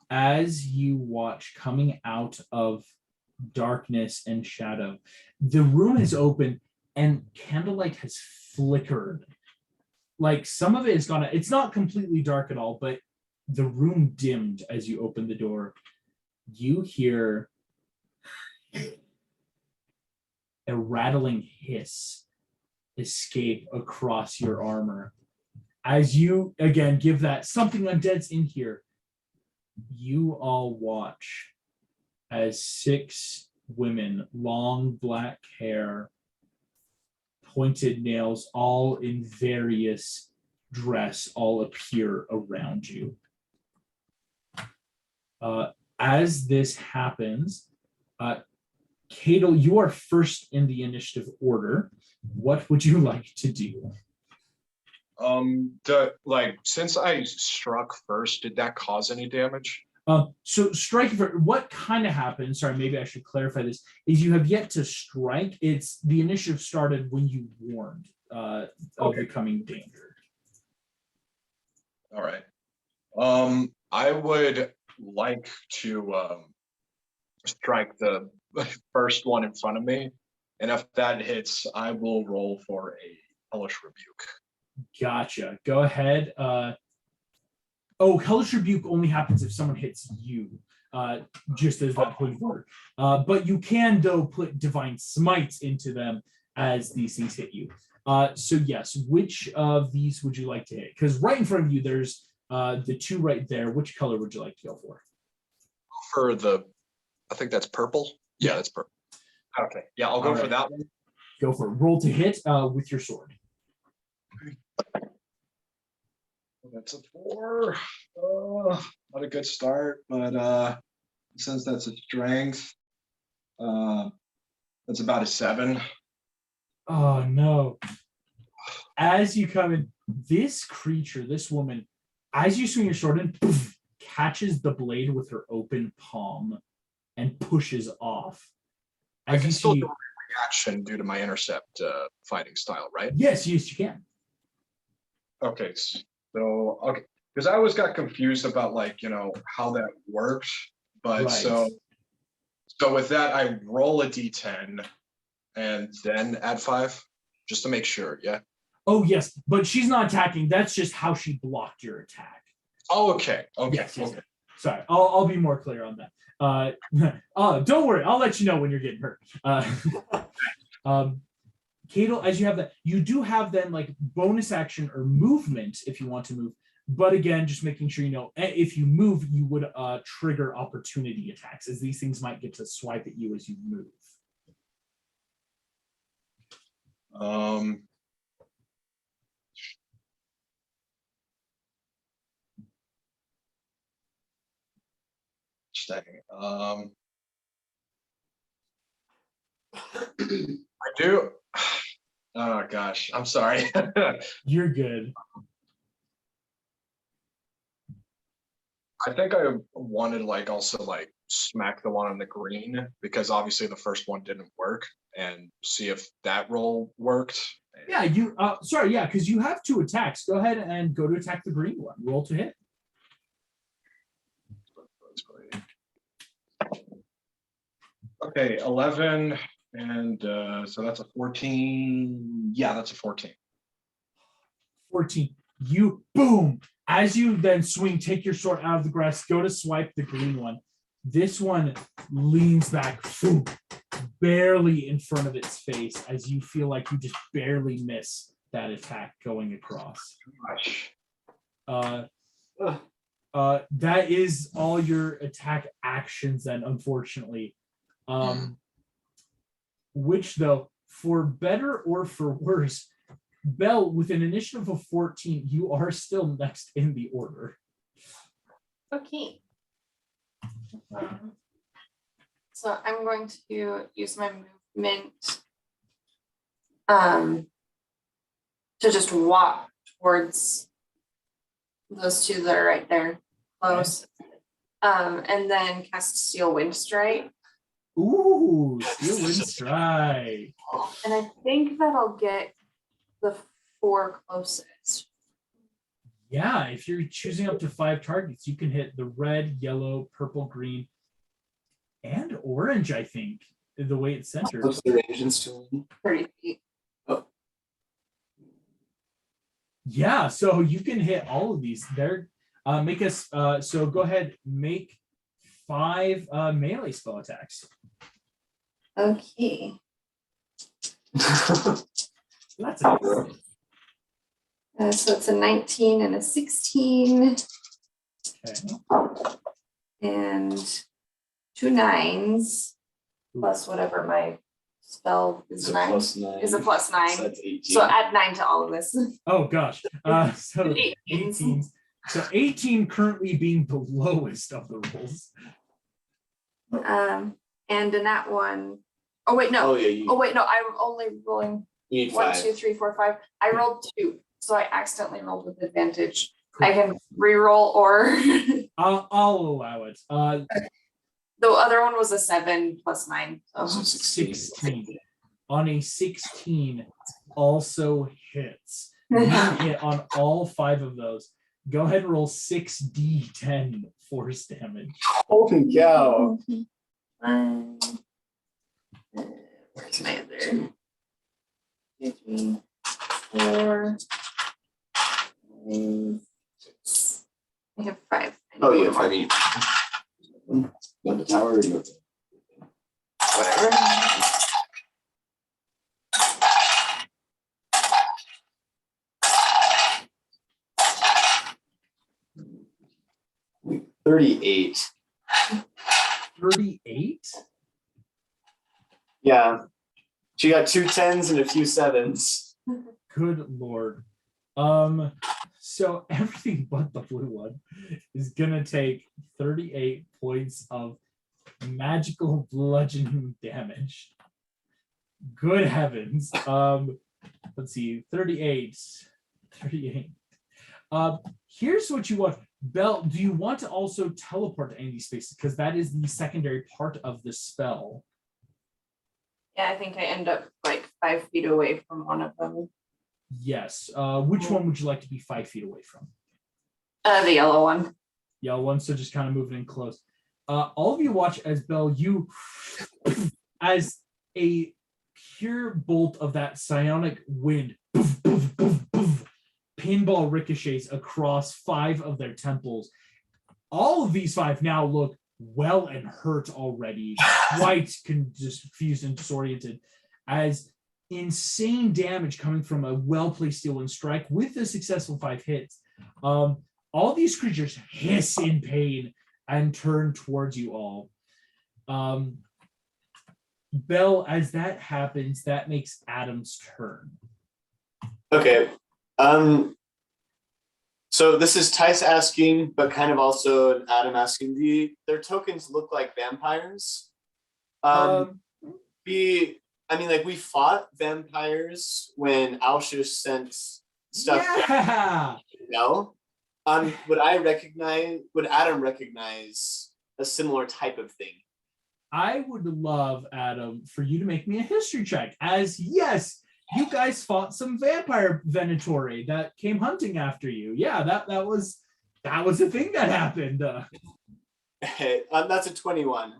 as you watch coming out of darkness and shadow, the room is open and candlelight has flickered. Like some of it is gone. It's not completely dark at all, but the room dimmed as you open the door. You hear a rattling hiss escape across your armor. As you, again, give that something undead's in here, you all watch as 6 women, long black hair, pointed nails, all in various dress, all appear around you. As this happens, Cadle, you are first in the initiative order. What would you like to do? Since I struck first, did that cause any damage? So striking for what kind of happened, sorry, maybe I should clarify this, is you have yet to strike. It's the initiative started when you warned of the coming danger. All right. I would like to strike the first one in front of me, and if that hits, I will roll for a hellish rebuke. Gotcha. Go ahead. Hellish Rebuke only happens if someone hits you, just as that point forward. But you can, though, put Divine Smites into them as these things hit you. So yes, which of these would you like to hit? Because right in front of you, there's the 2 right there. Which color would you like to go for? I think that's purple. Yeah, that's purple. Okay. Yeah, I'll go for that one. Go for it. Roll to hit with your sword. That's a 4. Not a good start, but since that's a strength, that's about a 7. Oh no. As you come in, this creature, this woman, as you swing your sword in, poof, catches the blade with her open palm and pushes off. I can still do a reaction due to my intercept fighting style, right? Yes, you can. Okay. So, because I always got confused about how that works, but Right. so with that, I roll a d10 and then add 5 just to make sure. Yeah. Oh yes, but she's not attacking. That's just how she blocked your attack. Oh, okay. Okay. Yes. Okay. Sorry, I'll be more clear on that. Don't worry, I'll let you know when you're getting hurt. Cadel, as you have that, you do have then like bonus action or movement if you want to move. But again, just making sure you know if you move, you would trigger opportunity attacks, as these things might get to swipe at you as you move. I do. Oh gosh, I'm sorry. You're good. I think I wanted like also like smack the one on the green because obviously the first one didn't work and see if that roll worked. Yeah, you sorry, yeah, because you have 2 attacks. Go ahead and go to attack the green one. Roll to hit. Okay, 11, and so that's a 14. Yeah, that's a 14. 14. You boom. As you then swing, take your sword out of the grass, go to swipe the green one. This one leans back, boom, barely in front of its face, as you feel like you just barely miss that attack going across. Gosh. That is all your attack actions then, unfortunately. Which though, for better or for worse, Belle, with an initiative of 14, you are still next in the order. Okay. So I'm going to use my movement to just walk towards those 2 that are right there close. And then cast Steel Wind Strike. Ooh, Steel Wind Strike. And I think that'll get the 4 closest. Yeah, if you're choosing up to 5 targets, you can hit the red, yellow, purple, green, and orange, I think, the way it's centered. What's the range in Steel Wind? 30 feet. Oh. Yeah, so you can hit all of these. There, make us. So go ahead, make 5 melee spell attacks. Okay. That's it. So it's a 19 and a 16. Okay. And 2 9s plus whatever my spell is. It's a 9 +9. is a +9. So that's 18. So add 9 to all of this. Oh gosh. So 18. 18. So 18 currently being the lowest of the rolls. And in that one, oh wait, no. Oh yeah. Oh wait, no. I'm only rolling You need 1, 5. 2, 3, 4, 5. I rolled 2, so I accidentally rolled with advantage. I can re-roll or I'll allow it. the other one was a 7 + 9. So So 16. On a 16 also hits. You hit on all 5 of those. Go ahead and roll 6d10 force damage. Holy cow. Where's my other? 2, 3, 4, 5, 6. I have 5. Oh yeah, 5 each. You want the tower or you want Whatever. the 38. 38? Yeah. She got 2 10s and a few 7s. Good lord. So everything but the blue one is gonna take 38 points of magical bludgeoning damage. Good heavens. Let's see, 38. Here's what you want. Belle, do you want to also teleport to any of these spaces? Because that is the secondary part of the spell. Yeah, I think I end up like 5 feet away from one of them. Yes. Which one would you like to be 5 feet away from? The yellow one. Yellow one, so just kind of moving in close. All of you watch as Belle, you, as a pure bolt of that psionic wind pinball ricochets across 5 of their temples. All of these 5 now look well and hurt already, quite confused and disoriented, as insane damage coming from a well-placed steel and strike with the successful 5 hits. All these creatures hiss in pain and turn towards you all. Belle, as that happens, that makes Adam's turn. Okay. So this is Tice asking, but kind of also Adam asking. Their tokens look like vampires. We fought vampires when Alshus sent stuff. Yeah. No. Would Adam recognize a similar type of thing? I would love, Adam, for you to make me a history check, as yes, you guys fought some vampire Venatori that came hunting after you. Yeah, that was a thing that happened. Okay, that's a 21.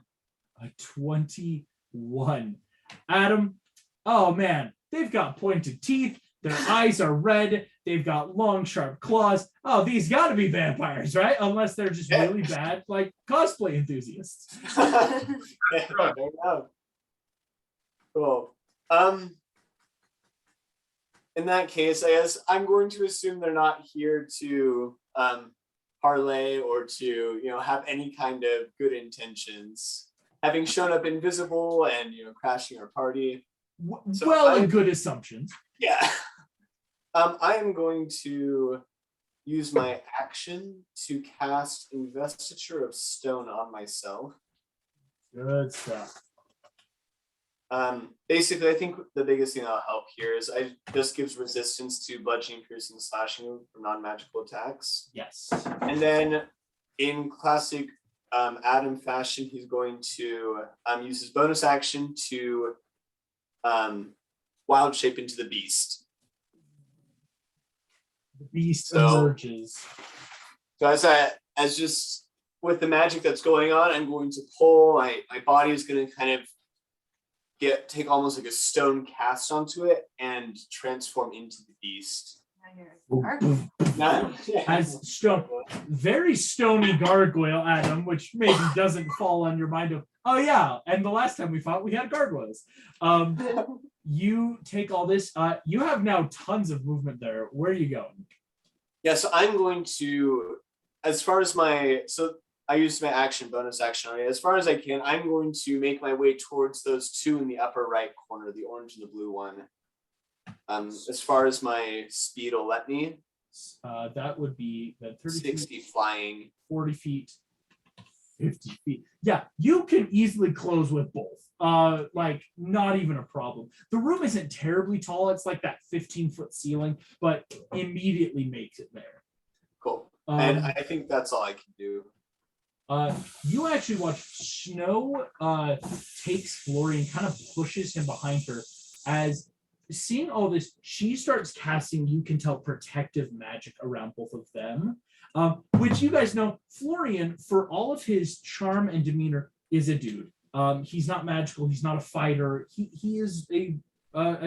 A 21. Adam, oh man, they've got pointed teeth. Their eyes are red. They've got long, sharp claws. Oh, these got to be vampires, right? Unless they're just really bad, like cosplay enthusiasts. There you go. Cool. In that case, I guess I'm going to assume they're not here to parlay or to have any kind of good intentions. Having shown up invisible and crashing our party. A good assumption. Yeah. I am going to use my action to cast Investiture of Stone on myself. Good stuff. Basically, I think the biggest thing that'll help here is just gives resistance to bludgeoning, piercing, slashing from non-magical attacks. Yes. And then in classic Adam fashion, he's going to use his bonus action to wild shape into the beast. The beast emerges. So as just with the magic that's going on, I'm going to pull. My body is going to kind of take almost like a stone cast onto it and transform into the beast. As stone, very stony gargoyle, Adam, which maybe doesn't fall on your mind of, oh yeah, and the last time we fought, we had gargoyles. You take all this. You have now tons of movement there. Where are you going? Yeah, so I'm going to, as far as I used my bonus action already. As far as I can, I'm going to make my way towards those 2 in the upper right corner, the orange and the blue one. As far as my speed will let me. That would be the 30 60 feet, flying. 40 feet, 50 feet. Yeah, you can easily close with both. Not even a problem. The room isn't terribly tall. It's like that 15-foot ceiling, but immediately makes it there. Cool. And I think that's all I can do. You actually watch Snow takes Florian, kind of pushes him behind her. As seeing all this, she starts casting, you can tell, protective magic around both of them. Which you guys know, Florian, for all of his charm and demeanor, is a dude. He's not magical. He's not a fighter. He is a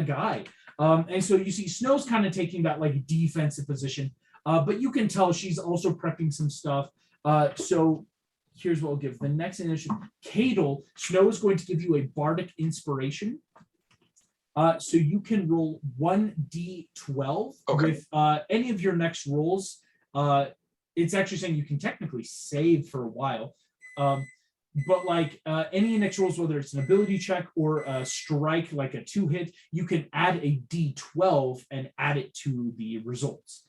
guy. And so you see Snow's kind of taking that like defensive position. But you can tell she's also prepping some stuff. So here's what we'll give. The next initiative, Cadel, Snow is going to give you a bardic inspiration. So you can roll 1d12 with any of your next rolls. It's actually saying you can technically save for a while. But any next rolls, whether it's an ability check or a strike, like a 2-hit, you can add a d12 and add it to the results.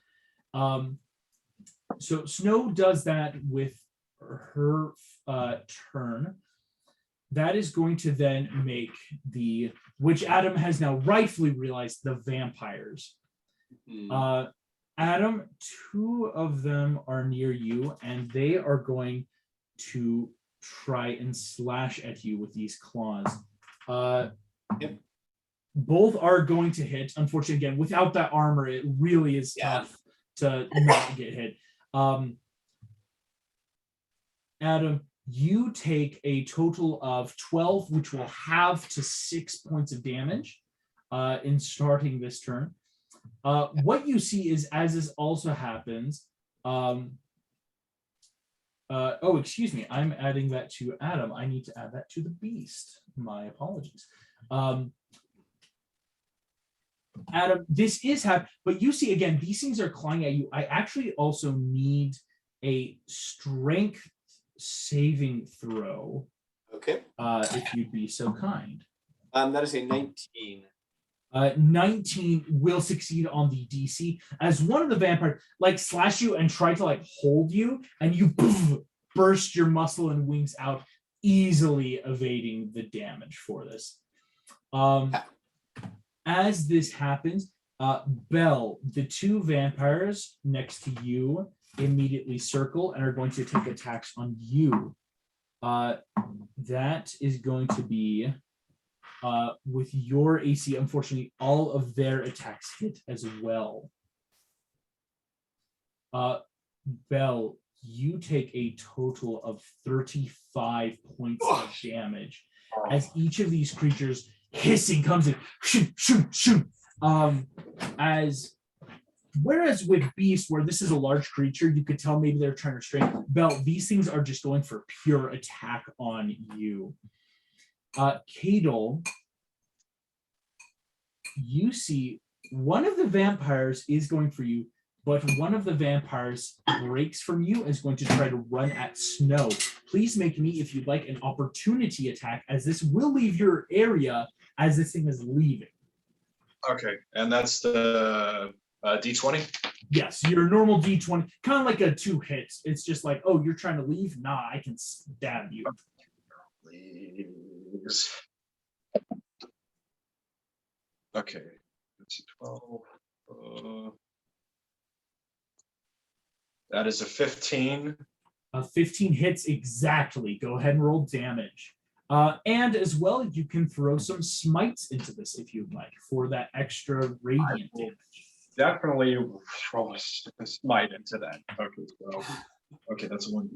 So Snow does that with her turn. That is going to then make which Adam has now rightfully realized, the vampires. Adam, 2 of them are near you, and they are going to try and slash at you with these claws. Both are going to hit. Unfortunately, again, without that armor, it really is tough to not get hit. Adam, you take a total of 12, which will halve to 6 points of damage in starting this turn. What you see is, as this also happens, oh, excuse me, I'm adding that to Adam. I need to add that to the beast. My apologies. Adam, this is happening, but you see, again, these things are clawing at you. I actually also need a strength saving throw. Okay. If you'd be so kind. That is a 19. 19 will succeed on the DC as one of the vampires slash you and try to hold you, and you burst your muscle and wings out, easily evading the damage for this. As this happens, Belle, the two vampires next to you immediately circle and are going to take attacks on you. That is going to be with your AC. Unfortunately, all of their attacks hit as well. Belle, you take a total of 35 points of damage as each of these creatures hissing comes in. Shoot, shoot, shoot. Whereas with Beast, where this is a large creature, you could tell maybe they're trying to restrain. Belle, these things are just going for pure attack on you. Cadel, you see one of the vampires is going for you, but one of the vampires breaks from you and is going to try to run at Snow. Please make me, if you'd like, an opportunity attack, as this will leave your area as this thing is leaving. Okay, and that's the D20? Yes, your normal D20, kind of like a 2 hits. It's just like, oh, you're trying to leave? Nah, I can stab you. Please. Okay, that's a 12. That is a 15. 15 hits exactly. Go ahead and roll damage. And as well, you can throw some smites into this if you'd like for that extra radiant damage. Definitely throw a smite into that. Okay, so that's 1d8.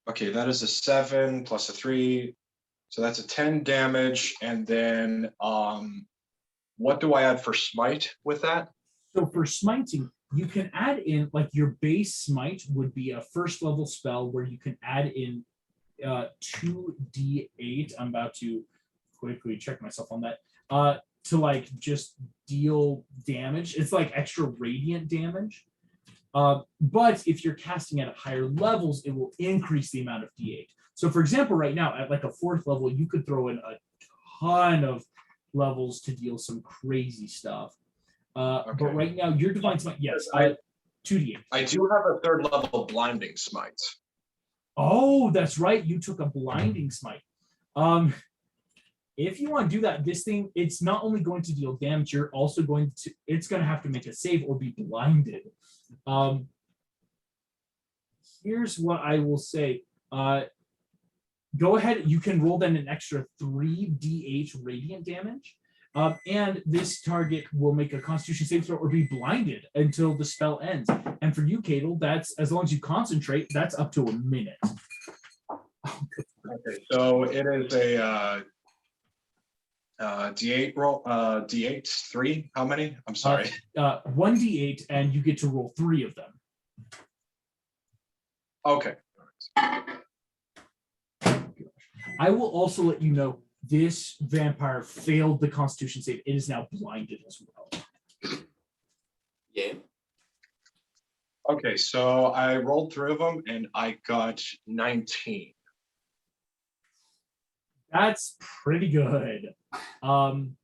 Okay, that is a 7 plus a 3. So that's a 10 damage. And then what do I add for smite with that? So for smiting, you can add in, your base smite would be a first level spell where you can add in 2d8. I'm about to quickly check myself on that. To just deal damage. It's extra radiant damage. But if you're casting at higher levels, it will increase the amount of d8. So for example, right now at a 4th level, you could throw in a ton of levels to deal some crazy stuff. But right now, your divine smite, yes, 2d8. I do have a 3rd level blinding smite. Oh, that's right. You took a blinding smite. If you want to do that, this thing, it's not only going to deal damage, you're also it's going to have to make a save or be blinded. Here's what I will say. Go ahead, you can roll then an extra 3d8 radiant damage. And this target will make a Constitution saving throw or be blinded until the spell ends. And for you, Cadel, that's as long as you concentrate, that's up to a minute. Okay, so it is a D8 roll. D8 3. How many? I'm sorry. 1d8, and you get to roll 3 of them. Okay. I will also let you know this vampire failed the Constitution save. It is now blinded as well. Yeah. Okay, so I rolled 3 of them and I got 19. That's pretty good. On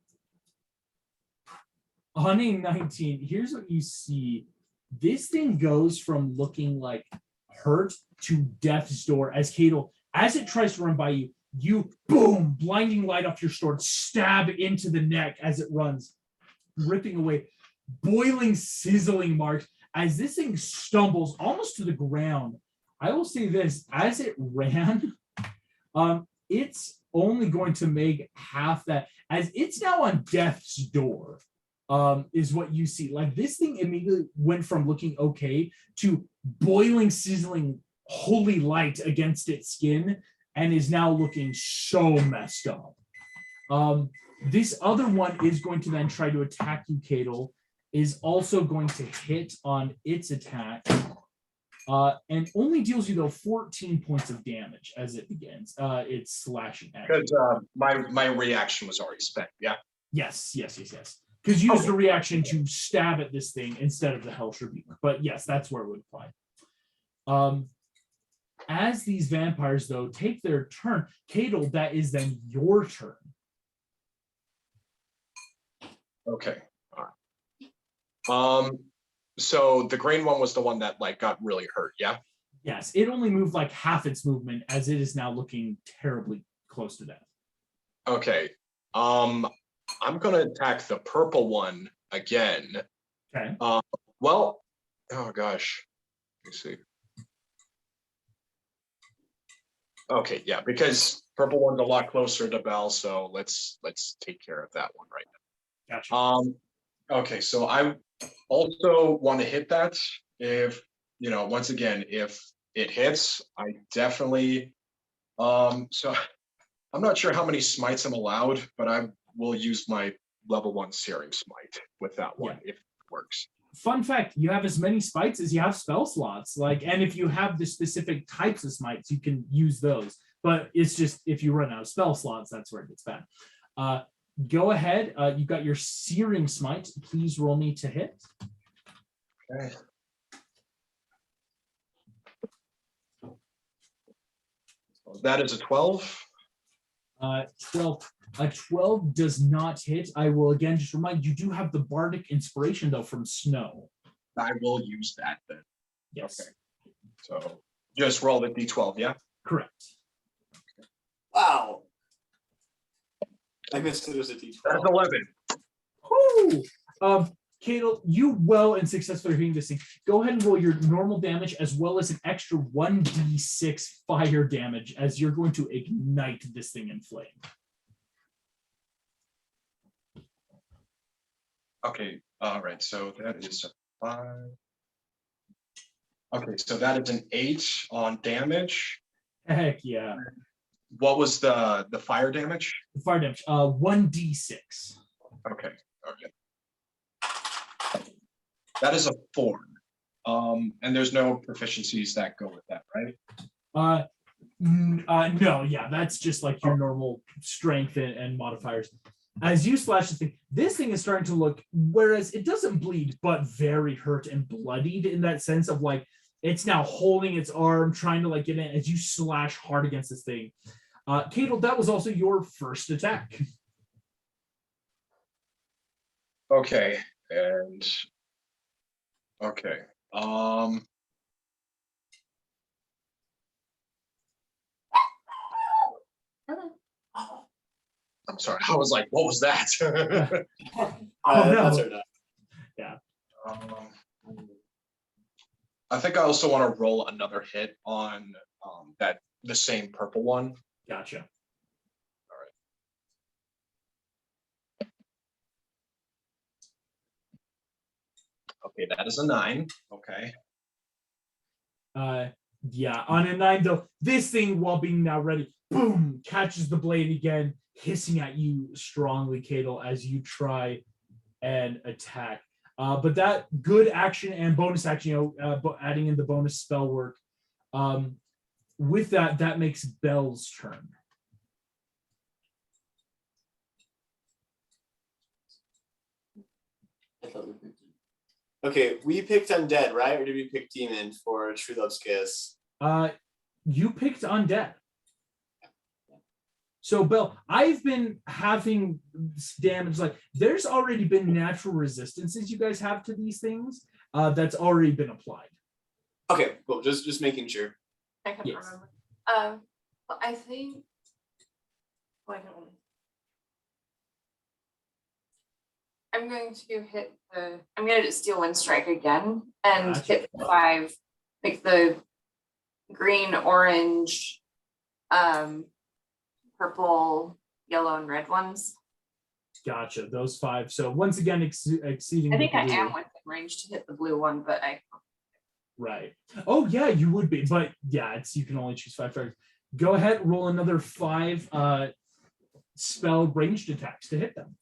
a 19, here's what you see. This thing goes from looking hurt to death's door as Cadel, as it tries to run by you, you boom, blinding light off your sword, stab into the neck as it runs, ripping away, boiling, sizzling marks as this thing stumbles almost to the ground. I will say this, as it ran, it's only going to make half that, as it's now on death's door, is what you see. This thing immediately went from looking okay to boiling, sizzling, holy light against its skin and is now looking so messed up. This other one is going to then try to attack you, Cadel, is also going to hit on its attack, and only deals you, though, 14 points of damage as it begins. It's slashing at you. Because my reaction was already spent, yeah? Yes. Because you used the reaction to stab at this thing instead of the Hellish Rebuke. But yes, that's where it would apply. As these vampires, though, take their turn, Cadel, that is then your turn. Okay. All right. So the green one was the one that like got really hurt, yeah? Yes, it only moved like half its movement as it is now looking terribly close to death. Okay. I'm gonna attack the purple one again. Okay. Well, oh gosh. Let me see. Okay, yeah, because purple one's a lot closer to Belle, so let's take care of that one right now. Gotcha. Okay, so I also want to hit that. If once again, if it hits, I definitely so I'm not sure how many smites I'm allowed, but I will use my level 1 searing smite with that one if it works. Fun fact, you have as many smites as you have spell slots. And if you have the specific types of smites, you can use those. But it's just if you run out of spell slots, that's where it gets bad. Go ahead. You've got your searing smite. Please roll me to hit. Okay. That is a 12. 12. A 12 does not hit. I will again just remind you do have the bardic inspiration though from Snow. I will use that then. Yes. Okay. So just roll the d12, yeah? Correct. Okay. Wow. I missed it was a d12. That's 11. Woo! Cadel, you well and successfully hitting this thing. Go ahead and roll your normal damage as well as an extra 1d6 fire damage as you're going to ignite this thing in flame. Okay, all right, so that is a 5. Okay, so that is an 8 on damage. Heck yeah. What was the fire damage? The fire damage, 1d6. Okay. That is a 4. And there's no proficiencies that go with that, right? No, yeah, that's just like your normal strength and modifiers. As you slash this thing is starting to look, whereas it doesn't bleed, but very hurt and bloodied in that sense of like, it's now holding its arm, trying to like get in as you slash hard against this thing. Cadel, that was also your first attack. Okay, and okay. I'm sorry. I was like, what was that? No. That's our done. Yeah. I think I also want to roll another hit on the same purple one. Gotcha. Okay, that is a 9. Okay. Yeah, on a 9 though, this thing while being now ready, boom, catches the blade again, hissing at you strongly, Cadel, as you try and attack. But that good action and bonus action, adding in the bonus spell work, with that makes Belle's turn. Okay, we picked undead, right? Or did we pick demon for True Love's Kiss? You picked undead. So, Belle, I've been having damage. Like, there's already been natural resistances you guys have to these things. That's already been applied. Okay, cool. Just making sure. I can't Yes. remember. Well, I think. Well, I don't know. I'm going to hit the. I'm going to steal one strike again and Gotcha. hit the 5, like the green, orange, purple, yellow, and red ones. Gotcha. Those 5. So once again, exceeding. I think the I blue. am within range to hit the blue one, but I. Right. Oh yeah, you would be, but yeah, it's you can only choose 5 targets. Go ahead, roll another 5 spell ranged attacks to hit them.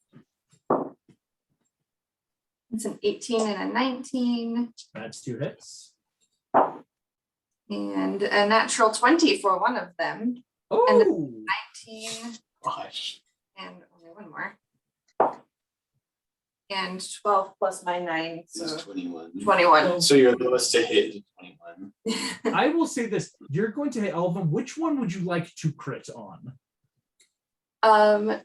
It's an 18 and a 19, That's 2 hits. and a natural 20 for one of them. Oh, 19, Gosh. and only one more. And 12 plus my 9, This is so 21. 21. So your lowest to hit is 21. I will say this: you're going to hit all of them. Which one would you like to crit on? Do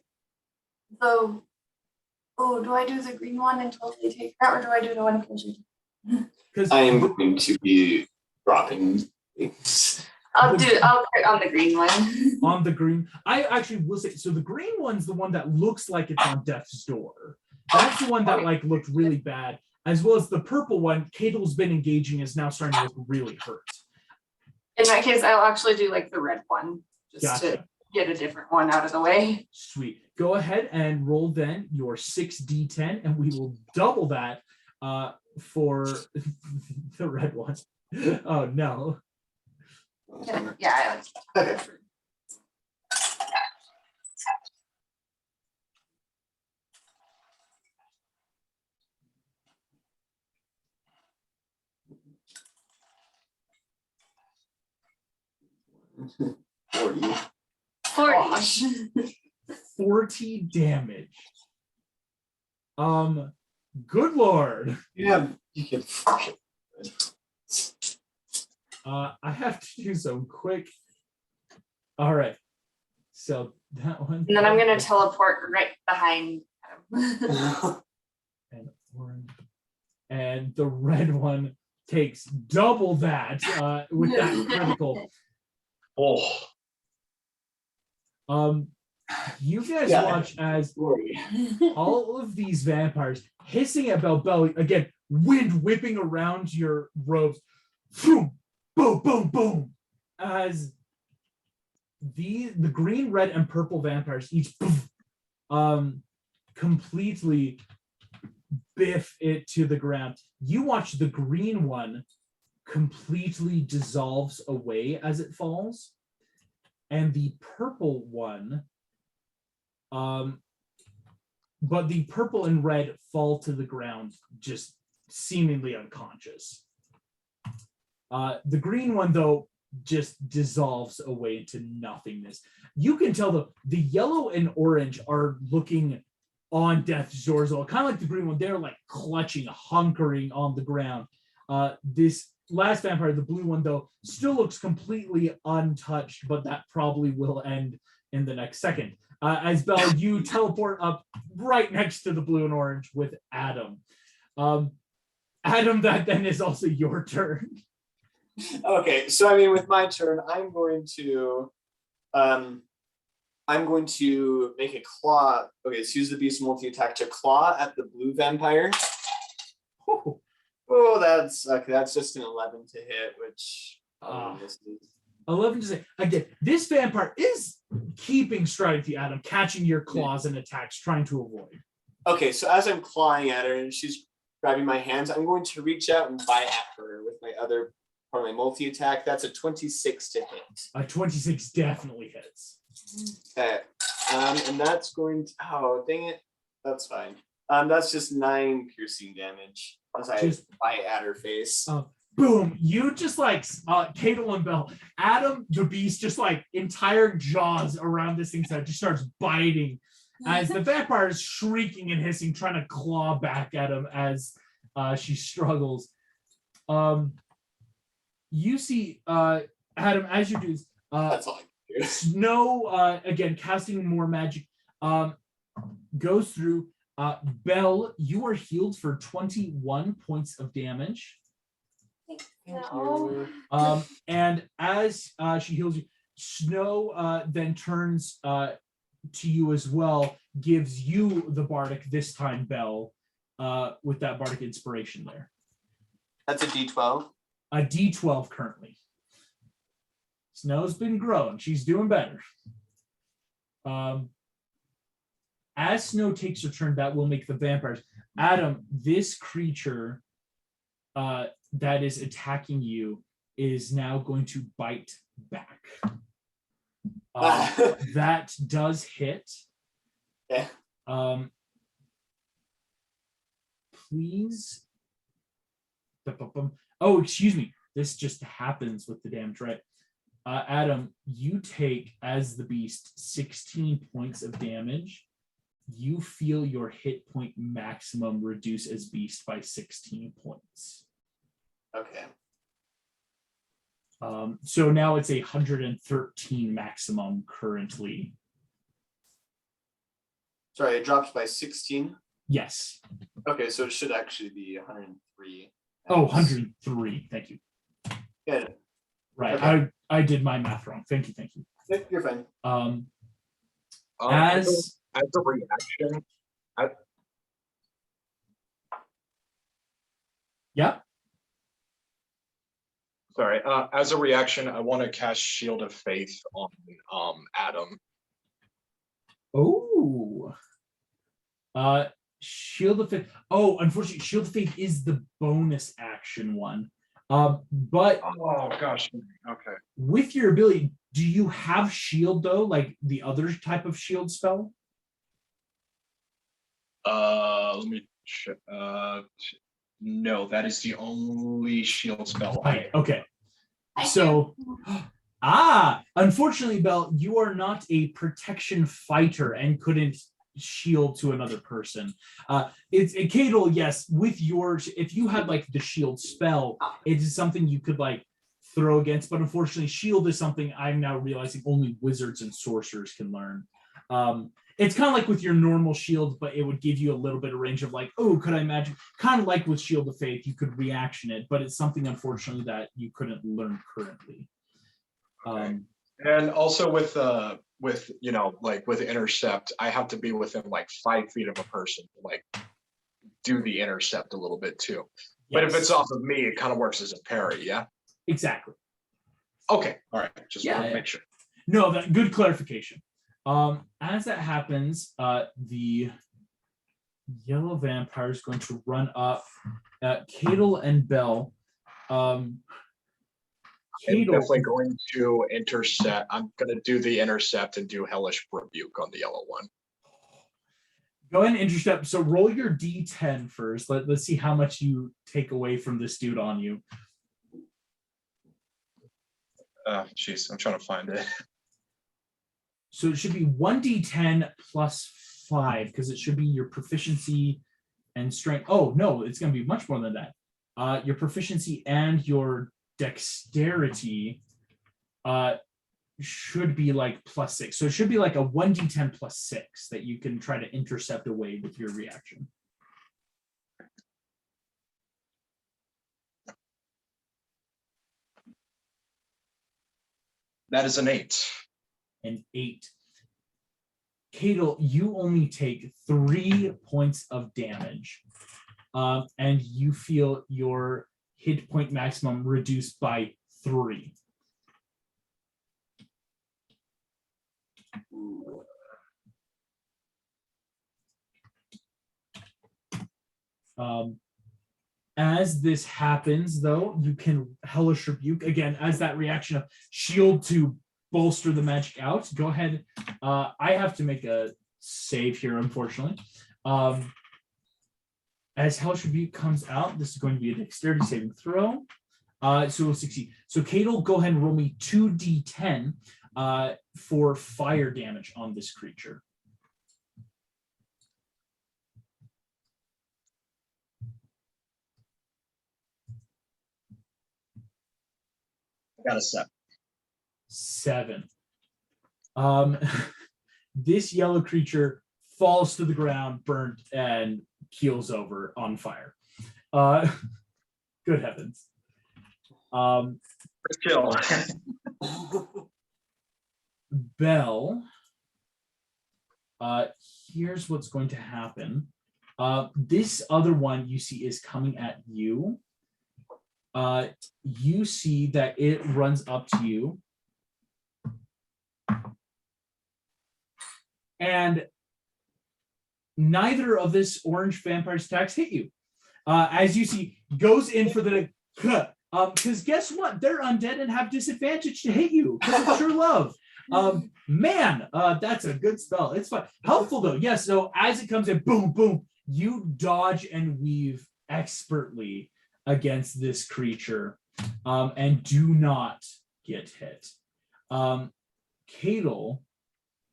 I do the green one and totally take that, or do I do the one closer? Because I am going to be dropping things. I'll crit on the green one. on the green, I actually will say so. The green one's the one that looks like it's on death's door. That's the one that like looked really bad, as well as the purple one. Cato's been engaging is now starting to look really hurt. In that case, I'll actually do like the red one, just to Gotcha. get a different one out of the way. Sweet. Go ahead and roll then your 6d10, and we will double that for the red one. Oh no. Yeah, I like Okay. it. 40. 40 damage. Good lord. Yeah, you can. I have to do some quick. All right. So that one. And then I'm gonna teleport right behind him. And orange. And the red one takes double that with that critical. Oh, You guys Yeah. watch as Glory. all of these vampires hissing at Belle, again, wind whipping around your robes. Boom, boom, boom, boom. As the green, red, and purple vampires each completely biff it to the ground. You watch the green one completely dissolves away as it falls, and the purple one, but the purple and red fall to the ground just seemingly unconscious. The green one, though, just dissolves away into nothingness. You can tell the yellow and orange are looking on death's doors, kind of like the green one. They're like clutching, hunkering on the ground. This last vampire, the blue one, though, still looks completely untouched, but that probably will end in the next second. As Belle, you teleport up right next to the blue and orange with Adam. Adam, that then is also your turn. Okay, so I mean, with my turn, I'm going to make a claw. Okay, let's use the beast multi-attack to claw at the blue vampire. Oh, that's okay. That's just an 11 to hit, which this is. 11 to say again. This vampire is keeping stride with you, Adam, catching your claws and attacks, trying to avoid. Okay, so as I'm clawing at her and she's grabbing my hands, I'm going to reach out and bite at her with my other part of my multi-attack. That's a 26 to hit. A 26 definitely hits. Okay, and that's going to. Oh, dang it! That's fine. That's just 9 piercing damage as I bite at her face. Boom! You just like Cato and Belle. Adam the beast just like entire jaws around this thing's head just starts biting as the vampire is shrieking and hissing, trying to claw back at him as she struggles. You see, Adam, as you do this, That's all I can do. Snow again casting more magic goes through. Belle, you are healed for 21 points of damage. No. And as she heals you, Snow then turns to you as well, gives you the bardic this time, Belle, with that bardic inspiration there. That's a D12. A D12 currently. Snow's been growing. She's doing better. As Snow takes her turn, that will make the vampires. Adam, this creature that is attacking you is now going to bite back. That does hit. Yeah. Please. Oh, excuse me. This just happens with the damn trait. Adam, you take, as the beast, 16 points of damage. You feel your hit point maximum reduce as beast by 16 points. Okay. So now it's 113 maximum currently. Sorry, it drops by 16. Yes. Okay, so it should actually be 103. Oh, 103. Thank you. Yeah. Right. Okay. I did my math wrong. Thank you. Yep, you're fine. As a reaction, yeah. Sorry. As a reaction, I want to cast Shield of Faith on Adam. Oh. Shield of Faith. Oh, unfortunately, Shield of Faith is the bonus action one. But oh gosh. Okay. with your ability, do you have shield though, like the other type of shield spell? Let me check. No, that is the only shield spell. Right. Okay. So, unfortunately, Belle, you are not a protection fighter and couldn't shield to another person. It's a Cadel, yes, with yours, if you had like the shield spell, it is something you could like throw against, but unfortunately, shield is something I'm now realizing only wizards and sorcerers can learn. It's kind of like with your normal shield, but it would give you a little bit of range of like, oh, could I imagine? Kind of like with Shield of Faith, you could reaction it, but it's something unfortunately that you couldn't learn currently. Okay. And also with you know, like with intercept, I have to be within like 5 feet of a person to like do the intercept a little bit too. Yes. But if it's off of me, it kind of works as a parry, yeah? Exactly. Okay, all right. Just want to make sure. No, that good clarification. As that happens, the yellow vampire is going to run up at Cadel and Belle. I'm definitely going to intercept. I'm going to do the intercept and do Hellish Rebuke on the yellow one. Go ahead and intercept. So roll your D10 first. Let's see how much you take away from this dude on you. Jeez, I'm trying to find it. So it should be 1d10 plus 5 because it should be your proficiency and strength. Oh, no, it's going to be much more than that. Your proficiency and your dexterity should be like plus 6. So it should be like a 1d10 plus 6 that you can try to intercept away with your reaction. That is an 8. An 8. Cadel, you only take 3 points of damage, and you feel your hit point maximum reduced by 3. As this happens, though, you can Hellish Rebuke again as that reaction of shield to bolster the magic out. Go ahead. I have to make a save here, unfortunately. As Hellish Rebuke comes out, this is going to be a dexterity saving throw. So we'll succeed. So Cadel, go ahead and roll me 2d10 for fire damage on this creature. I got a 7. 7. This yellow creature falls to the ground, burnt, and keels over on fire. Good heavens. Kill. Belle, here's what's going to happen. This other one you see is coming at you. You see that it runs up to you. And neither of this orange vampire's attacks hit you. as you see, goes in for the because guess what? They're undead and have disadvantage to hit you because of true love. Man, that's a good spell. It's fun. Helpful though. Yes. So as it comes in, boom, boom, you dodge and weave expertly against this creature, and do not get hit. Cadel,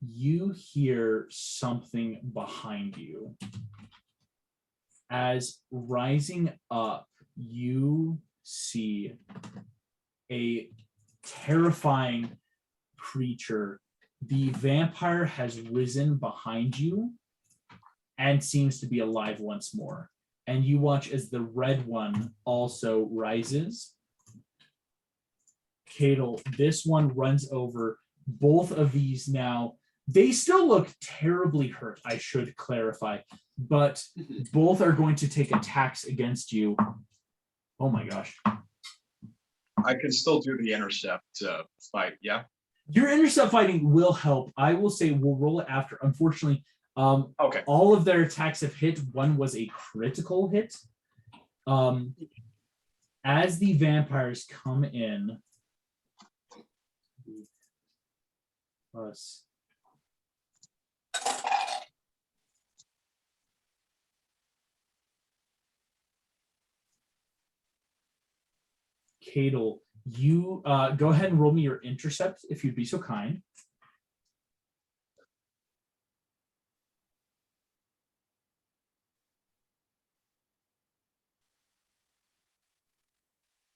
you hear something behind you. As rising up, you see a terrifying creature. The vampire has risen behind you and seems to be alive once more. And you watch as the red one also rises. Cadel, this one runs over. Both of these now, they still look terribly hurt, I should clarify, but both are going to take attacks against you. Oh my gosh. I can still do the intercept fight, yeah? Your intercept fighting will help. I will say we'll roll it after. Unfortunately, okay. All of their attacks have hit. One was a critical hit. As the vampires come in, plus Cadel, you go ahead and roll me your intercept if you'd be so kind.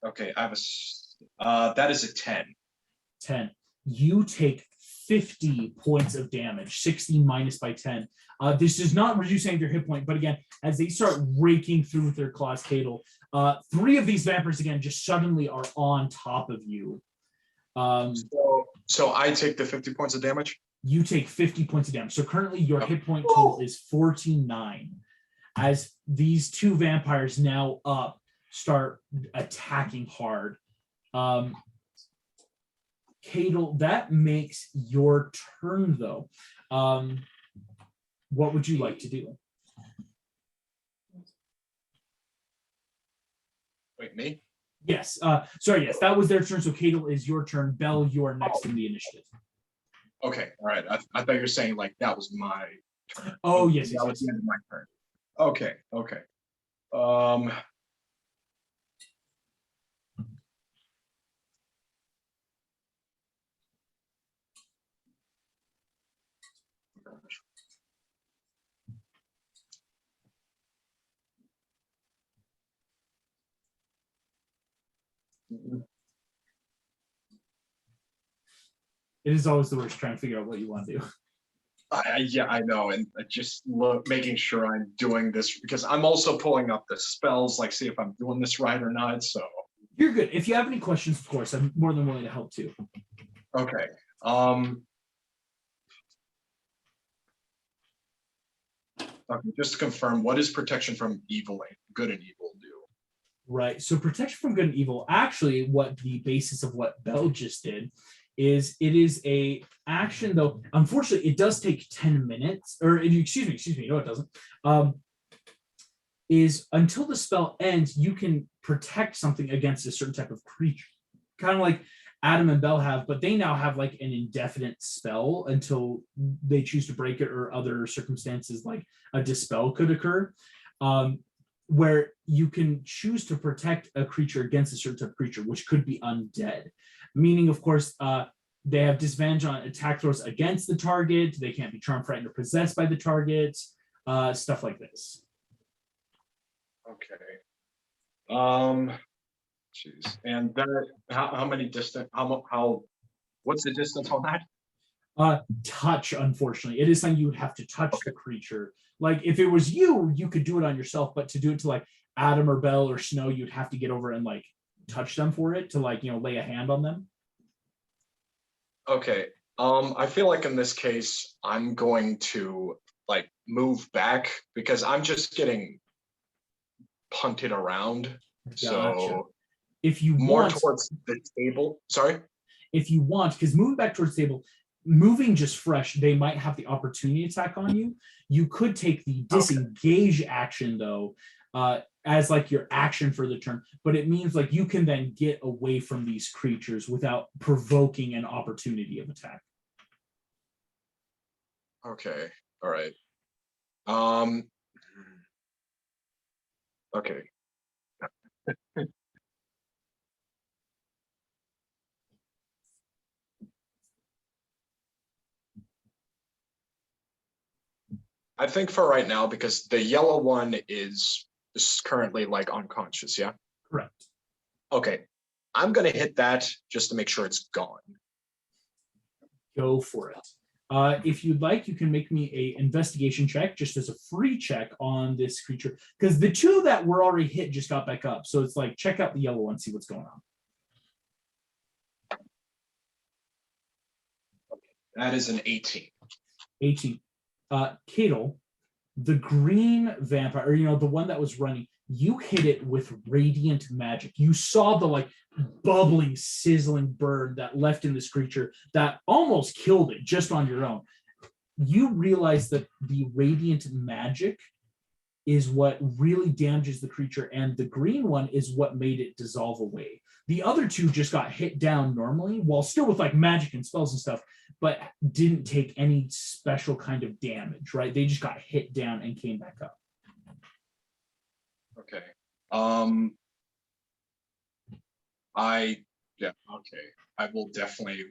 Okay, I have that is a 10. 10. You take 50 points of damage, 60 minus by 10. This does not reduce any of your hit point, but again, as they start raking through with their claws, Cadel, 3 of these vampires again just suddenly are on top of you. So I take the 50 points of damage? You take 50 points of damage. So currently your hit point total is 49. As these 2 vampires now up start attacking hard. Cadel, that makes your turn though. What would you like to do? Wait, me? Yes. Sorry, yes, that was their turn. So Cadel is your turn. Belle, you are next in the initiative. Okay, all right. I thought you were saying like that was my turn. Oh, yes, that was the end of my turn. Okay, okay. It is always the worst trying to figure out what you want to do. Yeah, I know, and just making sure I'm doing this because I'm also pulling up the spells, like see if I'm doing this right or not. So you're good. If you have any questions, of course, I'm more than willing to help too. Okay. Okay, just to confirm, what is protection from evil and good and evil do? Right. So protection from good and evil. Actually, what the basis of what Belle just did is it is a action, though unfortunately it does take 10 minutes, or excuse me, no, it doesn't. Is until the spell ends, you can protect something against a certain type of creature, kind of like Adam and Belle have, but they now have like an indefinite spell until they choose to break it or other circumstances like a dispel could occur, where you can choose to protect a creature against a certain type of creature, which could be undead. Meaning, of course, they have disadvantage on attack throws against the target. They can't be charmed, frightened, or possessed by the target. Stuff like this. Okay. Jeez. And that, how many distance? What's the distance on that? Touch. Unfortunately, it is something you would have to touch the creature. Like if it was you, you could do it on yourself, but to do it to like Adam or Belle or Snow, you'd have to get over and like touch them for it to like lay a hand on them. Okay. I feel like in this case, I'm going to like move back because I'm just getting punted around. Gotcha. So if you more want, towards the table. Sorry. If you want, because moving back towards the table, moving just fresh, they might have the opportunity attack on you. You could take the disengage action though. as like your action for the turn, but it means like you can then get away from these creatures without provoking an opportunity of attack. Okay. All right. Okay. I think for right now, because the yellow one is currently like unconscious, yeah? Correct. Okay. I'm gonna hit that just to make sure it's gone. Go for it. If you'd like, you can make me a investigation check just as a free check on this creature, because the two that were already hit just got back up. So it's like, check out the yellow one, see what's going on. That is an 18. 18. Cadel, the green vampire, or the one that was running, you hit it with radiant magic. You saw the like bubbling, sizzling burn that left in this creature that almost killed it just on your own. You realize that the radiant magic is what really damages the creature, and the green one is what made it dissolve away. The other two just got hit down normally, while still with like magic and spells and stuff, but didn't take any special kind of damage, right? They just got hit down and came back up. Okay. I will definitely,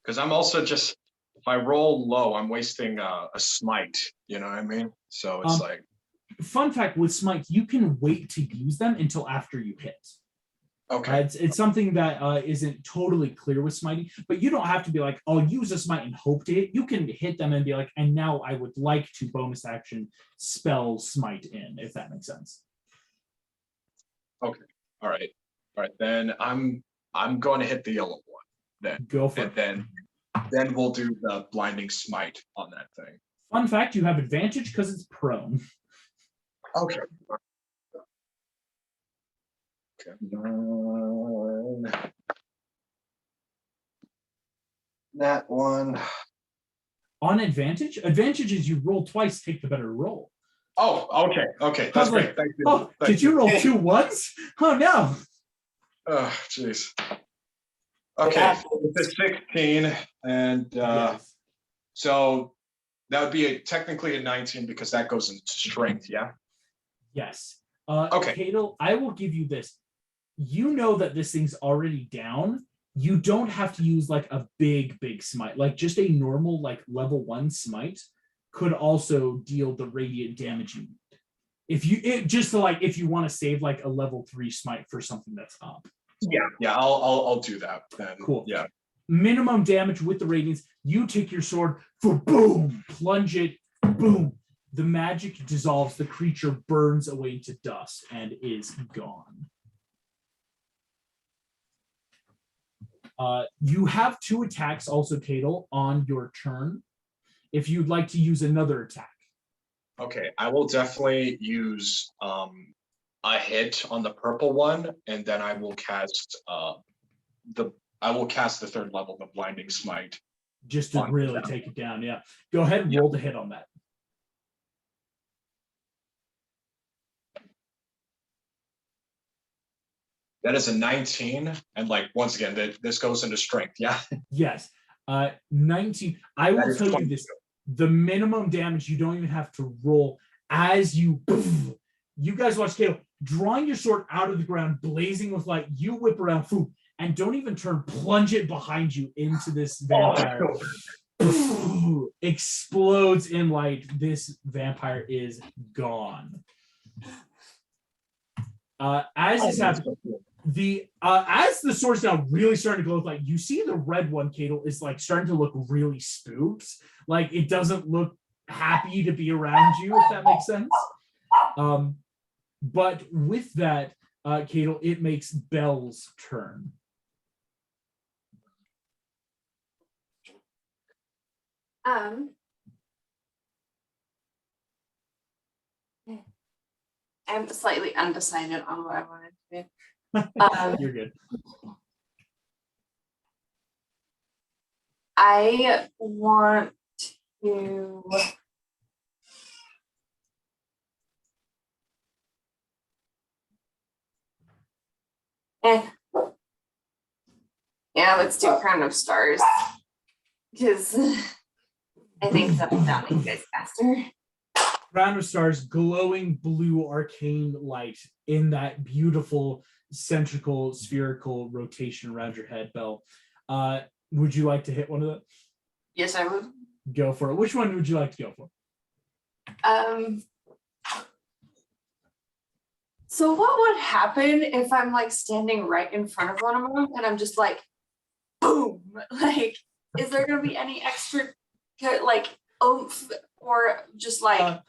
because I'm also just, if I roll low, I'm wasting a smite, you know what I mean? So it's like, fun fact with Smite, you can wait to use them until after you hit. okay. It's something that isn't totally clear with Smiting, but you don't have to be like, I'll use a Smite and hope to hit. You can hit them and be like, and now I would like to bonus action spell Smite in, if that makes sense. Okay. All right. Then I'm going to hit the yellow one then. Go for and it. Then we'll do the blinding smite on that thing. Fun fact, you have advantage because it's prone. Okay. That one. On advantage? Advantage is you roll twice, take the better roll. Oh, okay. That's great. Thank you. Oh, did you roll 2 ones? Oh no. Oh, jeez. Okay, it's a 16, and Yes. so that would be technically a 19 because that goes into strength, yeah? Yes. Okay. Cadel, I will give you this. You know that this thing's already down. You don't have to use like a big smite. Like just a normal like level 1 smite could also deal the radiant damage you need. If you want to save like a level 3 smite for something that's up. Yeah, I'll do that then. Cool. Yeah. Minimum damage with the radiance. You take your sword, for boom, plunge it, boom. The magic dissolves. The creature burns away into dust and is gone. You have 2 attacks also, Cadel, on your turn. If you'd like to use another attack. Okay, I will definitely use a hit on the purple one, and then I will cast the 3rd level, the blinding smite. Just to really take it down, yeah. Go ahead and roll the hit on that. That is a 19, and like once again, this goes into strength, yeah? Yes. 19. I will tell you this. The minimum damage you don't even have to roll as you guys watch Kale drawing your sword out of the ground, blazing with light. You whip around, and don't even turn, plunge it behind you into this vampire. Explodes in light. This vampire is gone. As this happens, as the sword's now really starting to glow with light, you see the red one, Cadel, is like starting to look really spooked. Like it doesn't look happy to be around you, if that makes sense. But with that, Cadel, it makes Belle's turn. I'm slightly undecided on what I wanted to do. You're good. I want to Yeah, let's do Crown of Stars. Because I think that'll down you guys faster. Crown of Stars, glowing blue arcane light in that beautiful centrical spherical rotation around your head, Belle. Would you like to hit one of them? Yes, I would. Go for it. Which one would you like to go for? So what would happen if I'm like standing right in front of one of them and I'm just like, boom? Like, is there gonna be any extra like oomph or just like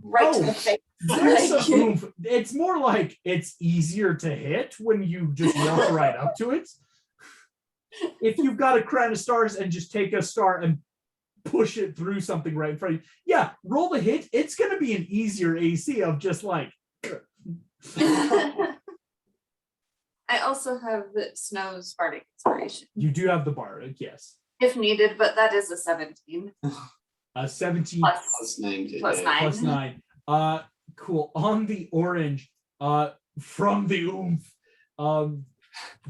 right to the face? There's some oomph. It's more like it's easier to hit when you just walk right up to it. If you've got a Crown of Stars and just take a star and push it through something right in front of you, yeah, roll the hit. It's going to be an easier AC of just like. I also have the Snow's Bardic Inspiration. You do have the Bardic, yes. If needed, but that is a 17. 17 Plus 9. Plus 9. plus 9. Cool. On the orange, from the oomph,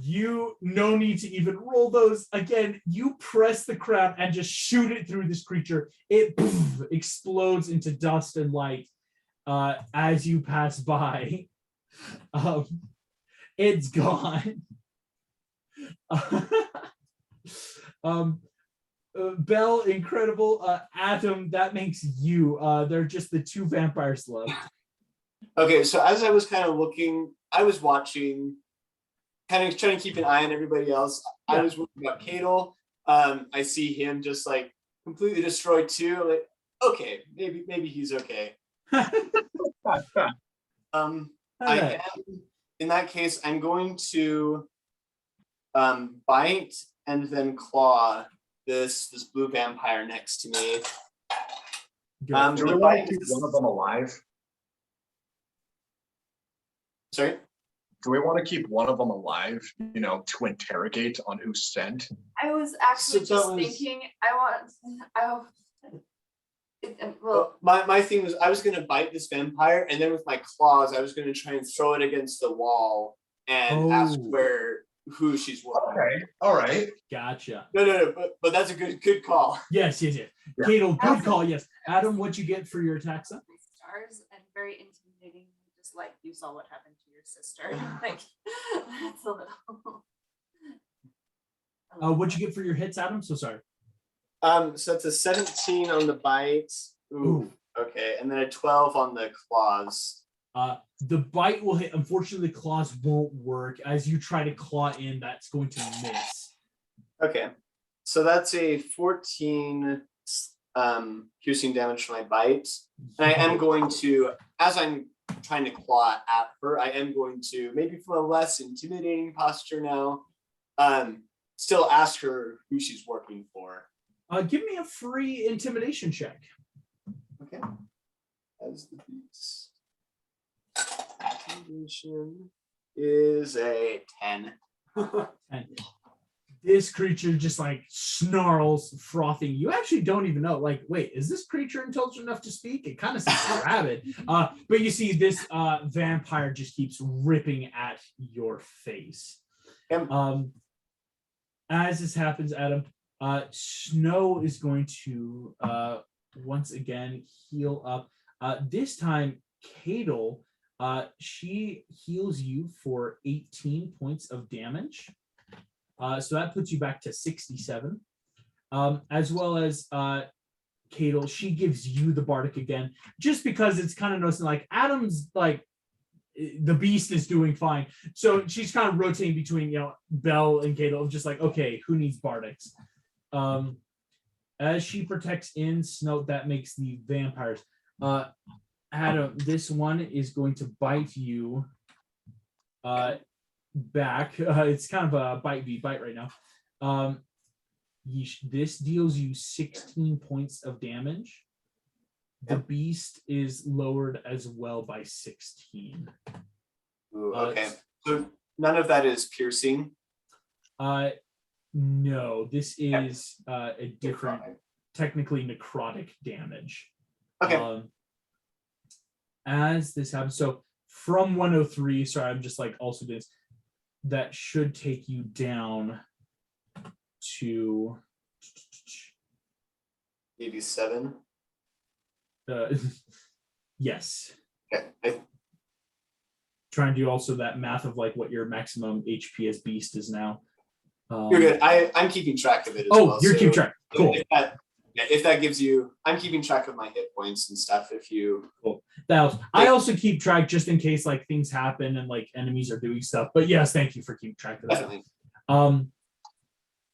you no need to even roll those. Again, you press the crown and just shoot it through this creature. It explodes into dust and light as you pass by. It's gone. Belle, incredible. Adam, that makes you. They're just the two vampires left. Okay, so as I was kind of looking, I was watching, kind of trying to keep an eye on everybody else. Yeah. I was worried about Cadel. I see him just like completely destroyed too. I'm like, okay, maybe he's okay. I am, in that case, I'm going to bite and then claw this blue vampire next to me. Do we want to keep one of them alive? Sorry? Do we want to keep one of them alive, to interrogate on who's sent? I was actually So that just thinking, Well, my thing was I was going to bite this vampire, and then with my claws, I was going to try and throw it against the wall and ask who she's with. Okay, all right. Gotcha. No, but that's a good call. Yes. Kato, good call. Yes. Adam, what'd you get for your attack set? Stars and very intimidating. Just like you saw what happened to your sister. Like that's a little. What'd you get for your hits, Adam? So sorry. So it's a 17 on the bite. Ooh. Okay, and then a 12 on the claws. The bite will hit. Unfortunately, the claws won't work. As you try to claw in, that's going to miss. Okay, so that's a 14 piercing damage for my bite. And I am going to, as I'm trying to claw at her, I am going to, maybe from a less intimidating posture now, still ask her who she's working for. Give me a free intimidation check. Okay. As the beats. Intimidation is a 10. And this creature just like snarls, frothing. You actually don't even know. Like, wait, is this creature intelligent enough to speak? It kind of seems rabid. But you see, this vampire just keeps ripping at your face. As this happens, Adam, Snow is going to once again heal up. This time, Cadel, she heals you for 18 points of damage. So that puts you back to 67. As well as Cadel, she gives you the Bardic again, just because it's kind of noticing like Adam's like the beast is doing fine. So she's kind of rotating between, Belle and Cadel, just like, okay, who needs Bardics? As she protects in Snow, that makes the vampires. Adam, this one is going to bite you back. It's kind of a bite v bite right now. This deals you 16 points of damage. The beast is lowered as well by 16. Ooh, okay. So none of that is piercing? No, this is a different, technically necrotic damage. Okay. As this happens, so from 103, sorry, I'm just like also doing this. that should take you down to 87. Yes. Okay. Try and do also that math of like what your maximum HP as beast is now. You're good. I'm keeping track of it as well. You're keeping track. Cool. If that gives you, I'm keeping track of my hit points and stuff. If you cool. That helps. I also keep track just in case like things happen and like enemies are doing stuff. But yes, thank you for keeping track of that. Definitely.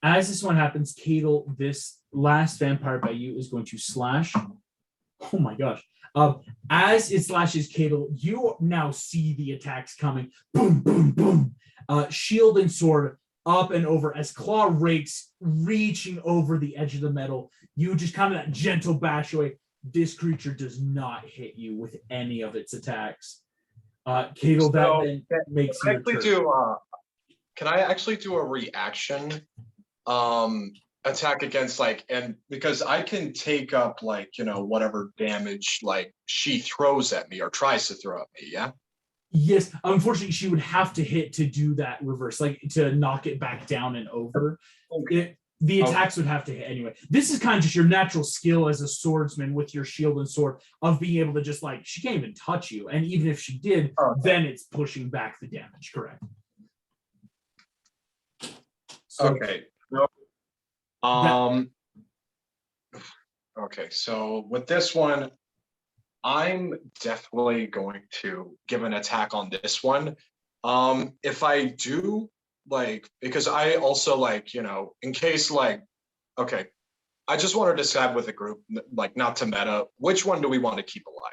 As this one happens, Cadel, this last vampire by you is going to slash. Oh my gosh. As it slashes Cadel, you now see the attacks coming. Boom, boom, boom. Shield and sword up and over as claw rakes reaching over the edge of the metal. You just kind of that gentle bash away. This creature does not hit you with any of its attacks. Cadel, that then makes you can I actually do a reaction attack against and because I can take up whatever damage she throws at me or tries to throw at me, yeah? Yes, unfortunately, she would have to hit to do that reverse, to knock it back down and over. Okay. The attacks would have to hit anyway. This is kind of just your natural skill as a swordsman with your shield and sword of being able to just she can't even touch you. And even if she did, then it's pushing back the damage, correct? So, okay. Okay, so with this one, I'm definitely going to give an attack on this one. If I do, because I also in case okay, I just want to decide with the group, not to meta, which one do we want to keep alive?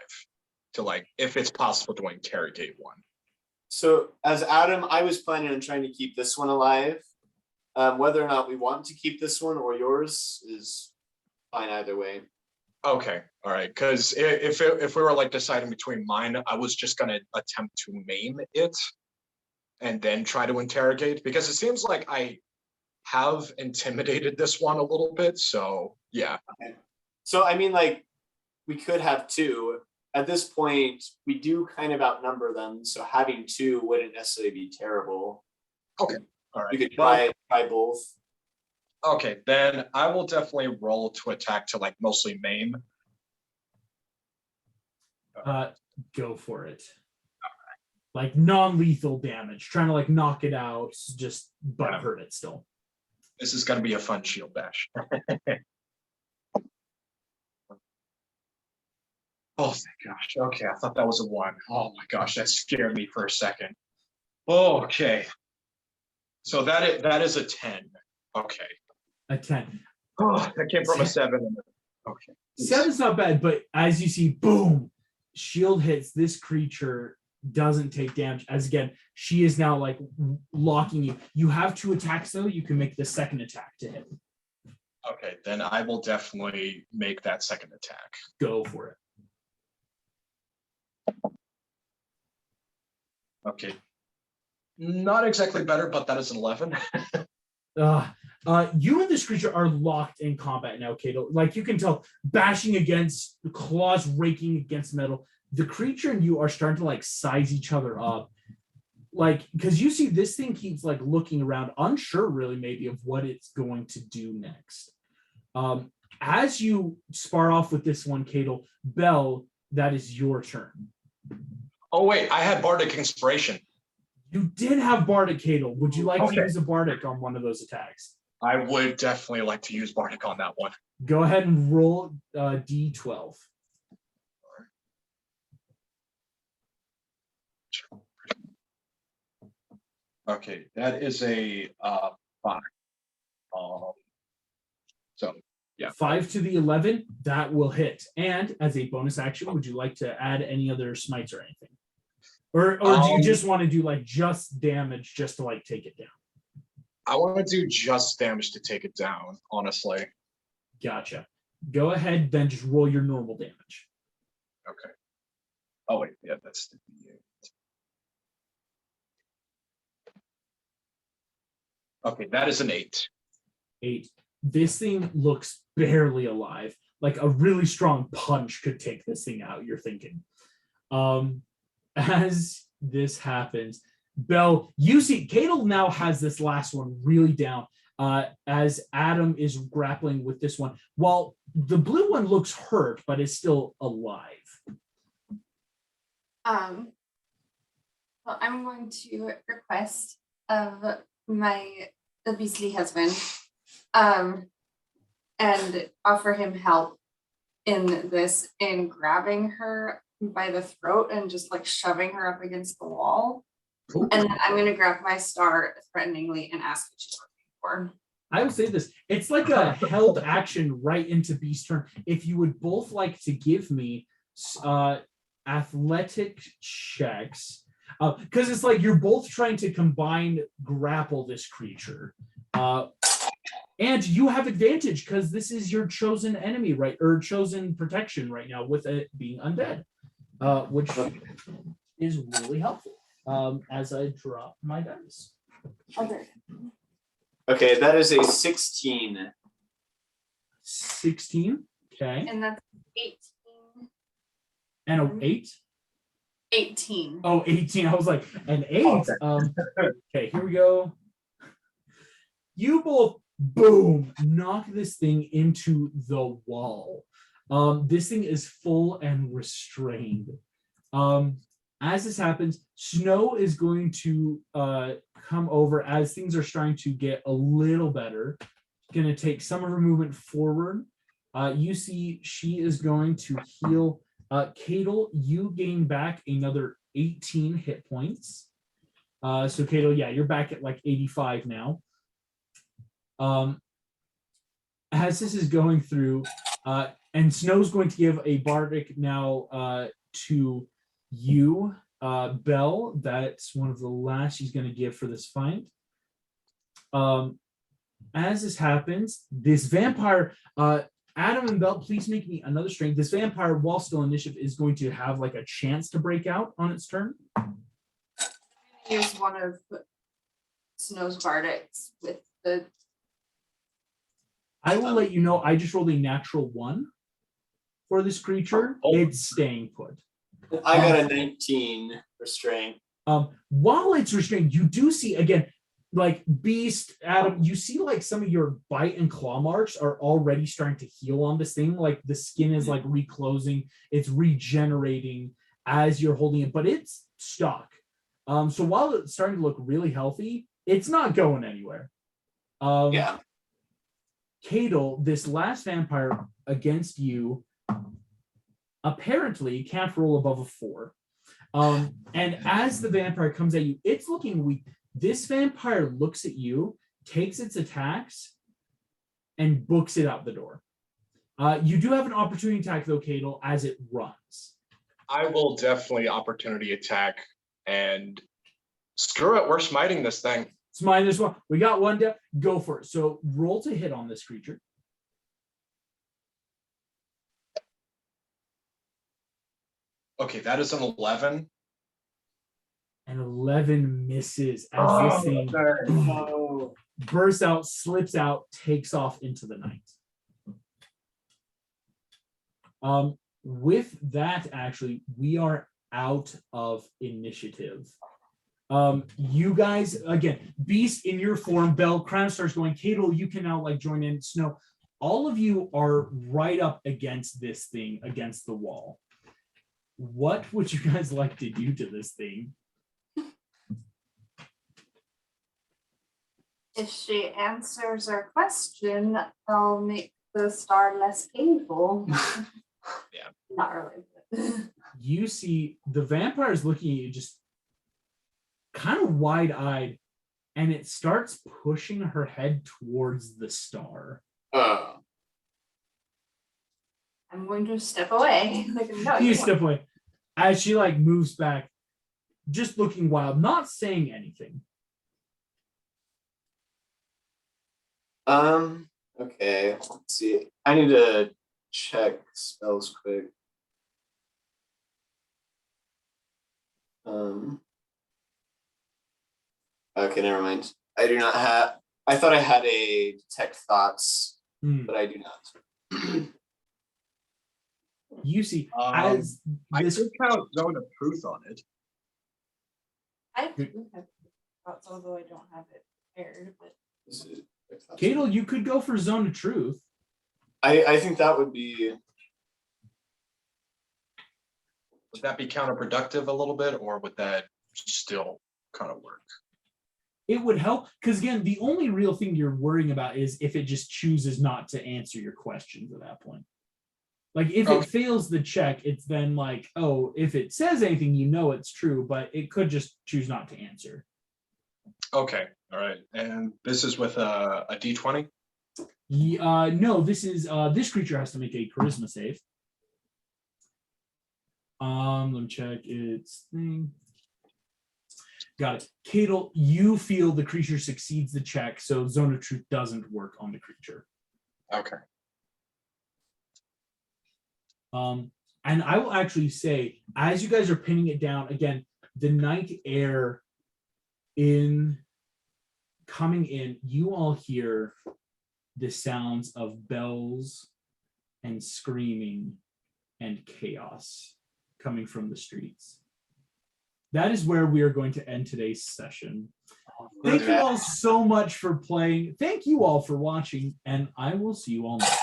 To if it's possible to interrogate one. So as Adam, I was planning on trying to keep this one alive. Whether or not we want to keep this one or yours is fine either way. Okay, all right. Because if we were deciding between mine, I was just gonna attempt to maim it and then try to interrogate, because it seems like I have intimidated this one a little bit. So yeah. Okay. So I mean, we could have two. At this point, we do kind of outnumber them, so having two wouldn't necessarily be terrible. Okay. All right. You could try both. Okay, then I will definitely roll to attack to mostly maim. Go for it. All right. Non-lethal damage, trying to knock it out, but hurt it still. This is gonna be a fun shield bash. Oh thank gosh. Okay, I thought that was a 1. Oh my gosh, that scared me for a second. Oh, okay. So that is a 10. Okay. A 10. Oh, that came from a 7. Okay. 7's not bad, but as you see, boom, shield hits. This creature doesn't take damage. As again, she is now locking you. You have 2 attacks though. You can make the second attack to hit. Okay, then I will definitely make that second attack. Go for it. Okay. Not exactly better, but that is an 11. You and this creature are locked in combat now, Kato. You can tell, bashing against, the claws raking against metal. The creature and you are starting to size each other up. Because you see this thing keeps looking around, unsure really maybe of what it's going to do next. As you spar off with this one, Kato, Belle, that is your turn. Oh wait, I had Bardic Inspiration. You did have Bardic, Kato. Would you like to use a Bardic on one of those attacks? I would definitely like to use Bardic on that one. Go ahead and roll D12. Okay, that is a 5. So yeah, 5 to the 11, that will hit. And as a bonus action, would you like to add any other smites or anything? Or do you just want to do just damage just to take it down? I want to do just damage to take it down, honestly. Gotcha. Go ahead, then just roll your normal damage. Okay. Oh wait, yeah, that's the Okay, that is an 8. 8. This thing looks barely alive. A really strong punch could take this thing out, you're thinking. As this happens, Belle, you see, Cadel now has this last one really down. As Adam is grappling with this one, while the blue one looks hurt but is still alive. Well, I'm going to request of the beastly husband, and offer him help in grabbing her by the throat and just like shoving her up against the wall. Ooh. And then I'm gonna grab my star threateningly and ask what she's working for. I will say this: it's like a held action right into Beast's turn. If you would both like to give me athletic checks, because it's like you're both trying to grapple this creature, and you have advantage because this is your chosen enemy, right, or chosen protection right now, with it being undead, which is really helpful. As I drop my dice. Okay, that is a 16. 16. Okay. And that's 18. And an 8. 18. Oh, 18. I was like, an 8. Okay, here we go. You both, boom, knock this thing into the wall. This thing is full and restrained. As this happens, Snow is going to come over as things are starting to get a little better. Going to take some of her movement forward. You see she is going to heal. Cadel, you gain back another 18 hit points. So Cadel, yeah, you're back at like 85 now. As this is going through, and Snow's going to give a bardic now to you, Belle. That's one of the last she's going to give for this fight. As this happens, this vampire, Adam and Belle, please make me another strength. This vampire, while still initiative, is going to have like a chance to break out on its turn. Use one of Snow's bardics with the. I will let you know, I just rolled a natural 1 for this creature. It's staying put. I got a 19 restraint. While it's restrained, you do see again, like Beast, Adam, you see like some of your bite and claw marks are already starting to heal on this thing. Like the skin is like reclosing, it's regenerating as you're holding it, but it's stuck. So while it's starting to look really healthy, it's not going anywhere. Yeah. Cadel, this last vampire against you, apparently can't roll above a 4. And as the vampire comes at you, it's looking weak. This vampire looks at you, takes its attacks, and books it out the door. You do have an opportunity attack, though, Cadel, as it runs. I will definitely opportunity attack, and screw it, we're smiting this thing. Smite this one. We got one down. Go for it. So roll to hit on this creature. Okay, that is an 11. And 11 misses as this thing bursts out, slips out, takes off into the night. With that, actually, we are out of initiative. You guys, again, Beast in your form, Belle, Crown starts going, Cadel, you can now like join in. Snow, all of you are right up against this thing, against the wall. What would you guys like to do to this thing? If she answers our question, I'll make the star less painful. Yeah. Not really. You see the vampire is looking at you just kind of wide-eyed, and it starts pushing her head towards the star. I'm going to step away. Like, no, You step away. As she like moves back, just looking wild, not saying anything. Okay, let's see. I need to check spells quick. Okay, never mind. I do not have. I thought I had a detect thoughts, but I do not. You see, I as I this could count Zone of Truth on it. I do have thoughts, although I don't have it prepared. But Cadel, you could go for Zone of Truth. I think that would be. Would that be counterproductive a little bit, or would that still kind of work? It would help because again, the only real thing you're worrying about is if it just chooses not to answer your questions at that point. Like if it fails the check, it's then like, oh, if it says anything, you know it's true, but it could just choose not to answer. Okay, all right. And this is with a D20? No, this is this creature has to make a charisma save. Let me check its thing. Got it. Cadel, you feel the creature succeeds the check, so Zone of Truth doesn't work on the creature. Okay. And I will actually say, as you guys are pinning it down, again, the night air coming in, you all hear the sounds of bells and screaming and chaos coming from the streets. That is where we are going to end today's session. Thank you all so much for playing. Thank you all for watching, and I will see you all next time.